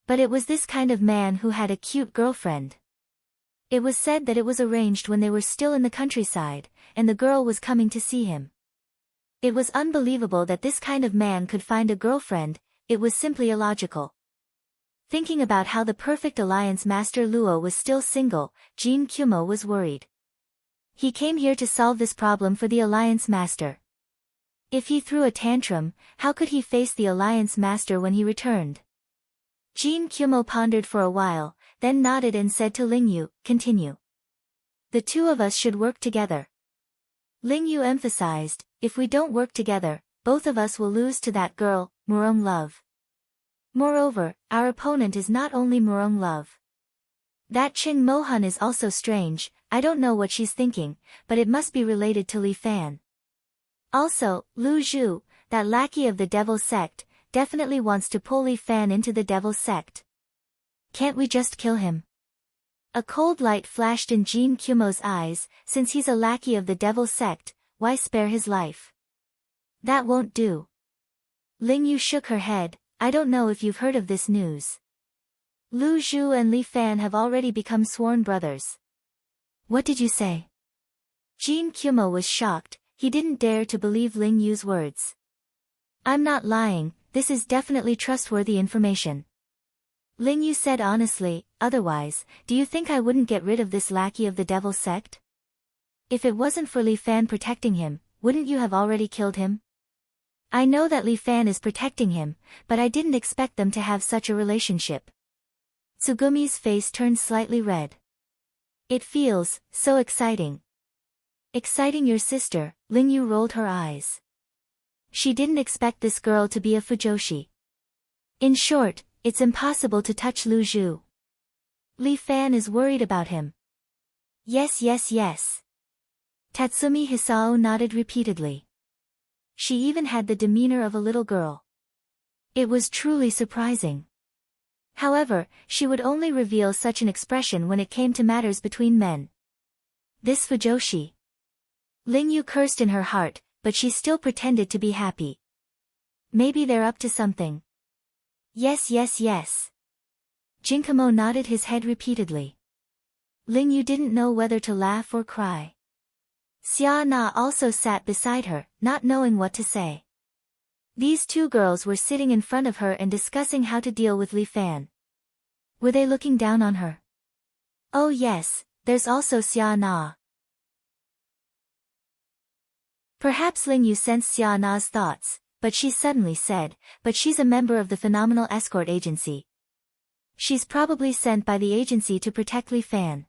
But it was this kind of man who had a cute girlfriend. It was said that it was arranged when they were still in the countryside, and the girl was coming to see him. It was unbelievable that this kind of man could find a girlfriend, it was simply illogical. Thinking about how the perfect Alliance Master Luo was still single, Jin Kyumo was worried. He came here to solve this problem for the Alliance Master. If he threw a tantrum, how could he face the Alliance Master when he returned? Jin Kyumo pondered for a while, then nodded and said to Lingyu, "Continue. The 2 of us should work together." Lingyu emphasized, "If we don't work together, both of us will lose to that girl, Murong Love. Moreover, our opponent is not only Murong Love. That Ching Mohan is also strange, I don't know what she's thinking, but it must be related to Li Fan. Also, Lu Zhu, that lackey of the Devil Sect, definitely wants to pull Li Fan into the Devil Sect. Can't we just kill him?" A cold light flashed in Jin Kyumo's eyes, since he's a lackey of the Devil Sect, why spare his life? That won't do. Lingyu shook her head, "I don't know if you've heard of this news. Lu Zhu and Li Fan have already become sworn brothers." "What did you say?" Jin Kyumo was shocked, he didn't dare to believe Lingyu's words. "I'm not lying, this is definitely trustworthy information." Lingyu said honestly, "Otherwise, do you think I wouldn't get rid of this lackey of the Devil Sect? If it wasn't for Li Fan protecting him, wouldn't you have already killed him? I know that Li Fan is protecting him, but I didn't expect them to have such a relationship." Tsugumi's face turned slightly red. "It feels so exciting." "Exciting your sister," Lingyu rolled her eyes. She didn't expect this girl to be a fujoshi. In short, it's impossible to touch Lu Zhu. Li Fan is worried about him. Yes. Tatsumi Hisao nodded repeatedly. She even had the demeanor of a little girl. It was truly surprising. However, she would only reveal such an expression when it came to matters between men. This fujoshi. Lingyu cursed in her heart, but she still pretended to be happy. Maybe they're up to something. Yes. Jinkamo nodded his head repeatedly. Lingyu didn't know whether to laugh or cry. Xia Na also sat beside her, not knowing what to say. These 2 girls were sitting in front of her and discussing how to deal with Li Fan. Were they looking down on her? Oh yes, there's also Xia Na. Perhaps Lingyu sensed Xia Na's thoughts, but she suddenly said, "But she's a member of the Phenomenal Escort Agency. She's probably sent by the agency to protect Li Fan."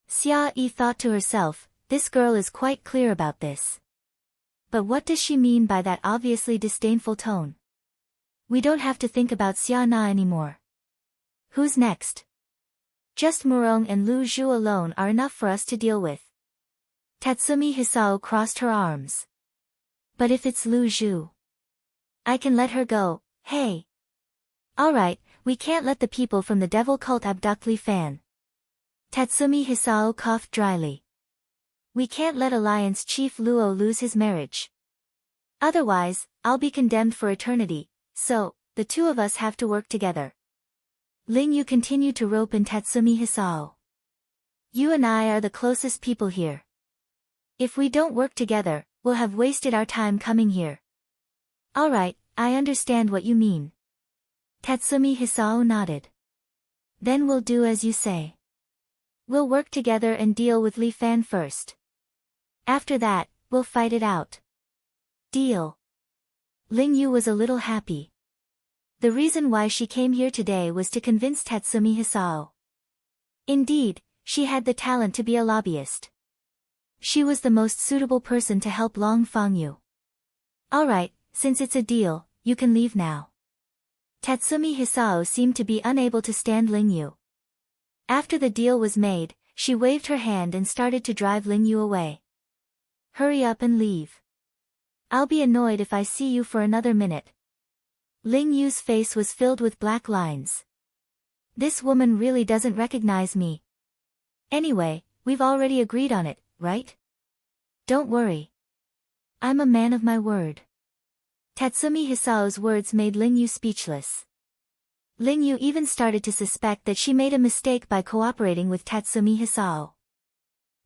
Xia Yi thought to herself, this girl is quite clear about this. But what does she mean by that obviously disdainful tone? We don't have to think about Xia Na anymore. Who's next? Just Murong and Lu Zhu alone are enough for us to deal with. Tatsumi Hisao crossed her arms. But if it's Lu Zhu, I can let her go, hey. Alright, we can't let the people from the devil cult abduct Li Fan. Tatsumi Hisao coughed dryly. We can't let Alliance Chief Luo lose his marriage. Otherwise, I'll be condemned for eternity, so, the 2 of us have to work together. Lingyu continued to rope in Tatsumi Hisao. You and I are the closest people here. If we don't work together, we'll have wasted our time coming here. Alright, I understand what you mean. Tatsumi Hisao nodded. Then we'll do as you say. We'll work together and deal with Li Fan first. After that, we'll fight it out. Deal. Lingyu was a little happy. The reason why she came here today was to convince Tatsumi Hisao. Indeed, she had the talent to be a lobbyist. She was the most suitable person to help Long Fangyu. Alright, since it's a deal, you can leave now. Tatsumi Hisao seemed to be unable to stand Ling Yu. After the deal was made, she waved her hand and started to drive Ling Yu away. Hurry up and leave. I'll be annoyed if I see you for another minute. Ling Yu's face was filled with black lines. This woman really doesn't recognize me. Anyway, we've already agreed on it, right? Don't worry. I'm a man of my word. Tatsumi Hisao's words made Ling Yu speechless. Ling Yu even started to suspect that she made a mistake by cooperating with Tatsumi Hisao.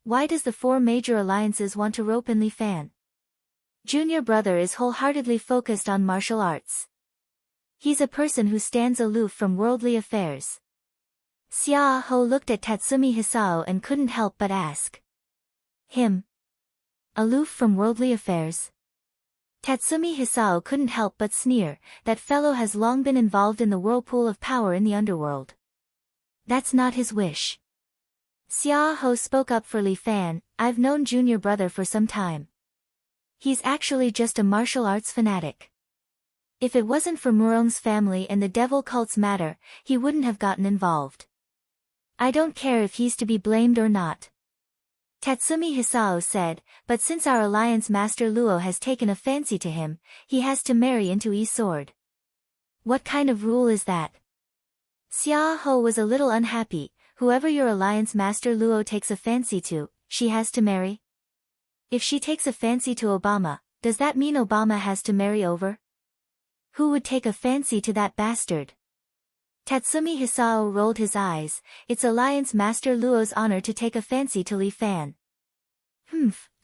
Why does the four major alliances want to rope in Li Fan? Junior brother is wholeheartedly focused on martial arts. He's a person who stands aloof from worldly affairs. Xia Ho looked at Tatsumi Hisao and couldn't help but ask. Him? Aloof from worldly affairs? Tatsumi Hisao couldn't help but sneer, that fellow has long been involved in the whirlpool of power in the underworld. That's not his wish. Xia Ho spoke up for Li Fan. I've known junior brother for some time. He's actually just a martial arts fanatic. If it wasn't for Murong's family and the devil cult's matter, he wouldn't have gotten involved. I don't care if he's to be blamed or not. Tatsumi Hisao said, but since our alliance master Luo has taken a fancy to him, he has to marry into E-sword. What kind of rule is that? Xia Ho was a little unhappy. Whoever your alliance master Luo takes a fancy to, she has to marry? If she takes a fancy to Obama, does that mean Obama has to marry over? Who would take a fancy to that bastard? Tatsumi Hisao rolled his eyes. It's alliance master Luo's honor to take a fancy to Li Fan.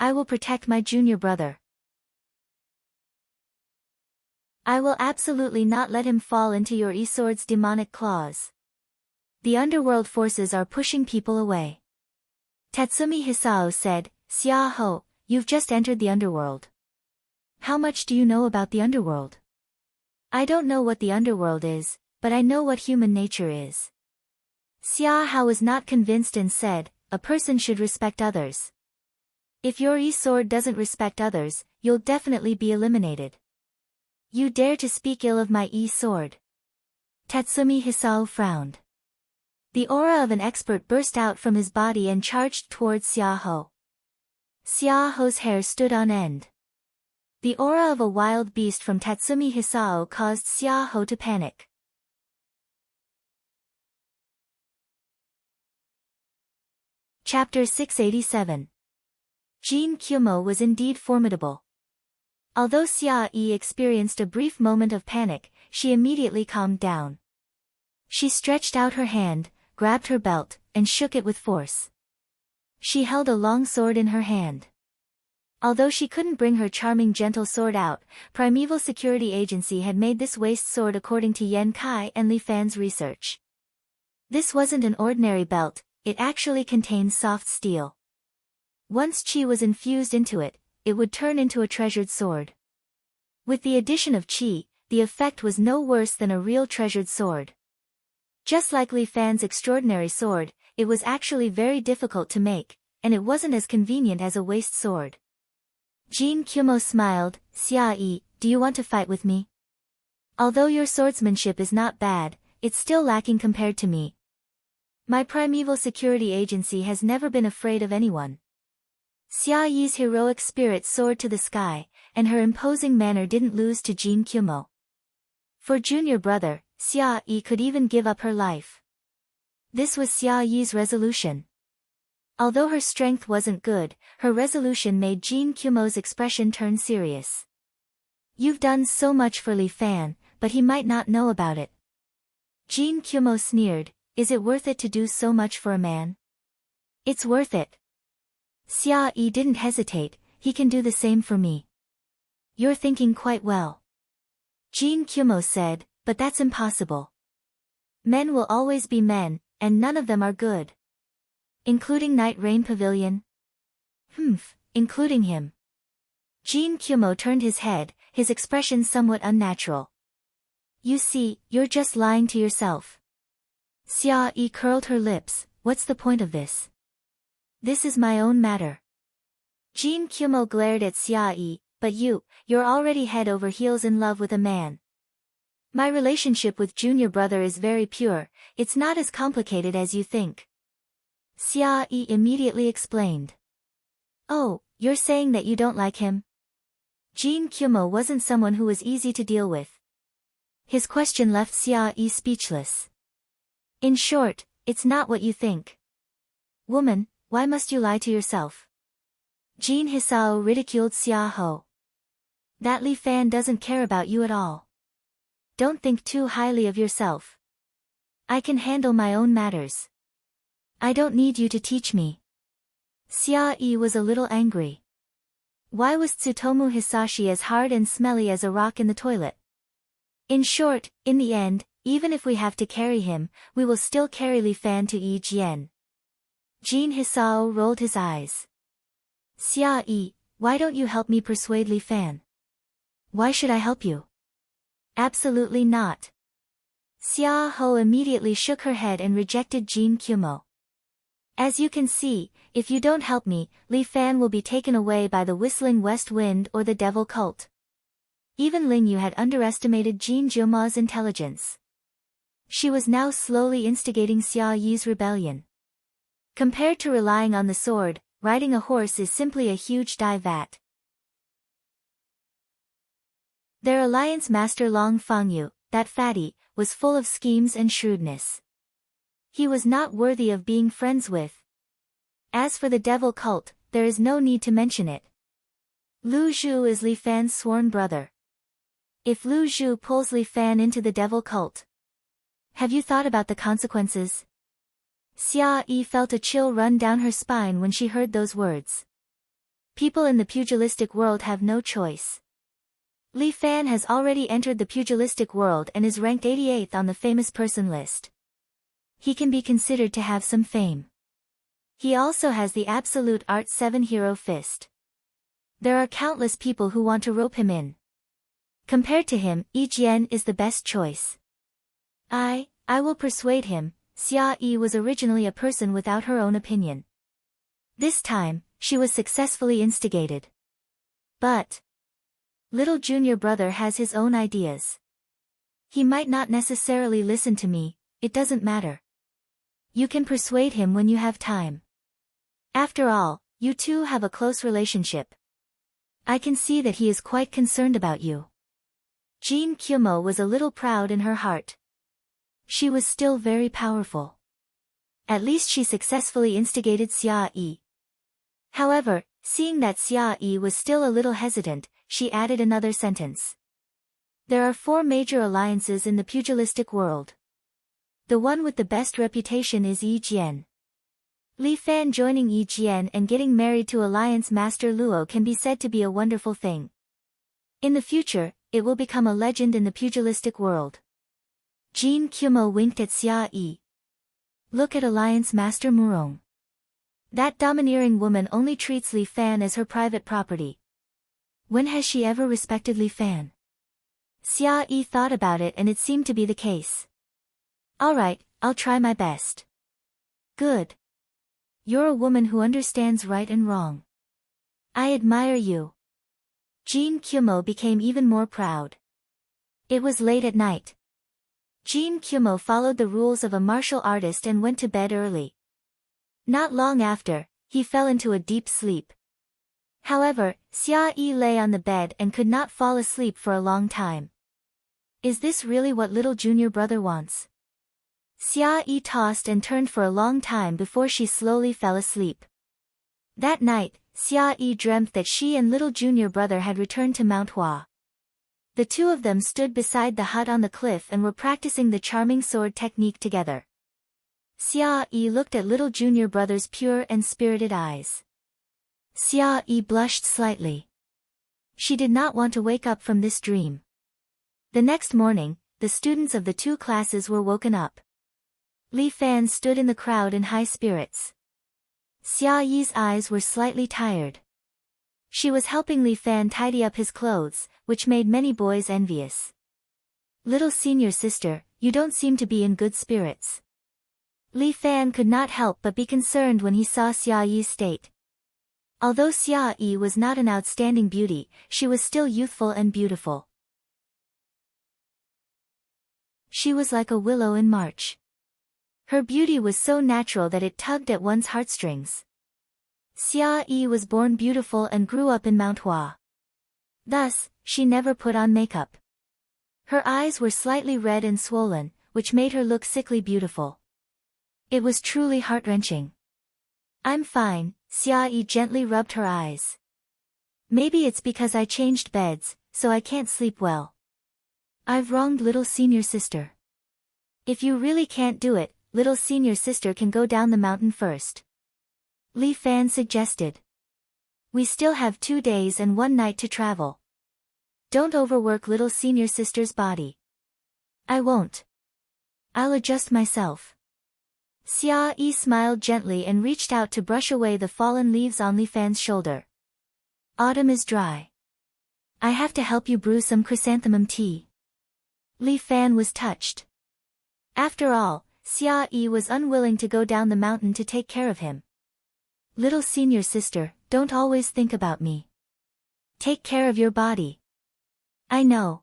I will protect my junior brother. I will absolutely not let him fall into your E-sword's demonic claws. The underworld forces are pushing people away. Tatsumi Hisao said, Xia Ho, you've just entered the underworld. How much do you know about the underworld? I don't know what the underworld is, but I know what human nature is. Xia Hao was not convinced and said, a person should respect others. If your E-sword doesn't respect others, you'll definitely be eliminated. You dare to speak ill of my E-sword? Tatsumi Hisao frowned. The aura of an expert burst out from his body and charged towards Xia Ho. Xia Ho's hair stood on end. The aura of a wild beast from Tatsumi Hisao caused Xia Ho to panic. Chapter 687. Jin Kyumo was indeed formidable. Although Xia Yi experienced a brief moment of panic, she immediately calmed down. She stretched out her hand, grabbed her belt, and shook it with force. She held a long sword in her hand. Although she couldn't bring her charming gentle sword out, Primeval Security Agency had made this waist sword according to Yen Kai and Li Fan's research. This wasn't an ordinary belt, it actually contained soft steel. Once chi was infused into it, it would turn into a treasured sword. With the addition of chi, the effect was no worse than a real treasured sword. Just like Li Fan's extraordinary sword, it was actually very difficult to make, and it wasn't as convenient as a waist sword. Jin Kyumo smiled, Xia Yi, do you want to fight with me? Although your swordsmanship is not bad, it's still lacking compared to me. My Primeval Security Agency has never been afraid of anyone. Xia Yi's heroic spirit soared to the sky, and her imposing manner didn't lose to Jin Kyumo. For junior brother, Xia Yi could even give up her life. This was Xia Yi's resolution. Although her strength wasn't good, her resolution made Jin Kyumo's expression turn serious. You've done so much for Li Fan, but he might not know about it. Jin Kyumo sneered, is it worth it to do so much for a man? It's worth it. Xia Yi didn't hesitate, he can do the same for me. You're thinking quite well. Jin Kyumo said, but that's impossible. Men will always be men, and none of them are good. Including Night Rain Pavilion? Including him. Jin Kyumo turned his head, his expression somewhat unnatural. You see, you're just lying to yourself. Xia Yi curled her lips, what's the point of this? This is my own matter. Jin Kyumo glared at Xia Yi, but you're already head over heels in love with a man. My relationship with junior brother is very pure, it's not as complicated as you think. Xia Yi immediately explained. Oh, you're saying that you don't like him? Jin Kyumo wasn't someone who was easy to deal with. His question left Xia Yi speechless. In short, it's not what you think. Woman, why must you lie to yourself? Jin Hisao ridiculed Xia Ho. That Li Fan doesn't care about you at all. Don't think too highly of yourself. I can handle my own matters. I don't need you to teach me. Xia Yi was a little angry. Why was Tsutomu Hisashi as hard and smelly as a rock in the toilet? In short, in the end, even if we have to carry him, we will still carry Li Fan to Yi Jian. Jin Hisao rolled his eyes. Xia Yi, why don't you help me persuade Li Fan? Why should I help you? Absolutely not. Xia Ho immediately shook her head and rejected Jin Kyumo. As you can see, if you don't help me, Li Fan will be taken away by the whistling west wind or the devil cult. Even Ling Yu had underestimated Jin Jiuma's intelligence. She was now slowly instigating Xia Yi's rebellion. Compared to relying on the sword, riding a horse is simply a huge dye vat. Their alliance master Long Fangyu, that fatty, was full of schemes and shrewdness. He was not worthy of being friends with. As for the devil cult, there is no need to mention it. Lu Zhu is Li Fan's sworn brother. If Lu Zhu pulls Li Fan into the devil cult, have you thought about the consequences? Xia Yi felt a chill run down her spine when she heard those words. People in the pugilistic world have no choice. Li Fan has already entered the pugilistic world and is ranked 88th on the famous person list. He can be considered to have some fame. He also has the absolute art 7 hero fist. There are countless people who want to rope him in. Compared to him, Yi Jian is the best choice. I will persuade him. Xia Yi was originally a person without her own opinion. This time, she was successfully instigated. But little junior brother has his own ideas. He might not necessarily listen to me, it doesn't matter. You can persuade him when you have time. After all, you two have a close relationship. I can see that he is quite concerned about you. Jin Kyumo was a little proud in her heart. She was still very powerful. At least she successfully instigated Xia Yi. However, seeing that Xia Yi was still a little hesitant, she added another sentence. There are 4 major alliances in the pugilistic world. The one with the best reputation is Yi Jian. Li Fan joining Yi Jian and getting married to Alliance Master Luo can be said to be a wonderful thing. In the future, it will become a legend in the pugilistic world. Jin Kyumo winked at Xia Yi. Look at Alliance Master Murong. That domineering woman only treats Li Fan as her private property. When has she ever respected Li Fan? Xia Yi thought about it and it seemed to be the case. Alright, I'll try my best. Good. You're a woman who understands right and wrong. I admire you. Jin Kyumo became even more proud. It was late at night. Jin Kyumo followed the rules of a martial artist and went to bed early. Not long after, he fell into a deep sleep. However, Xia Yi lay on the bed and could not fall asleep for a long time. Is this really what little junior brother wants? Xia Yi tossed and turned for a long time before she slowly fell asleep. That night, Xia Yi dreamt that she and little junior brother had returned to Mount Hua. The two of them stood beside the hut on the cliff and were practicing the charming sword technique together. Xia Yi looked at little junior brother's pure and spirited eyes. Xia Yi blushed slightly. She did not want to wake up from this dream. The next morning, the students of the 2 classes were woken up. Li Fan stood in the crowd in high spirits. Xia Yi's eyes were slightly tired. She was helping Li Fan tidy up his clothes, which made many boys envious. Little senior sister, you don't seem to be in good spirits. Li Fan could not help but be concerned when he saw Xia Yi's state. Although Xia Yi was not an outstanding beauty, she was still youthful and beautiful. She was like a willow in March. Her beauty was so natural that it tugged at one's heartstrings. Xia Yi was born beautiful and grew up in Mount Hua. Thus, she never put on makeup. Her eyes were slightly red and swollen, which made her look sickly beautiful. It was truly heart-wrenching. I'm fine, Xia Yi gently rubbed her eyes. Maybe it's because I changed beds, so I can't sleep well. I've wronged little senior sister. If you really can't do it, little senior sister can go down the mountain first. Li Fan suggested. We still have 2 days and 1 night to travel. Don't overwork little senior sister's body. I won't. I'll adjust myself. Xia Yi smiled gently and reached out to brush away the fallen leaves on Li Fan's shoulder. Autumn is dry. I have to help you brew some chrysanthemum tea. Li Fan was touched. After all, Xia Yi was unwilling to go down the mountain to take care of him. Little senior sister, don't always think about me. Take care of your body. I know.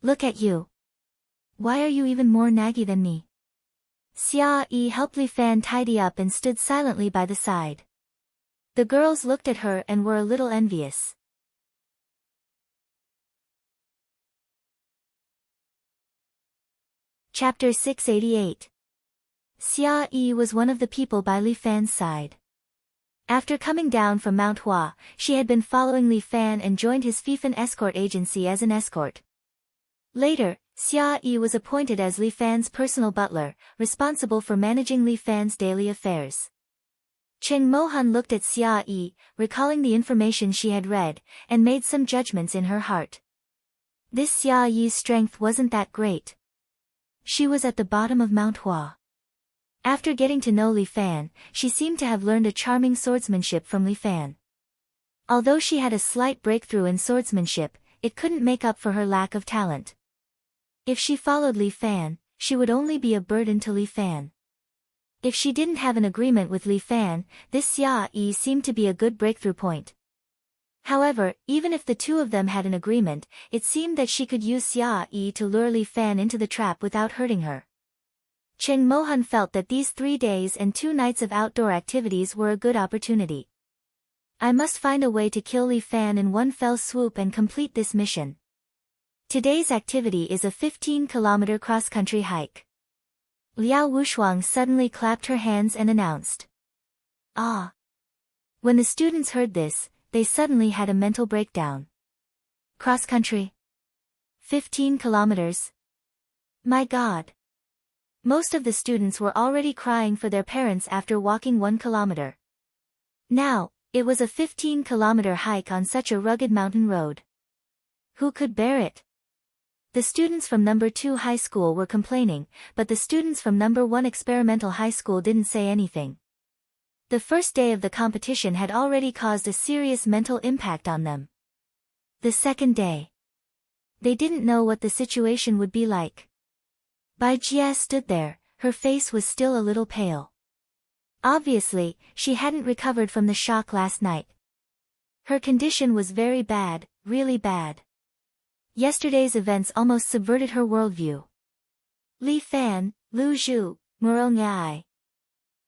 Look at you. Why are you even more naggy than me? Xia Yi helped Li Fan tidy up and stood silently by the side. The girls looked at her and were a little envious. Chapter 688. Xia Yi was one of the people by Li Fan's side. After coming down from Mount Hua, she had been following Li Fan and joined his fiefin escort agency as an escort. Later, Xia Yi was appointed as Li Fan's personal butler, responsible for managing Li Fan's daily affairs. Cheng Mohan looked at Xia Yi, recalling the information she had read, and made some judgments in her heart. This Xia Yi's strength wasn't that great. She was at the bottom of Mount Hua. After getting to know Li Fan, she seemed to have learned a charming swordsmanship from Li Fan. Although she had a slight breakthrough in swordsmanship, it couldn't make up for her lack of talent. If she followed Li Fan, she would only be a burden to Li Fan. If she didn't have an agreement with Li Fan, this Xia Yi seemed to be a good breakthrough point. However, even if the two of them had an agreement, it seemed that she could use Xia Yi to lure Li Fan into the trap without hurting her. Cheng Mohan felt that these 3 days and 2 nights of outdoor activities were a good opportunity. I must find a way to kill Li Fan in one fell swoop and complete this mission. Today's activity is a 15-kilometer cross-country hike. Liao Wushuang suddenly clapped her hands and announced. Ah! When the students heard this, they suddenly had a mental breakdown. Cross-country? 15 kilometers? My God! Most of the students were already crying for their parents after walking 1 kilometer. Now, it was a 15-kilometer hike on such a rugged mountain road. Who could bear it? The students from number 2 high school were complaining, but the students from number 1 experimental high school didn't say anything. The first day of the competition had already caused a serious mental impact on them. The second day. They didn't know what the situation would be like. Bai Jia stood there, her face was still a little pale. Obviously, she hadn't recovered from the shock last night. Her condition was very bad, really bad. Yesterday's events almost subverted her worldview. Li Fan, Lu Zhu, Murong Ai.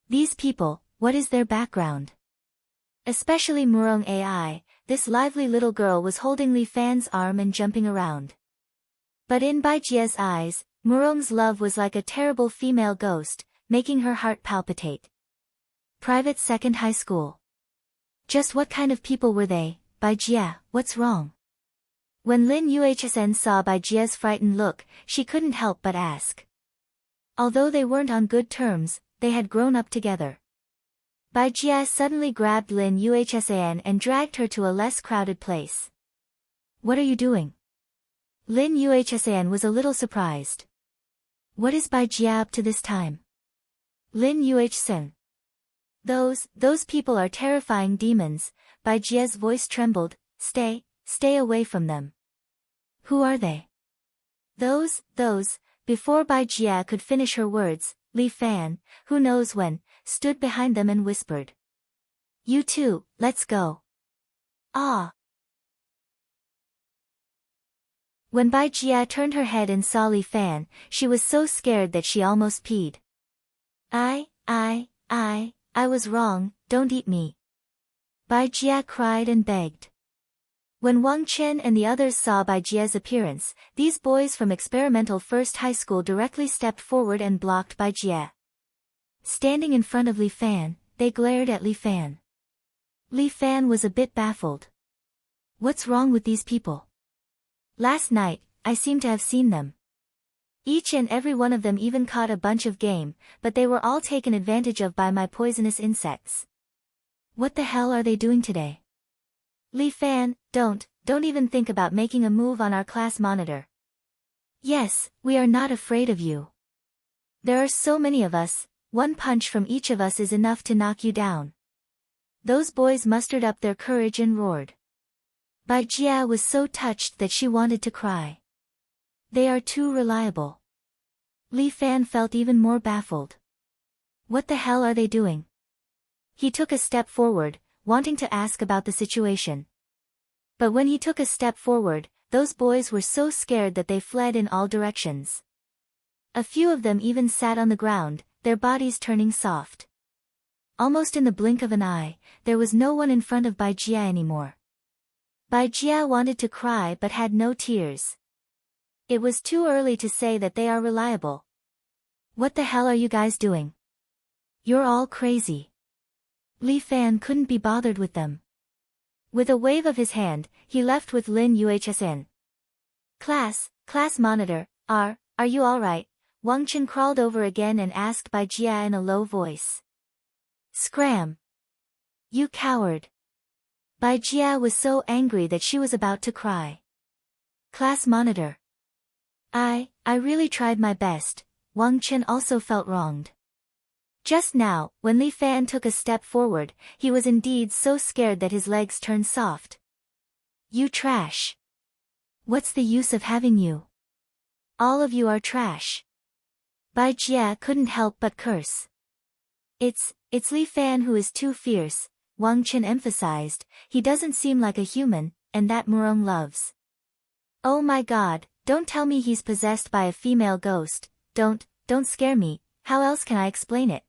These people, what is their background? Especially Murong Ai, this lively little girl was holding Li Fan's arm and jumping around. But in Bai Jia's eyes, Murong's love was like a terrible female ghost, making her heart palpitate. Private second high school. Just what kind of people were they, Bai Jia, what's wrong? When Lin Yuhsn saw Bai Jia's frightened look, she couldn't help but ask. Although they weren't on good terms, they had grown up together. Bai Jia suddenly grabbed Lin Yuhsn and dragged her to a less crowded place. What are you doing? Lin Yuhsn was a little surprised. What is Bai Jia up to this time? Lin Yuhsn. Those people are terrifying demons, Bai Jia's voice trembled, stay away from them. Who are they? Those, before Bai Jia could finish her words, Li Fan, who knows when, stood behind them and whispered. You two, let's go. Ah! When Bai Jia turned her head and saw Li Fan, she was so scared that she almost peed. I was wrong, don't eat me. Bai Jia cried and begged. When Wang Chen and the others saw Bai Jia's appearance, these boys from Experimental First High School directly stepped forward and blocked Bai Jia. Standing in front of Li Fan, they glared at Li Fan. Li Fan was a bit baffled. What's wrong with these people? Last night, I seem to have seen them. Each and every one of them even caught a bunch of game, but they were all taken advantage of by my poisonous insects. What the hell are they doing today? Li Fan, don't even think about making a move on our class monitor. Yes, we are not afraid of you. There are so many of us, one punch from each of us is enough to knock you down. Those boys mustered up their courage and roared. Bai Jia was so touched that she wanted to cry. They are too reliable. Li Fan felt even more baffled. What the hell are they doing? He took a step forward, wanting to ask about the situation. But when he took a step forward, those boys were so scared that they fled in all directions. A few of them even sat on the ground, their bodies turning soft. Almost in the blink of an eye, there was no one in front of Bai Jia anymore. Bai Jia wanted to cry but had no tears. It was too early to say that they are reliable. What the hell are you guys doing? You're all crazy. Li Fan couldn't be bothered with them. With a wave of his hand, he left with Lin Yuhsn. Class monitor, are you alright? Wang Chen crawled over again and asked Bai Jia in a low voice. Scram! You coward! Bai Jia was so angry that she was about to cry. Class monitor. I really tried my best. Wang Chen also felt wronged. Just now, when Li Fan took a step forward, he was indeed so scared that his legs turned soft. You trash! What's the use of having you? All of you are trash. Bai Jia couldn't help but curse. It's Li Fan who is too fierce, Wang Chen emphasized. He doesn't seem like a human, and that Murong loves. Oh my god, don't tell me he's possessed by a female ghost. Don't scare me, how else can I explain it?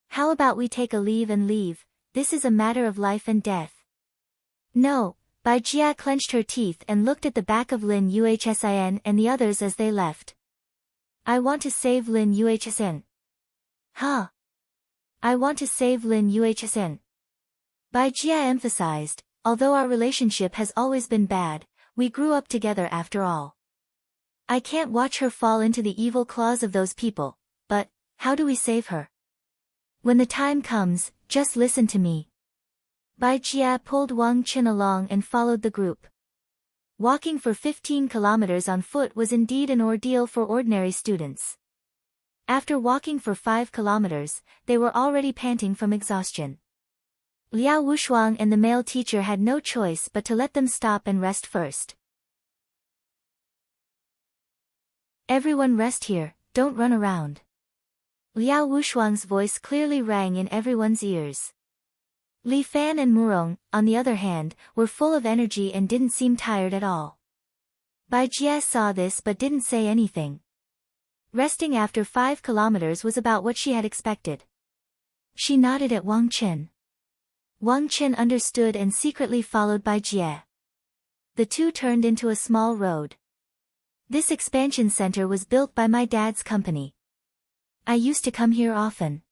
How about we take a leave and leave, this is a matter of life and death. No, Bai Jia clenched her teeth and looked at the back of Lin Yuhsn and the others as they left. I want to save Lin Yuhsn. Huh? I want to save Lin Yuhsn. Bai Jia emphasized, although our relationship has always been bad, we grew up together after all. I can't watch her fall into the evil claws of those people, but, how do we save her? When the time comes, just listen to me. Bai Jia pulled Wang Chen along and followed the group. Walking for 15 kilometers on foot was indeed an ordeal for ordinary students. After walking for 5 kilometers, they were already panting from exhaustion. Liao Wushuang and the male teacher had no choice but to let them stop and rest first. Everyone rest here, don't run around. Liao Wushuang's voice clearly rang in everyone's ears. Li Fan and Murong, on the other hand, were full of energy and didn't seem tired at all. Bai Jia saw this but didn't say anything. Resting after 5 kilometers was about what she had expected. She nodded at Wang Chen. Wang Chen understood and secretly followed Bai Jia. The two turned into a small road. This expansion center was built by my dad's company. I used to come here often.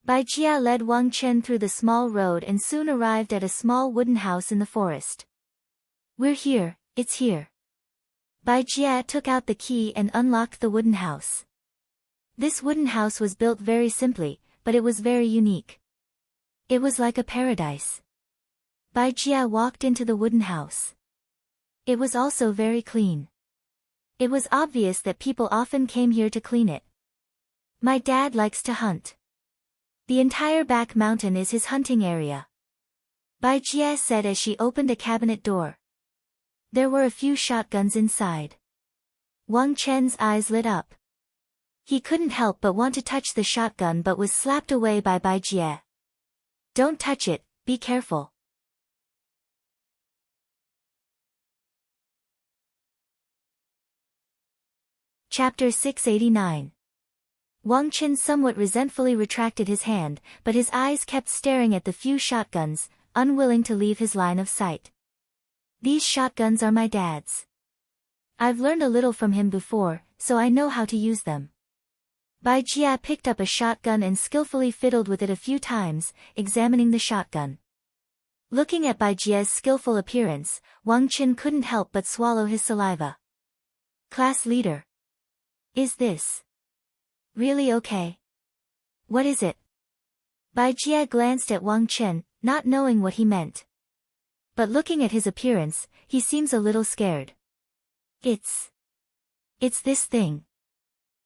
Bai Jia led Wang Chen through the small road and soon arrived at a small wooden house in the forest. We're here, it's here. Bai Jia took out the key and unlocked the wooden house. This wooden house was built very simply, but it was very unique. It was like a paradise. Bai Jia walked into the wooden house. It was also very clean. It was obvious that people often came here to clean it. My dad likes to hunt. The entire back mountain is his hunting area. Bai Jia said as she opened a cabinet door. There were a few shotguns inside. Wang Chen's eyes lit up. He couldn't help but want to touch the shotgun but was slapped away by Bai Jia. Don't touch it, be careful. Chapter 689. Wang Qin somewhat resentfully retracted his hand, but his eyes kept staring at the few shotguns, unwilling to leave his line of sight. These shotguns are my dad's. I've learned a little from him before, so I know how to use them. Bai Jia picked up a shotgun and skillfully fiddled with it a few times, examining the shotgun. Looking at Bai Jia's skillful appearance, Wang Qin couldn't help but swallow his saliva. Class leader. Is this really okay? What is it? Bai Jia glanced at Wang Qin, not knowing what he meant. But looking at his appearance, he seems a little scared. It's this thing.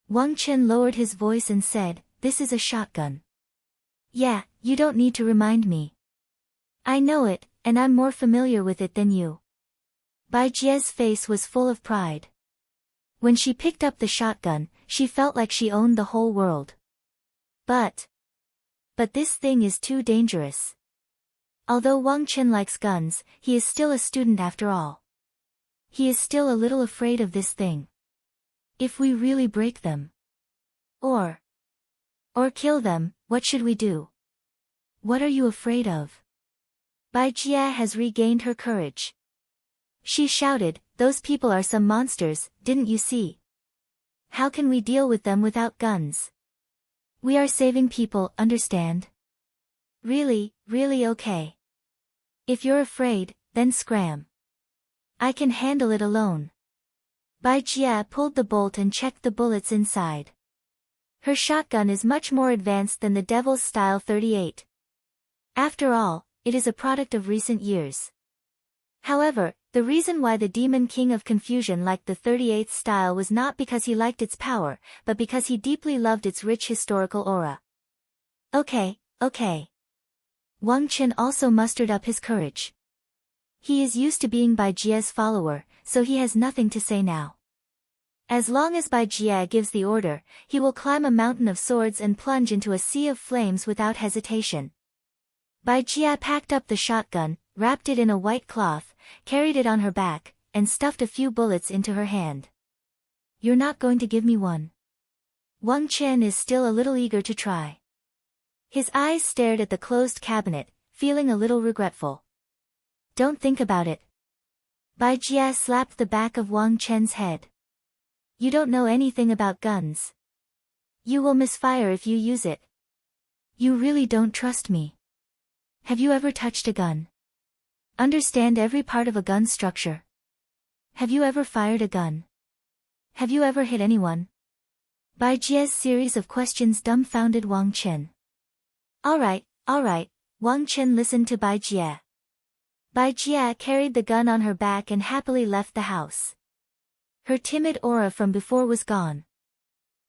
Wang Qin lowered his voice and said, this is a shotgun. Yeah, you don't need to remind me. I know it, and I'm more familiar with it than you. Bai Jia's face was full of pride. When she picked up the shotgun, she felt like she owned the whole world. But this thing is too dangerous. Although Wang Qin likes guns, he is still a student after all. He is still a little afraid of this thing. If we really break them, or kill them, what should we do? What are you afraid of? Bai Jia has regained her courage. She shouted, those people are some monsters, didn't you see? How can we deal with them without guns? We are saving people, understand? Really okay. If you're afraid, then scram. I can handle it alone. Bai Jia pulled the bolt and checked the bullets inside. Her shotgun is much more advanced than the Devil's Style 38. After all, it is a product of recent years. However, the reason why the Demon King of Confusion liked the 38th style was not because he liked its power, but because he deeply loved its rich historical aura. Okay. Wang Qin also mustered up his courage. He is used to being Bai Jia's follower, so he has nothing to say now. As long as Bai Jia gives the order, he will climb a mountain of swords and plunge into a sea of flames without hesitation. Bai Jia packed up the shotgun, wrapped it in a white cloth, carried it on her back, and stuffed a few bullets into her hand. You're not going to give me one? Wang Qin is still a little eager to try. His eyes stared at the closed cabinet, feeling a little regretful. Don't think about it. Bai Jia slapped the back of Wang Qin's head. You don't know anything about guns. You will misfire if you use it. You really don't trust me. Have you ever touched a gun? Understand every part of a gun structure? Have you ever fired a gun? Have you ever hit anyone? Bai Jia's series of questions dumbfounded Wang Qin. Alright, Wang Qin listened to Bai Jia. Bai Jia carried the gun on her back and happily left the house. Her timid aura from before was gone.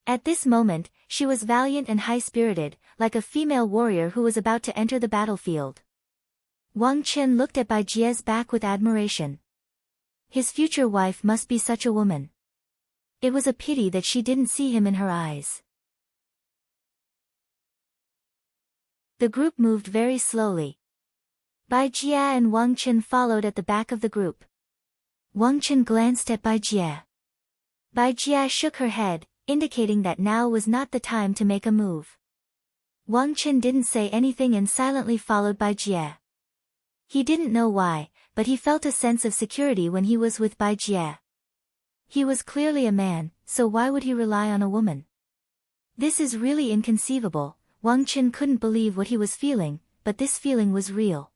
At this moment, she was valiant and high-spirited, like a female warrior who was about to enter the battlefield. Wang Qin looked at Bai Jia's back with admiration. His future wife must be such a woman. It was a pity that she didn't see him in her eyes. The group moved very slowly. Bai Jia and Wang Qin followed at the back of the group. Wang Qin glanced at Bai Jia. Bai Jia shook her head, indicating that now was not the time to make a move. Wang Qin didn't say anything and silently followed Bai Jia. He didn't know why, but he felt a sense of security when he was with Bai Jia. He was clearly a man, so why would he rely on a woman? This is really inconceivable. Wang Qin couldn't believe what he was feeling, but this feeling was real.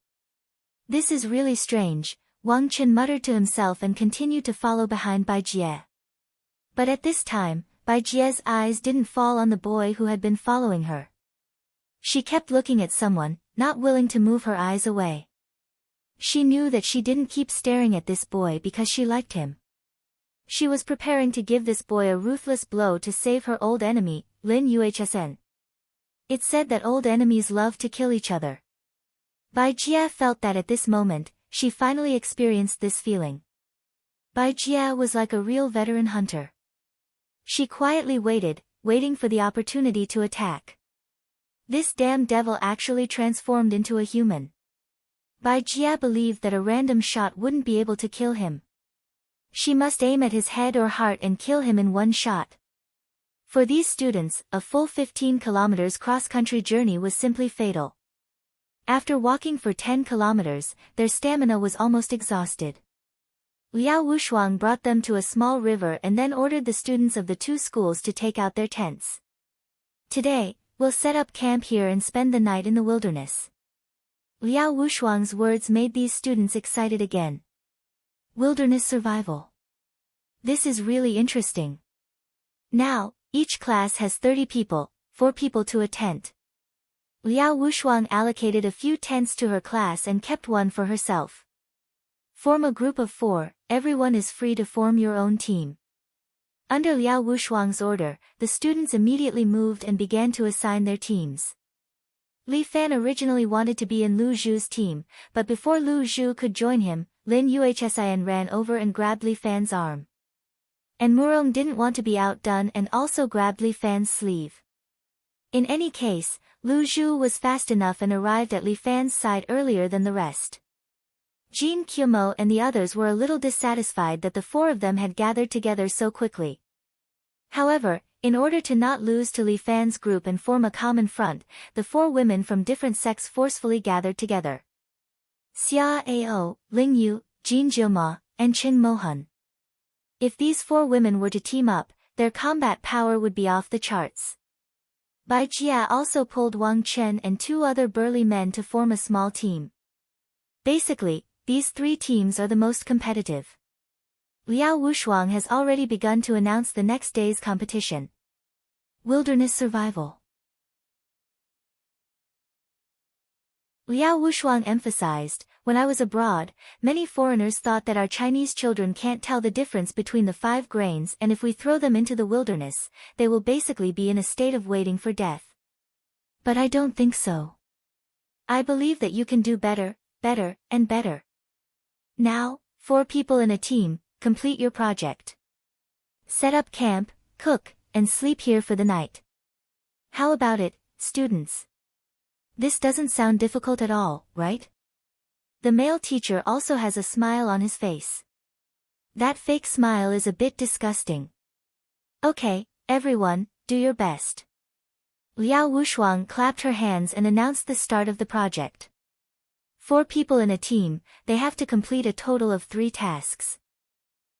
This is really strange, Wang Qin muttered to himself and continued to follow behind Bai Jia. But at this time, Bai Jia's eyes didn't fall on the boy who had been following her. She kept looking at someone, not willing to move her eyes away. She knew that she didn't keep staring at this boy because she liked him. She was preparing to give this boy a ruthless blow to save her old enemy, Lin Yuhsn. It's said that old enemies love to kill each other. Bai Jia felt that at this moment, she finally experienced this feeling. Bai Jia was like a real veteran hunter. She quietly waiting for the opportunity to attack. This damn devil actually transformed into a human. Bai Jia believed that a random shot wouldn't be able to kill him. She must aim at his head or heart and kill him in one shot. For these students, a full 15 kilometers cross-country journey was simply fatal. After walking for 10 kilometers, their stamina was almost exhausted. Liao Wushuang brought them to a small river and then ordered the students of the two schools to take out their tents. Today, we'll set up camp here and spend the night in the wilderness. Liao Wushuang's words made these students excited again. Wilderness survival. This is really interesting. Now, each class has 30 people, 4 people to a tent. Liao Wushuang allocated a few tents to her class and kept one for herself. Form a group of 4, everyone is free to form your own team. Under Liao Wushuang's order, the students immediately moved and began to assign their teams. Li Fan originally wanted to be in Lu Zhu's team, but before Lu Zhu could join him, Lin Yuhsin ran over and grabbed Li Fan's arm. And Murong didn't want to be outdone and also grabbed Li Fan's sleeve. In any case, Lu Zhu was fast enough and arrived at Li Fan's side earlier than the rest. Jin Qiumo and the others were a little dissatisfied that the 4 of them had gathered together so quickly. However, in order to not lose to Li Fan's group and form a common front, the 4 women from different sects forcefully gathered together. Xia Ao, Ling Yu, Jin Jiuma, and Qin Mohan. If these 4 women were to team up, their combat power would be off the charts. Bai Jia also pulled Wang Chen and 2 other burly men to form a small team. Basically, these 3 teams are the most competitive. Liao Wushuang has already begun to announce the next day's competition. Wilderness survival. Liao Wushuang emphasized, when I was abroad, many foreigners thought that our Chinese children can't tell the difference between the 5 grains and if we throw them into the wilderness, they will basically be in a state of waiting for death. But I don't think so. I believe that you can do better, better, and better. Now, 4 people in a team, complete your project. Set up camp, cook, and sleep here for the night. How about it, students? This doesn't sound difficult at all, right? The male teacher also has a smile on his face. That fake smile is a bit disgusting. Okay, everyone, do your best. Liao Wushuang clapped her hands and announced the start of the project. 4 people in a team, they have to complete a total of 3 tasks.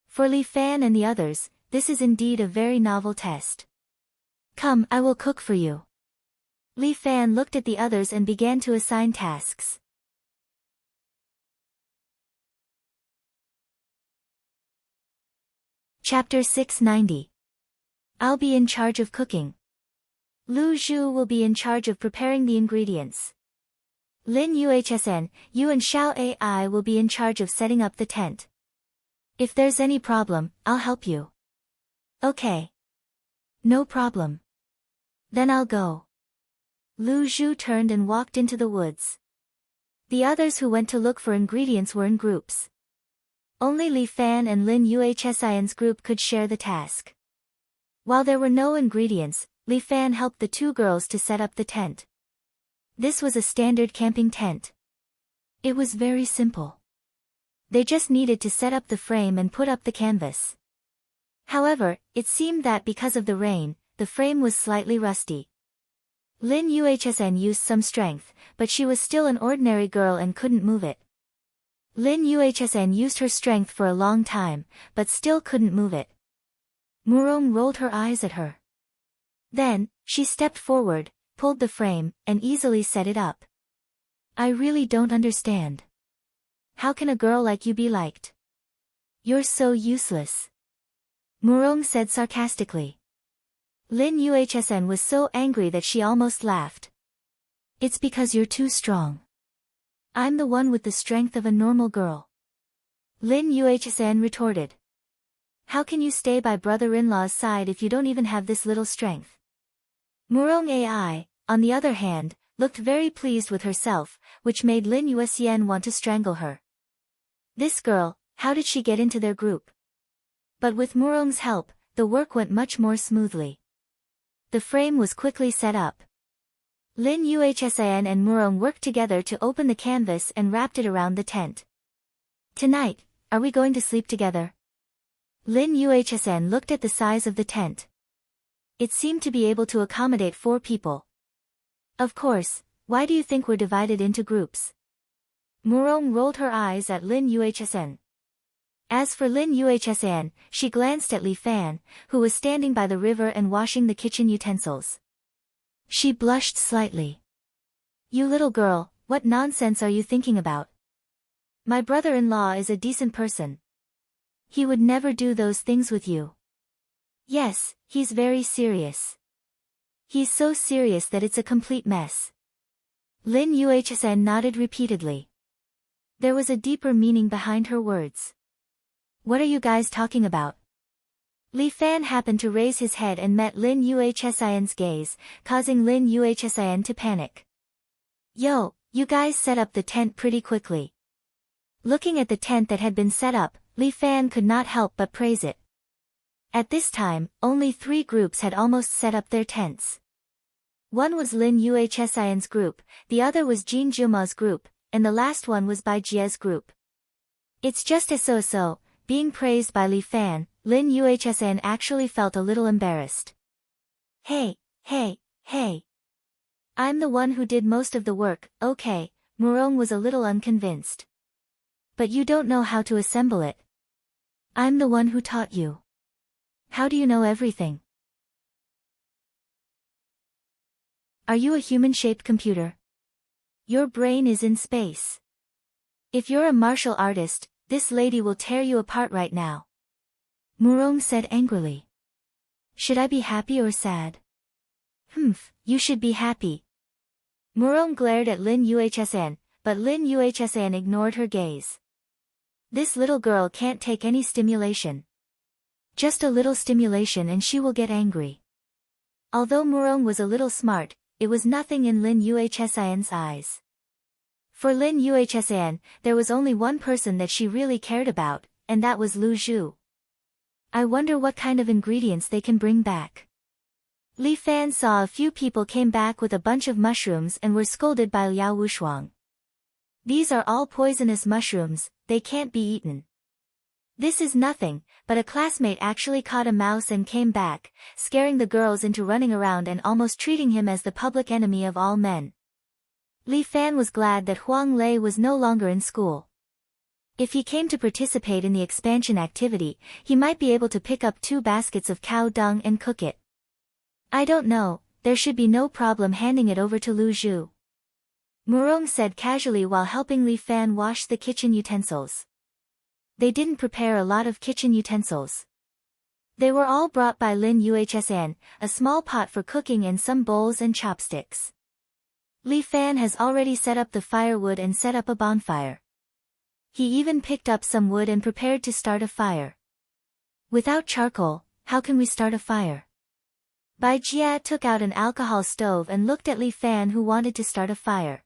For Li Fan and the others, this is indeed a very novel test. Come, I will cook for you. Li Fan looked at the others and began to assign tasks. Chapter 690. I'll be in charge of cooking. Lu Zhu will be in charge of preparing the ingredients. Lin Yuhsin, you and Xiao Ai will be in charge of setting up the tent. If there's any problem, I'll help you. Okay. No problem. Then I'll go. Lu Zhu turned and walked into the woods. The others who went to look for ingredients were in groups. Only Li Fan and Lin Yuhsin's group could share the task. While there were no ingredients, Li Fan helped the 2 girls to set up the tent. This was a standard camping tent. It was very simple. They just needed to set up the frame and put up the canvas. However, it seemed that because of the rain, the frame was slightly rusty. Lin Yuhsin used some strength, but she was still an ordinary girl and couldn't move it. Lin Yuhsin used her strength for a long time, but still couldn't move it. Murong rolled her eyes at her. Then, she stepped forward, pulled the frame, and easily set it up. I really don't understand. How can a girl like you be liked? You're so useless. Murong said sarcastically. Lin Yuhsin was so angry that she almost laughed. It's because you're too strong. I'm the one with the strength of a normal girl. Lin Yuhsin retorted. How can you stay by brother-in-law's side if you don't even have this little strength? Murong Ai, on the other hand, looked very pleased with herself, which made Lin Yuhsin want to strangle her. This girl, how did she get into their group? But with Murong's help, the work went much more smoothly. The frame was quickly set up. Lin Yuhsin and Murong worked together to open the canvas and wrapped it around the tent. Tonight, are we going to sleep together? Lin Yuhsn looked at the size of the tent. It seemed to be able to accommodate 4 people. Of course, why do you think we're divided into groups? Murong rolled her eyes at Lin Yuhsn. As for Lin Yuhsn, she glanced at Li Fan, who was standing by the river and washing the kitchen utensils. She blushed slightly. You little girl, what nonsense are you thinking about? My brother-in-law is a decent person. He would never do those things with you. Yes, he's very serious. He's so serious that it's a complete mess. Lin Yuhsn nodded repeatedly. There was a deeper meaning behind her words. What are you guys talking about? Li Fan happened to raise his head and met Lin Yuhsn's gaze, causing Lin Yuhsn to panic. Yo, you guys set up the tent pretty quickly. Looking at the tent that had been set up, Li Fan could not help but praise it. At this time, only 3 groups had almost set up their tents. One was Lin Yuhsn's group, the other was Jin Juma's group, and the last one was Bai Jie's group. It's just as so. Being praised by Li Fan, Lin Yuhsn actually felt a little embarrassed. Hey. I'm the one who did most of the work, okay, Murong was a little unconvinced. But you don't know how to assemble it. I'm the one who taught you. How do you know everything? Are you a human-shaped computer? Your brain is in space. If you're a martial artist, this lady will tear you apart right now. Murong said angrily. Should I be happy or sad? You should be happy. Murong glared at Lin Yuhsn, but Lin Yuhsn ignored her gaze. This little girl can't take any stimulation. Just a little stimulation and she will get angry. Although Murong was a little smart, it was nothing in Lin Yuhsn's eyes. For Lin Yuhsn, there was only one person that she really cared about, and that was Lu Zhu. I wonder what kind of ingredients they can bring back. Li Fan saw a few people came back with a bunch of mushrooms and were scolded by Liao Wushuang. These are all poisonous mushrooms, they can't be eaten. This is nothing, but a classmate actually caught a mouse and came back, scaring the girls into running around and almost treating him as the public enemy of all men. Li Fan was glad that Huang Lei was no longer in school. If he came to participate in the expansion activity, he might be able to pick up 2 baskets of cow dung and cook it. I don't know, there should be no problem handing it over to Lu Zhu. Murong said casually while helping Li Fan wash the kitchen utensils. They didn't prepare a lot of kitchen utensils. They were all brought by Lin Yuhsn, a small pot for cooking and some bowls and chopsticks. Li Fan has already set up the firewood and set up a bonfire. He even picked up some wood and prepared to start a fire. Without charcoal, how can we start a fire? Bai Jia took out an alcohol stove and looked at Li Fan who wanted to start a fire.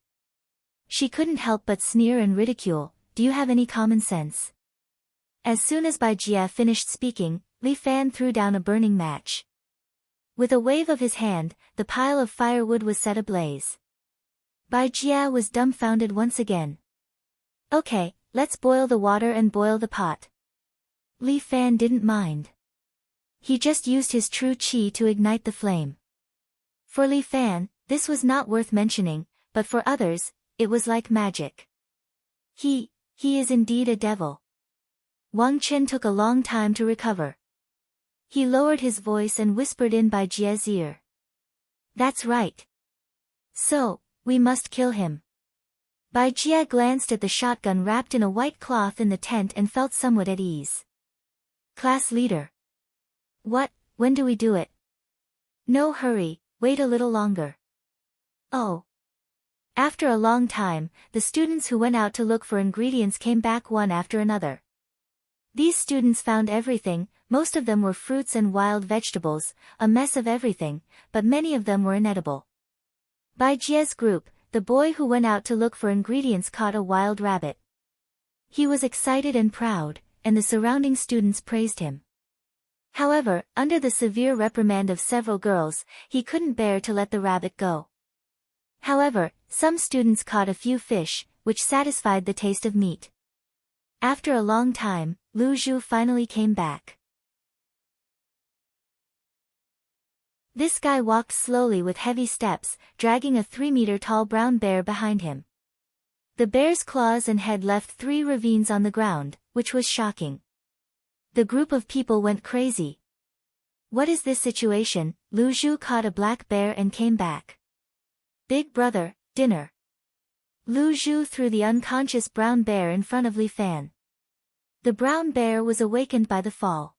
She couldn't help but sneer and ridicule, do you have any common sense? As soon as Bai Jia finished speaking, Li Fan threw down a burning match. With a wave of his hand, the pile of firewood was set ablaze. Bai Jia was dumbfounded once again. Okay, let's boil the water and boil the pot. Li Fan didn't mind. He just used his true qi to ignite the flame. For Li Fan, this was not worth mentioning, but for others, it was like magic. He is indeed a devil. Wang Chen took a long time to recover. He lowered his voice and whispered in Bai Jia's ear. That's right. So, we must kill him. Bai Jia glanced at the shotgun wrapped in a white cloth in the tent and felt somewhat at ease. Class leader. What, when do we do it? No hurry, wait a little longer. Oh. After a long time, the students who went out to look for ingredients came back one after another. These students found everything, most of them were fruits and wild vegetables, a mess of everything, but many of them were inedible. Bai Jia's group, the boy who went out to look for ingredients caught a wild rabbit. He was excited and proud, and the surrounding students praised him. However, under the severe reprimand of several girls, he couldn't bear to let the rabbit go. However, some students caught a few fish, which satisfied the taste of meat. After a long time, Lu Zhu finally came back. This guy walked slowly with heavy steps, dragging a 3-meter-tall brown bear behind him. The bear's claws and head left 3 ravines on the ground, which was shocking. The group of people went crazy. What is this situation? Lu Zhu caught a black bear and came back. Big brother, dinner. Lu Zhu threw the unconscious brown bear in front of Li Fan. The brown bear was awakened by the fall.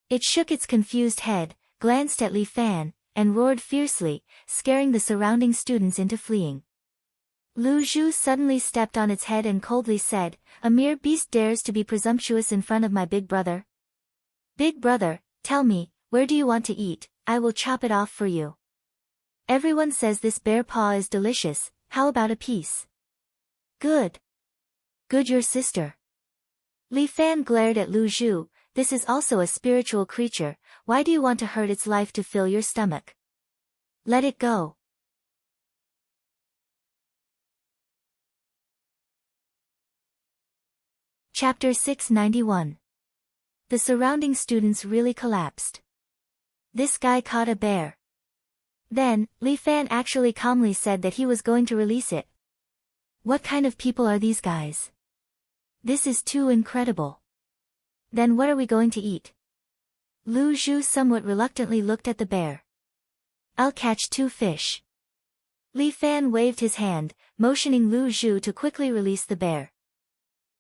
It shook its confused head, glanced at Li Fan, and roared fiercely, scaring the surrounding students into fleeing. Lu Zhu suddenly stepped on its head and coldly said, "A mere beast dares to be presumptuous in front of my big brother? Big brother, tell me, where do you want to eat? I will chop it off for you. Everyone says this bear paw is delicious, how about a piece?" "Good. Good, your sister." Li Fan glared at Lu Zhu. "This is also a spiritual creature, why do you want to hurt its life to fill your stomach? Let it go." Chapter 691. The surrounding students really collapsed. This guy caught a bear. Then, Li Fan actually calmly said that he was going to release it. What kind of people are these guys? This is too incredible. Then what are we going to eat? Lu Zhu somewhat reluctantly looked at the bear. "I'll catch 2 fish." Li Fan waved his hand, motioning Lu Zhu to quickly release the bear.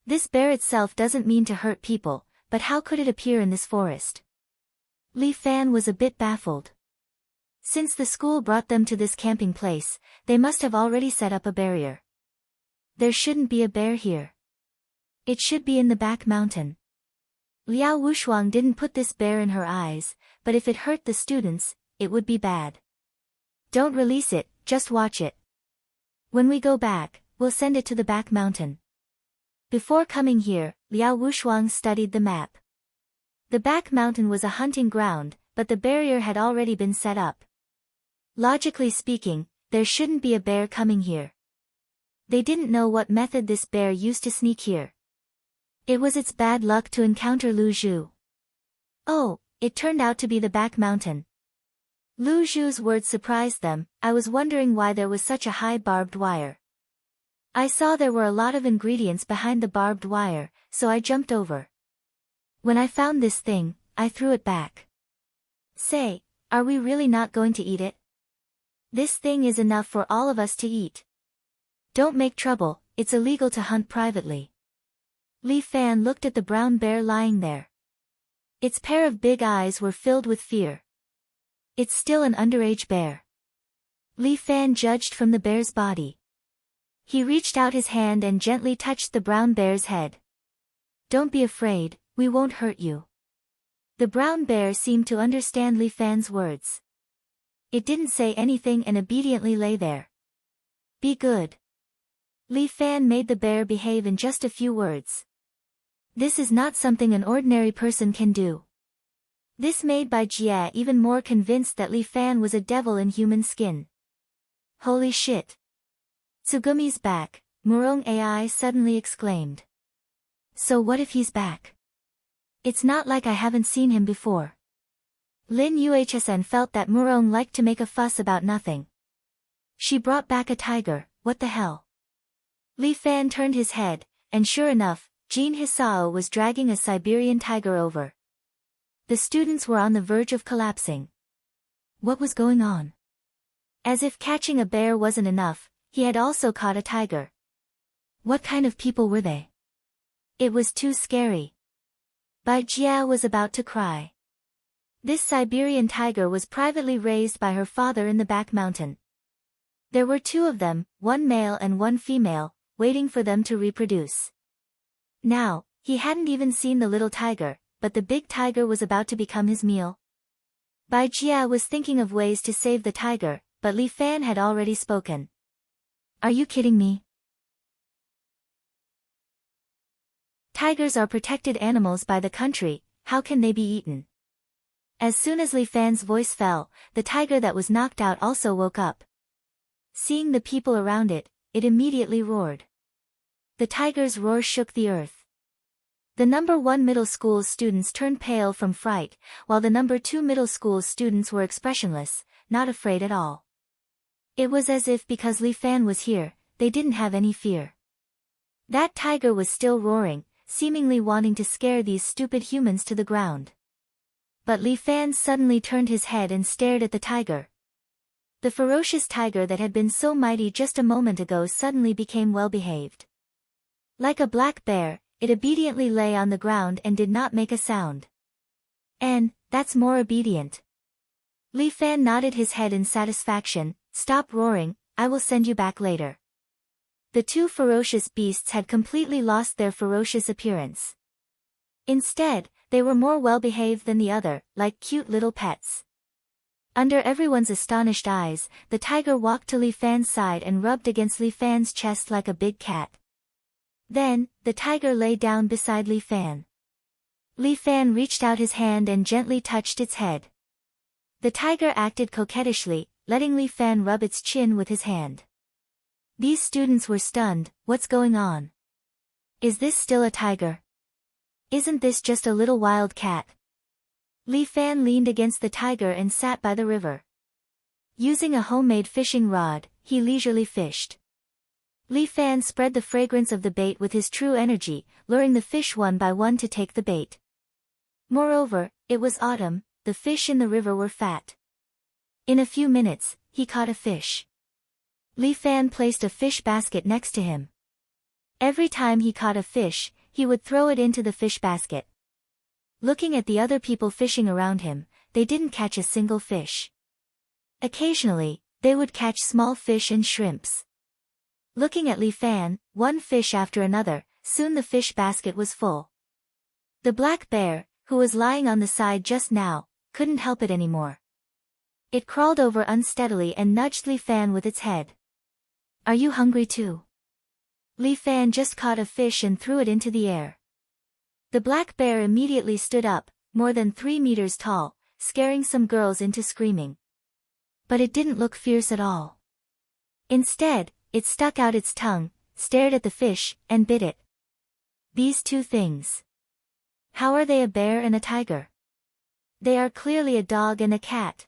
This bear itself doesn't mean to hurt people, but how could it appear in this forest? Li Fan was a bit baffled. Since the school brought them to this camping place, they must have already set up a barrier. There shouldn't be a bear here. It should be in the back mountain. Liao Wushuang didn't put this bear in her eyes, but if it hurt the students, it would be bad. Don't release it, just watch it. When we go back, we'll send it to the back mountain. Before coming here, Liao Wushuang studied the map. The back mountain was a hunting ground, but the barrier had already been set up. Logically speaking, there shouldn't be a bear coming here. They didn't know what method this bear used to sneak here. It was its bad luck to encounter Lu Zhu. Oh, it turned out to be the back mountain. Lu Zhu's words surprised them. "I was wondering why there was such a high barbed wire. I saw there were a lot of ingredients behind the barbed wire, so I jumped over. When I found this thing, I threw it back." "Say, are we really not going to eat it? This thing is enough for all of us to eat. Don't make trouble, it's illegal to hunt privately." Li Fan looked at the brown bear lying there. Its pair of big eyes were filled with fear. It's still an underage bear. Li Fan judged from the bear's body. He reached out his hand and gently touched the brown bear's head. "Don't be afraid, we won't hurt you." The brown bear seemed to understand Li Fan's words. It didn't say anything and obediently lay there. "Be good." Li Fan made the bear behave in just a few words. This is not something an ordinary person can do. This made Bai Jie even more convinced that Li Fan was a devil in human skin. Holy shit! Tsugumi's back, Murong AI suddenly exclaimed. So what if he's back? It's not like I haven't seen him before. Lin Yuhsn felt that Murong liked to make a fuss about nothing. She brought back a tiger, what the hell? Li Fan turned his head, and sure enough, Jin Hisao was dragging a Siberian tiger over. The students were on the verge of collapsing. What was going on? As if catching a bear wasn't enough, he had also caught a tiger. What kind of people were they? It was too scary. Bai Jia was about to cry. This Siberian tiger was privately raised by her father in the back mountain. There were 2 of them, 1 male and 1 female, waiting for them to reproduce. Now, he hadn't even seen the little tiger, but the big tiger was about to become his meal. Bai Jia was thinking of ways to save the tiger, but Li Fan had already spoken. Are you kidding me? Tigers are protected animals by the country, how can they be eaten? As soon as Li Fan's voice fell, the tiger that was knocked out also woke up. Seeing the people around it, it immediately roared. The tiger's roar shook the earth. The number 1 middle school's students turned pale from fright, while the number 2 middle school's students were expressionless, not afraid at all. It was as if because Li Fan was here, they didn't have any fear. That tiger was still roaring, seemingly wanting to scare these stupid humans to the ground. But Li Fan suddenly turned his head and stared at the tiger. The ferocious tiger that had been so mighty just a moment ago suddenly became well-behaved. Like a black bear, it obediently lay on the ground and did not make a sound. And, that's more obedient. Li Fan nodded his head in satisfaction. Stop roaring, I will send you back later. The two ferocious beasts had completely lost their ferocious appearance. Instead, they were more well-behaved than the other, like cute little pets. Under everyone's astonished eyes, the tiger walked to Li Fan's side and rubbed against Li Fan's chest like a big cat. Then, the tiger lay down beside Li Fan. Li Fan reached out his hand and gently touched its head. The tiger acted coquettishly, letting Li Fan rub its chin with his hand. These students were stunned. What's going on? Is this still a tiger? Isn't this just a little wild cat? Li Fan leaned against the tiger and sat by the river. Using a homemade fishing rod, he leisurely fished. Li Fan spread the fragrance of the bait with his true energy, luring the fish one by one to take the bait. Moreover, it was autumn, the fish in the river were fat. In a few minutes, he caught a fish. Li Fan placed a fish basket next to him. Every time he caught a fish, he would throw it into the fish basket. Looking at the other people fishing around him, they didn't catch a single fish. Occasionally, they would catch small fish and shrimps. Looking at Li Fan, one fish after another, soon the fish basket was full. The black bear, who was lying on the side just now, couldn't help it anymore. It crawled over unsteadily and nudged Li Fan with its head. Are you hungry too? Li Fan just caught a fish and threw it into the air. The black bear immediately stood up, more than 3 meters tall, scaring some girls into screaming. But it didn't look fierce at all. Instead, it stuck out its tongue, stared at the fish, and bit it. These two things. How are they a bear and a tiger? They are clearly a dog and a cat.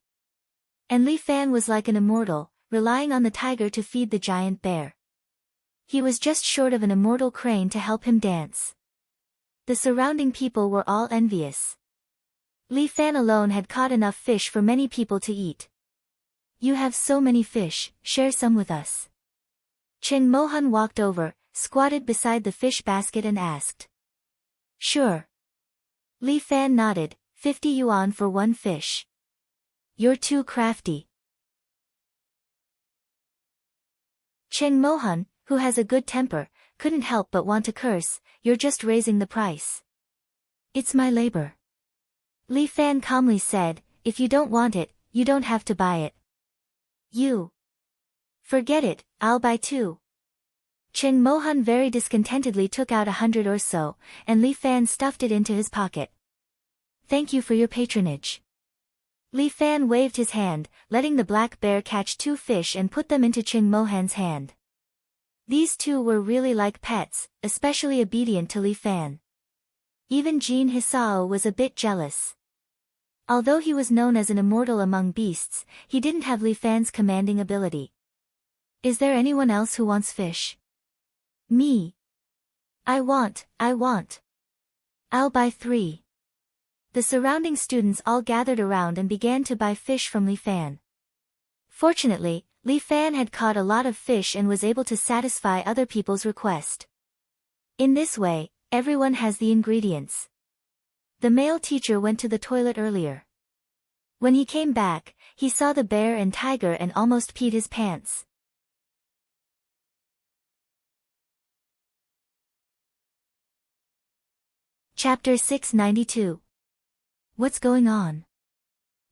And Li Fan was like an immortal, relying on the tiger to feed the giant bear. He was just short of an immortal crane to help him dance. The surrounding people were all envious. Li Fan alone had caught enough fish for many people to eat. You have so many fish, share some with us. Cheng Mohan walked over, squatted beside the fish basket and asked. Sure. Li Fan nodded, 50 yuan for one fish. You're too crafty. Cheng Mohan, who has a good temper, couldn't help but want to curse, you're just raising the price. It's my labor. Li Fan calmly said, if you don't want it, you don't have to buy it. You. Forget it, I'll buy 2. Cheng Mohan very discontentedly took out 100 or so, and Li Fan stuffed it into his pocket. Thank you for your patronage. Li Fan waved his hand, letting the black bear catch 2 fish and put them into Cheng Mohan's hand. These two were really like pets, especially obedient to Li Fan. Even Jin Hisao was a bit jealous. Although he was known as an immortal among beasts, he didn't have Li Fan's commanding ability. Is there anyone else who wants fish? Me. I want. I'll buy 3. The surrounding students all gathered around and began to buy fish from Li Fan. Fortunately, Li Fan had caught a lot of fish and was able to satisfy other people's request. In this way, everyone has the ingredients. The male teacher went to the toilet earlier. When he came back, he saw the bear and tiger and almost peed his pants. Chapter 692. What's going on?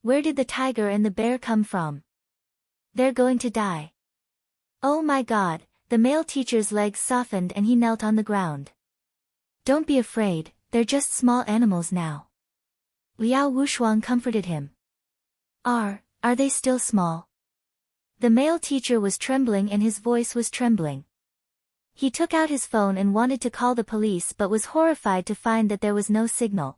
Where did the tiger and the bear come from? They're going to die. Oh my God, the male teacher's legs softened and he knelt on the ground. Don't be afraid, they're just small animals now. Liao Wushuang comforted him. Are they still small? The male teacher was trembling and his voice was trembling. He took out his phone and wanted to call the police but was horrified to find that there was no signal.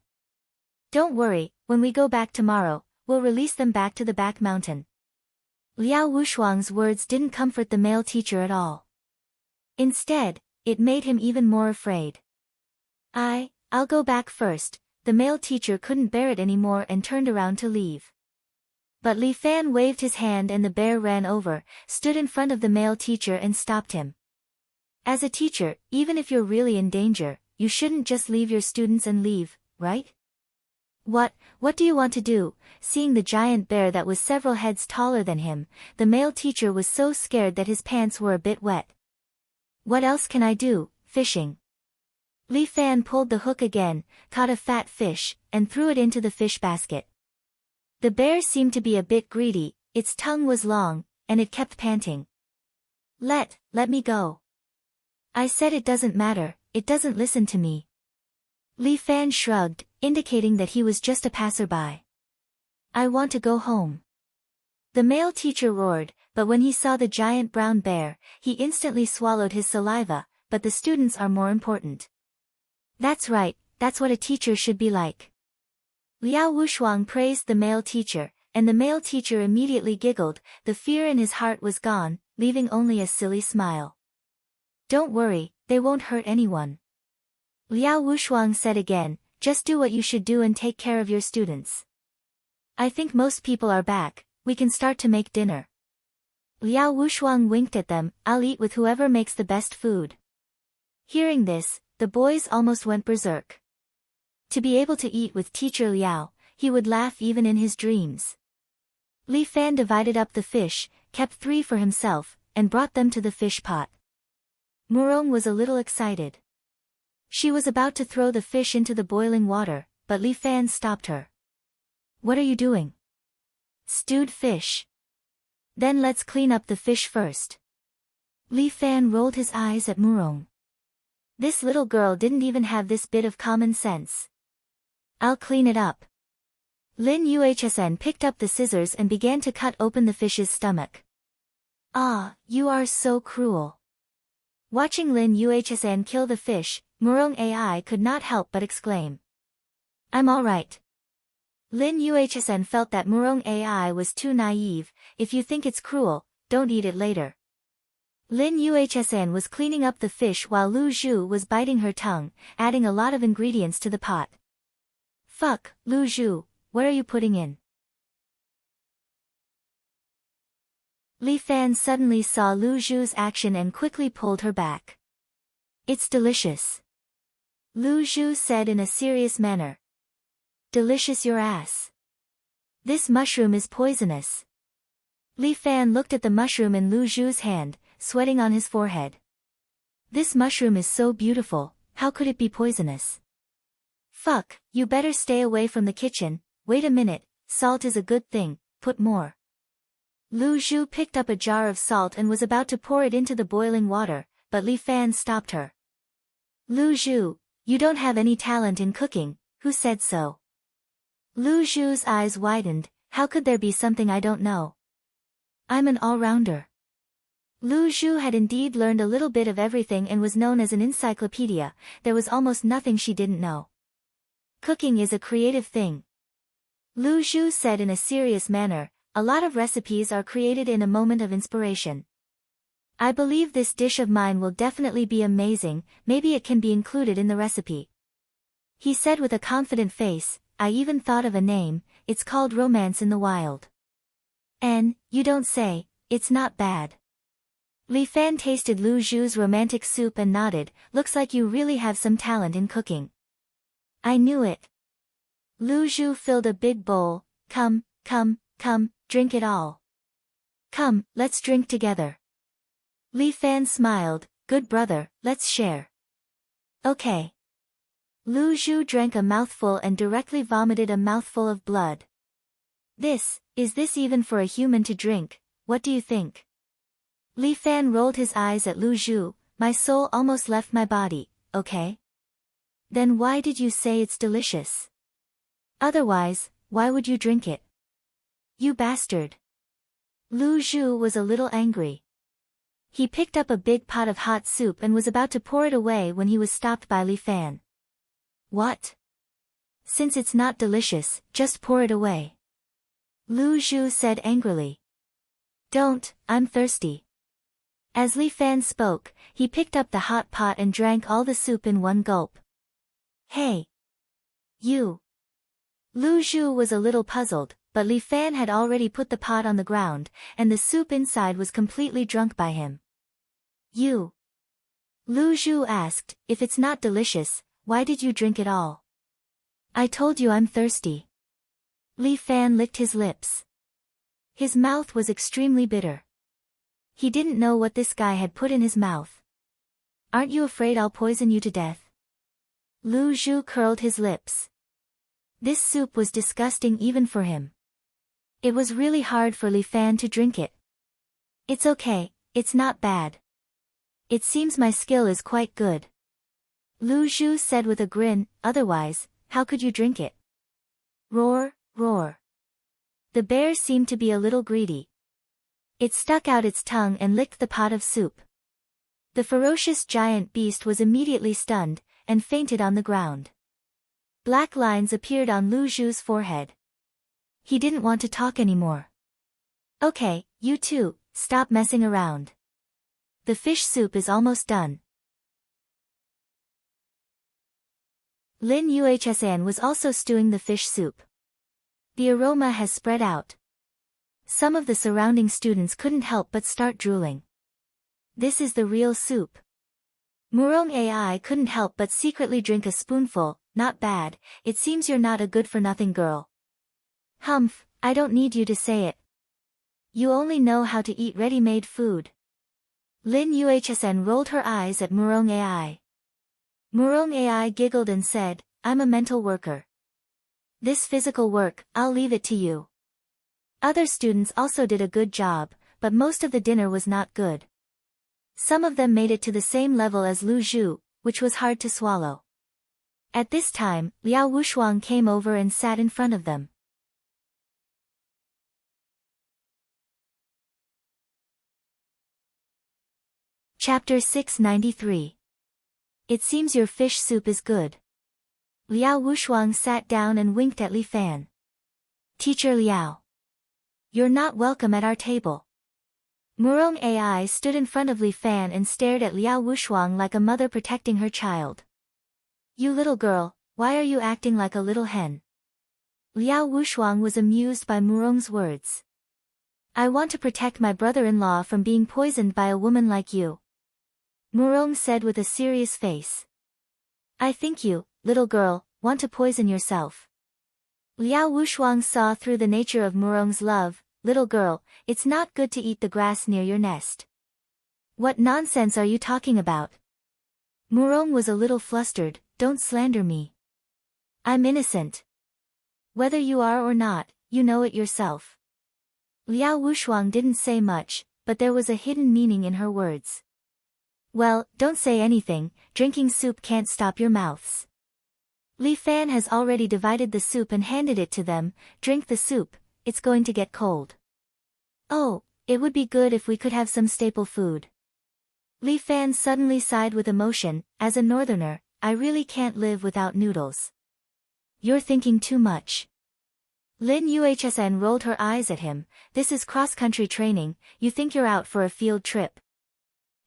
Don't worry, when we go back tomorrow, we'll release them back to the back mountain. Liao Wushuang's words didn't comfort the male teacher at all. Instead, it made him even more afraid. I'll go back first. The male teacher couldn't bear it anymore and turned around to leave. But Li Fan waved his hand and the bear ran over, stood in front of the male teacher and stopped him. As a teacher, even if you're really in danger, you shouldn't just leave your students and leave, right? What do you want to do? Seeing the giant bear that was several heads taller than him, the male teacher was so scared that his pants were a bit wet. What else can I do? Fishing. Li Fan pulled the hook again, caught a fat fish, and threw it into the fish basket. The bear seemed to be a bit greedy, its tongue was long, and it kept panting. Let me go. I said it doesn't matter, it doesn't listen to me. Li Fan shrugged, indicating that he was just a passerby. I want to go home. The male teacher roared, but when he saw the giant brown bear, he instantly swallowed his saliva, but the students are more important. That's right, that's what a teacher should be like. Liao Wushuang praised the male teacher, and the male teacher immediately giggled, the fear in his heart was gone, leaving only a silly smile. Don't worry, they won't hurt anyone. Liao Wushuang said again, just do what you should do and take care of your students. I think most people are back, we can start to make dinner. Liao Wushuang winked at them, I'll eat with whoever makes the best food. Hearing this, the boys almost went berserk. To be able to eat with teacher Liao, he would laugh even in his dreams. Li Fan divided up the fish, kept 3 for himself, and brought them to the fish pot. Murong was a little excited. She was about to throw the fish into the boiling water, but Li Fan stopped her. What are you doing? Stewed fish. Then let's clean up the fish first. Li Fan rolled his eyes at Murong. This little girl didn't even have this bit of common sense. I'll clean it up. Lin Yuhsn picked up the scissors and began to cut open the fish's stomach. Ah, you are so cruel. Watching Lin Yuhsn kill the fish, Murong Ai could not help but exclaim. I'm alright. Lin Yuhsn felt that Murong Ai was too naive, if you think it's cruel, don't eat it later. Lin Yuhsn was cleaning up the fish while Lu Zhu was biting her tongue, adding a lot of ingredients to the pot. Fuck, Lu Zhu, what are you putting in? Li Fan suddenly saw Lu Zhu's action and quickly pulled her back. It's delicious. Lu Zhu said in a serious manner. Delicious your ass. This mushroom is poisonous. Li Fan looked at the mushroom in Lu Zhu's hand, sweating on his forehead. This mushroom is so beautiful, how could it be poisonous? Fuck, you better stay away from the kitchen, wait a minute, salt is a good thing, put more. Lu Zhu picked up a jar of salt and was about to pour it into the boiling water, but Li Fan stopped her. Lu Zhu, you don't have any talent in cooking, who said so? Lu Zhu's eyes widened, how could there be something I don't know? I'm an all-rounder. Lu Zhu had indeed learned a little bit of everything and was known as an encyclopedia, there was almost nothing she didn't know. Cooking is a creative thing. Lu Zhu said in a serious manner, a lot of recipes are created in a moment of inspiration. I believe this dish of mine will definitely be amazing, maybe it can be included in the recipe. He said with a confident face, I even thought of a name, it's called Romance in the Wild. And, you don't say, it's not bad. Li Fan tasted Lu Zhu's romantic soup and nodded, looks like you really have some talent in cooking. I knew it. Lu Zhu filled a big bowl, come, drink it all. Come, let's drink together. Li Fan smiled, good brother, let's share. Okay. Lu Zhu drank a mouthful and directly vomited a mouthful of blood. Is this even for a human to drink, what do you think? Li Fan rolled his eyes at Lu Zhu, my soul almost left my body, okay? Then why did you say it's delicious? Otherwise, why would you drink it? You bastard. Lu Zhu was a little angry. He picked up a big pot of hot soup and was about to pour it away when he was stopped by Li Fan. What? Since it's not delicious, just pour it away. Lu Zhu said angrily. Don't, I'm thirsty. As Li Fan spoke, he picked up the hot pot and drank all the soup in one gulp. Hey! You! Lu Zhu was a little puzzled, but Li Fan had already put the pot on the ground, and the soup inside was completely drunk by him. You! Lu Zhu asked, if it's not delicious, why did you drink it all? I told you I'm thirsty. Li Fan licked his lips. His mouth was extremely bitter. He didn't know what this guy had put in his mouth. Aren't you afraid I'll poison you to death? Lu Zhu curled his lips. This soup was disgusting even for him. It was really hard for Li Fan to drink it. It's okay, it's not bad. It seems my skill is quite good. Lu Zhu said with a grin, otherwise, how could you drink it? Roar, roar. The bear seemed to be a little greedy. It stuck out its tongue and licked the pot of soup. The ferocious giant beast was immediately stunned, and fainted on the ground. Black lines appeared on Lu Zhu's forehead. He didn't want to talk anymore. Okay, you two, stop messing around. The fish soup is almost done. Lin Yuhsan was also stewing the fish soup. The aroma has spread out. Some of the surrounding students couldn't help but start drooling. This is the real soup. Murong Ai couldn't help but secretly drink a spoonful. Not bad, it seems you're not a good-for-nothing girl. Humph, I don't need you to say it. You only know how to eat ready-made food. Lin Yuhsan rolled her eyes at Murong Ai. Murong Ai giggled and said, I'm a mental worker. This physical work, I'll leave it to you. Other students also did a good job, but most of the dinner was not good. Some of them made it to the same level as Lu Zhu, which was hard to swallow. At this time, Liao Wushuang came over and sat in front of them. Chapter 693. It seems your fish soup is good. Liao Wushuang sat down and winked at Li Fan. Teacher Liao. You're not welcome at our table. Murong Ai stood in front of Li Fan and stared at Liao Wushuang like a mother protecting her child. You little girl, why are you acting like a little hen? Liao Wushuang was amused by Murong's words. I want to protect my brother-in-law from being poisoned by a woman like you. Murong said with a serious face. I think you, little girl, want to poison yourself. Liao Wushuang saw through the nature of Murong's love. Little girl, it's not good to eat the grass near your nest. What nonsense are you talking about? Murong was a little flustered. Don't slander me. I'm innocent. Whether you are or not, you know it yourself. Liao Wushuang didn't say much, but there was a hidden meaning in her words. Well, don't say anything, drinking soup can't stop your mouths. Li Fan has already divided the soup and handed it to them. Drink the soup, it's going to get cold. Oh, it would be good if we could have some staple food. Li Fan suddenly sighed with emotion. As a northerner, I really can't live without noodles. You're thinking too much. Lin Yuhsan rolled her eyes at him. This is cross-country training, you think you're out for a field trip.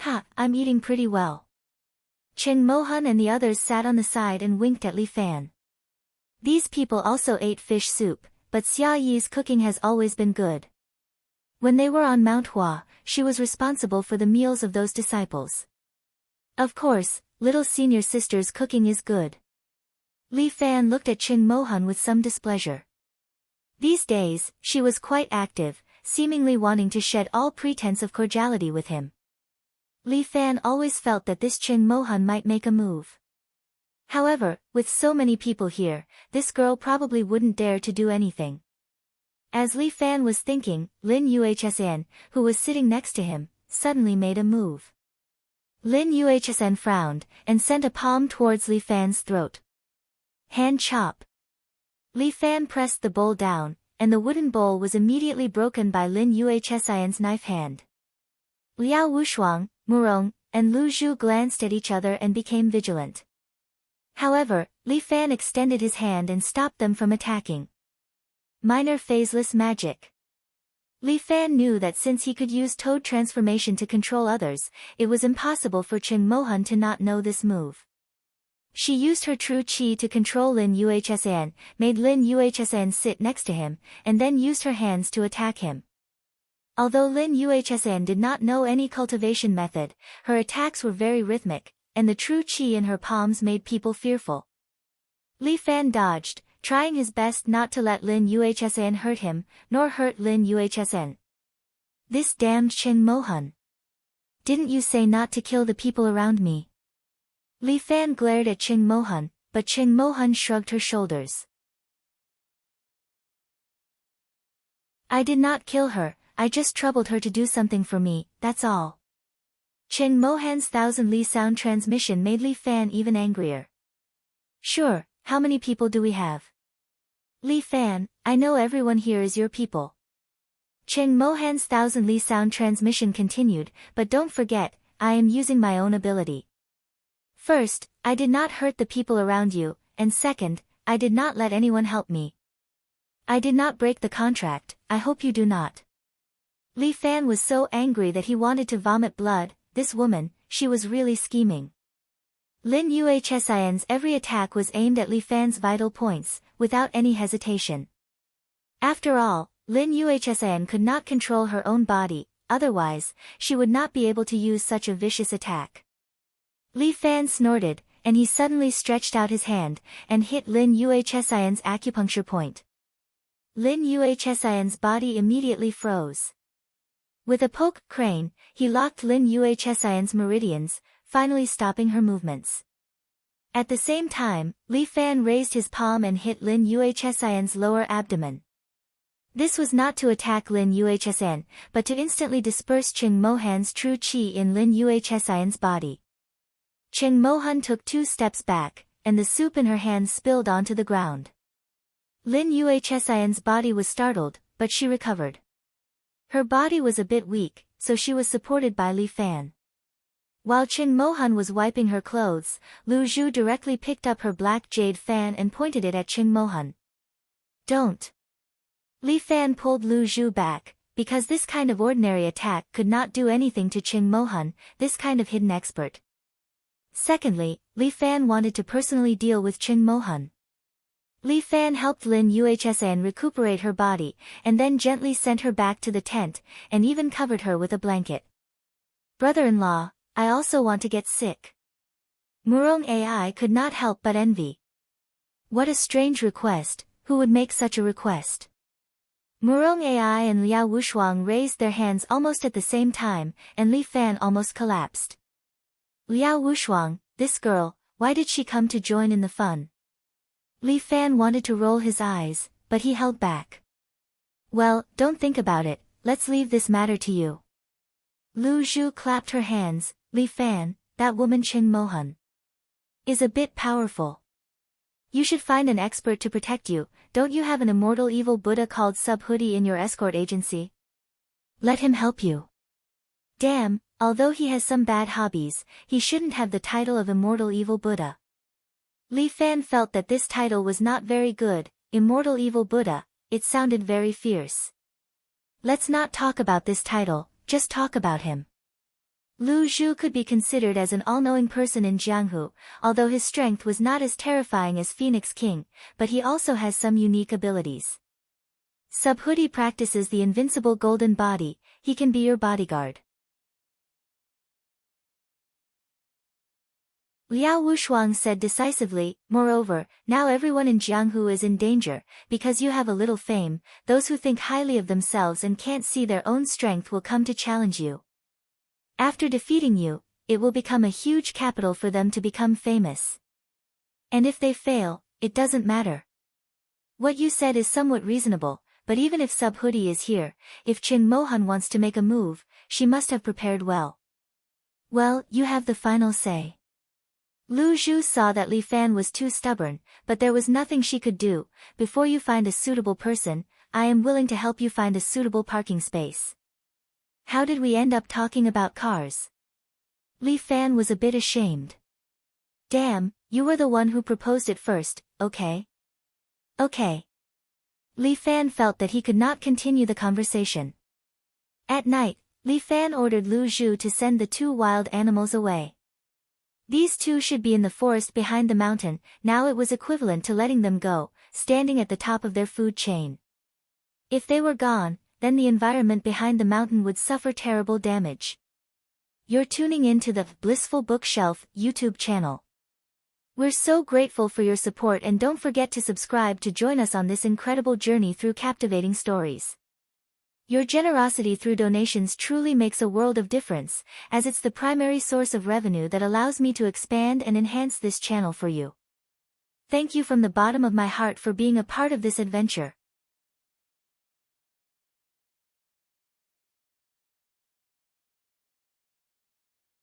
Ha, I'm eating pretty well. Cheng Mohan and the others sat on the side and winked at Li Fan. These people also ate fish soup, but Xia Yi's cooking has always been good. When they were on Mount Hua, she was responsible for the meals of those disciples. Of course, little senior sister's cooking is good. Li Fan looked at Cheng Mohan with some displeasure. These days, she was quite active, seemingly wanting to shed all pretense of cordiality with him. Li Fan always felt that this Cheng Mohan might make a move. However, with so many people here, this girl probably wouldn't dare to do anything. As Li Fan was thinking, Lin Yuhsan, who was sitting next to him, suddenly made a move. Lin Yuhsan frowned, and sent a palm towards Li Fan's throat. Hand chop. Li Fan pressed the bowl down, and the wooden bowl was immediately broken by Lin Yuhsan's knife hand. Liao Wushuang, Murong, and Lu Zhu glanced at each other and became vigilant. However, Li Fan extended his hand and stopped them from attacking. Minor phaseless magic. Li Fan knew that since he could use toad transformation to control others, it was impossible for Qing Mohan to not know this move. She used her true qi to control Lin Yuhsan, made Lin Yuhsan sit next to him, and then used her hands to attack him. Although Lin Yuhsan did not know any cultivation method, her attacks were very rhythmic, and the true qi in her palms made people fearful. Li Fan dodged, trying his best not to let Lin Yuhsan hurt him, nor hurt Lin Yuhsan. This damned Qing Mohan. Didn't you say not to kill the people around me? Li Fan glared at Qing Mohan, but Qing Mohan shrugged her shoulders. I did not kill her, I just troubled her to do something for me, that's all. Qing Mohan's 1,000 Li sound transmission made Li Fan even angrier. Sure, how many people do we have? Li Fan, I know everyone here is your people. Qing Mohan's 1,000 Li sound transmission continued, but don't forget, I am using my own ability. First, I did not hurt the people around you, and second, I did not let anyone help me. I did not break the contract, I hope you do not. Li Fan was so angry that he wanted to vomit blood. This woman, she was really scheming. Lin Yuhsan's every attack was aimed at Li Fan's vital points, without any hesitation. After all, Lin Yuhsan could not control her own body, otherwise, she would not be able to use such a vicious attack. Li Fan snorted, and he suddenly stretched out his hand, and hit Lin Yuhsan's acupuncture point. Lin Yuhsan's body immediately froze. With a poke crane, he locked Lin Yuhsan's meridians, finally stopping her movements. At the same time, Li Fan raised his palm and hit Lin Yuhsan's lower abdomen. This was not to attack Lin Yuhsan, but to instantly disperse Qing Mohan's true qi in Lin Yuhsan's body. Qing Mohan took 2 steps back, and the soup in her hands spilled onto the ground. Lin Yuhsan's body was startled, but she recovered. Her body was a bit weak, so she was supported by Li Fan. While Qing Mohan was wiping her clothes, Lu Zhu directly picked up her black jade fan and pointed it at Qing Mohan. Don't. Li Fan pulled Lu Zhu back, because this kind of ordinary attack could not do anything to Qing Mohan, this kind of hidden expert. Secondly, Li Fan wanted to personally deal with Qing Mohan. Li Fan helped Lin Yuhsan recuperate her body, and then gently sent her back to the tent, and even covered her with a blanket. Brother-in-law, I also want to get sick. Murong Ai could not help but envy. What a strange request, who would make such a request? Murong Ai and Liao Wushuang raised their hands almost at the same time, and Li Fan almost collapsed. Liao Wushuang, this girl, why did she come to join in the fun? Li Fan wanted to roll his eyes, but he held back. Well, don't think about it, let's leave this matter to you. Lu Zhu clapped her hands. Li Fan, that woman Qing Mohan is a bit powerful. You should find an expert to protect you. Don't you have an immortal evil Buddha called Subhuti in your escort agency? Let him help you. Damn, although he has some bad hobbies, he shouldn't have the title of immortal evil Buddha. Li Fan felt that this title was not very good. Immortal evil Buddha, it sounded very fierce. Let's not talk about this title, just talk about him. Lu Zhu could be considered as an all-knowing person in Jianghu, although his strength was not as terrifying as Phoenix King, but he also has some unique abilities. Subhuti practices the invincible golden body, he can be your bodyguard. Liao Wushuang said decisively, moreover, now everyone in Jianghu is in danger, because you have a little fame, those who think highly of themselves and can't see their own strength will come to challenge you. After defeating you, it will become a huge capital for them to become famous. And if they fail, it doesn't matter. What you said is somewhat reasonable, but even if Subhuti is here, if Qing Mohan wants to make a move, she must have prepared well. Well, you have the final say. Lu Zhu saw that Li Fan was too stubborn, but there was nothing she could do. Before you find a suitable person, I am willing to help you find a suitable parking space. How did we end up talking about cars? Li Fan was a bit ashamed. Damn, you were the one who proposed it first, okay? Okay. Li Fan felt that he could not continue the conversation. At night, Li Fan ordered Lu Zhu to send the two wild animals away. These two should be in the forest behind the mountain. Now it was equivalent to letting them go, standing at the top of their food chain. If they were gone, then the environment behind the mountain would suffer terrible damage. You're tuning in to the Blissful Bookshelf YouTube channel. We're so grateful for your support, and don't forget to subscribe to join us on this incredible journey through captivating stories. Your generosity through donations truly makes a world of difference, as it's the primary source of revenue that allows me to expand and enhance this channel for you. Thank you from the bottom of my heart for being a part of this adventure.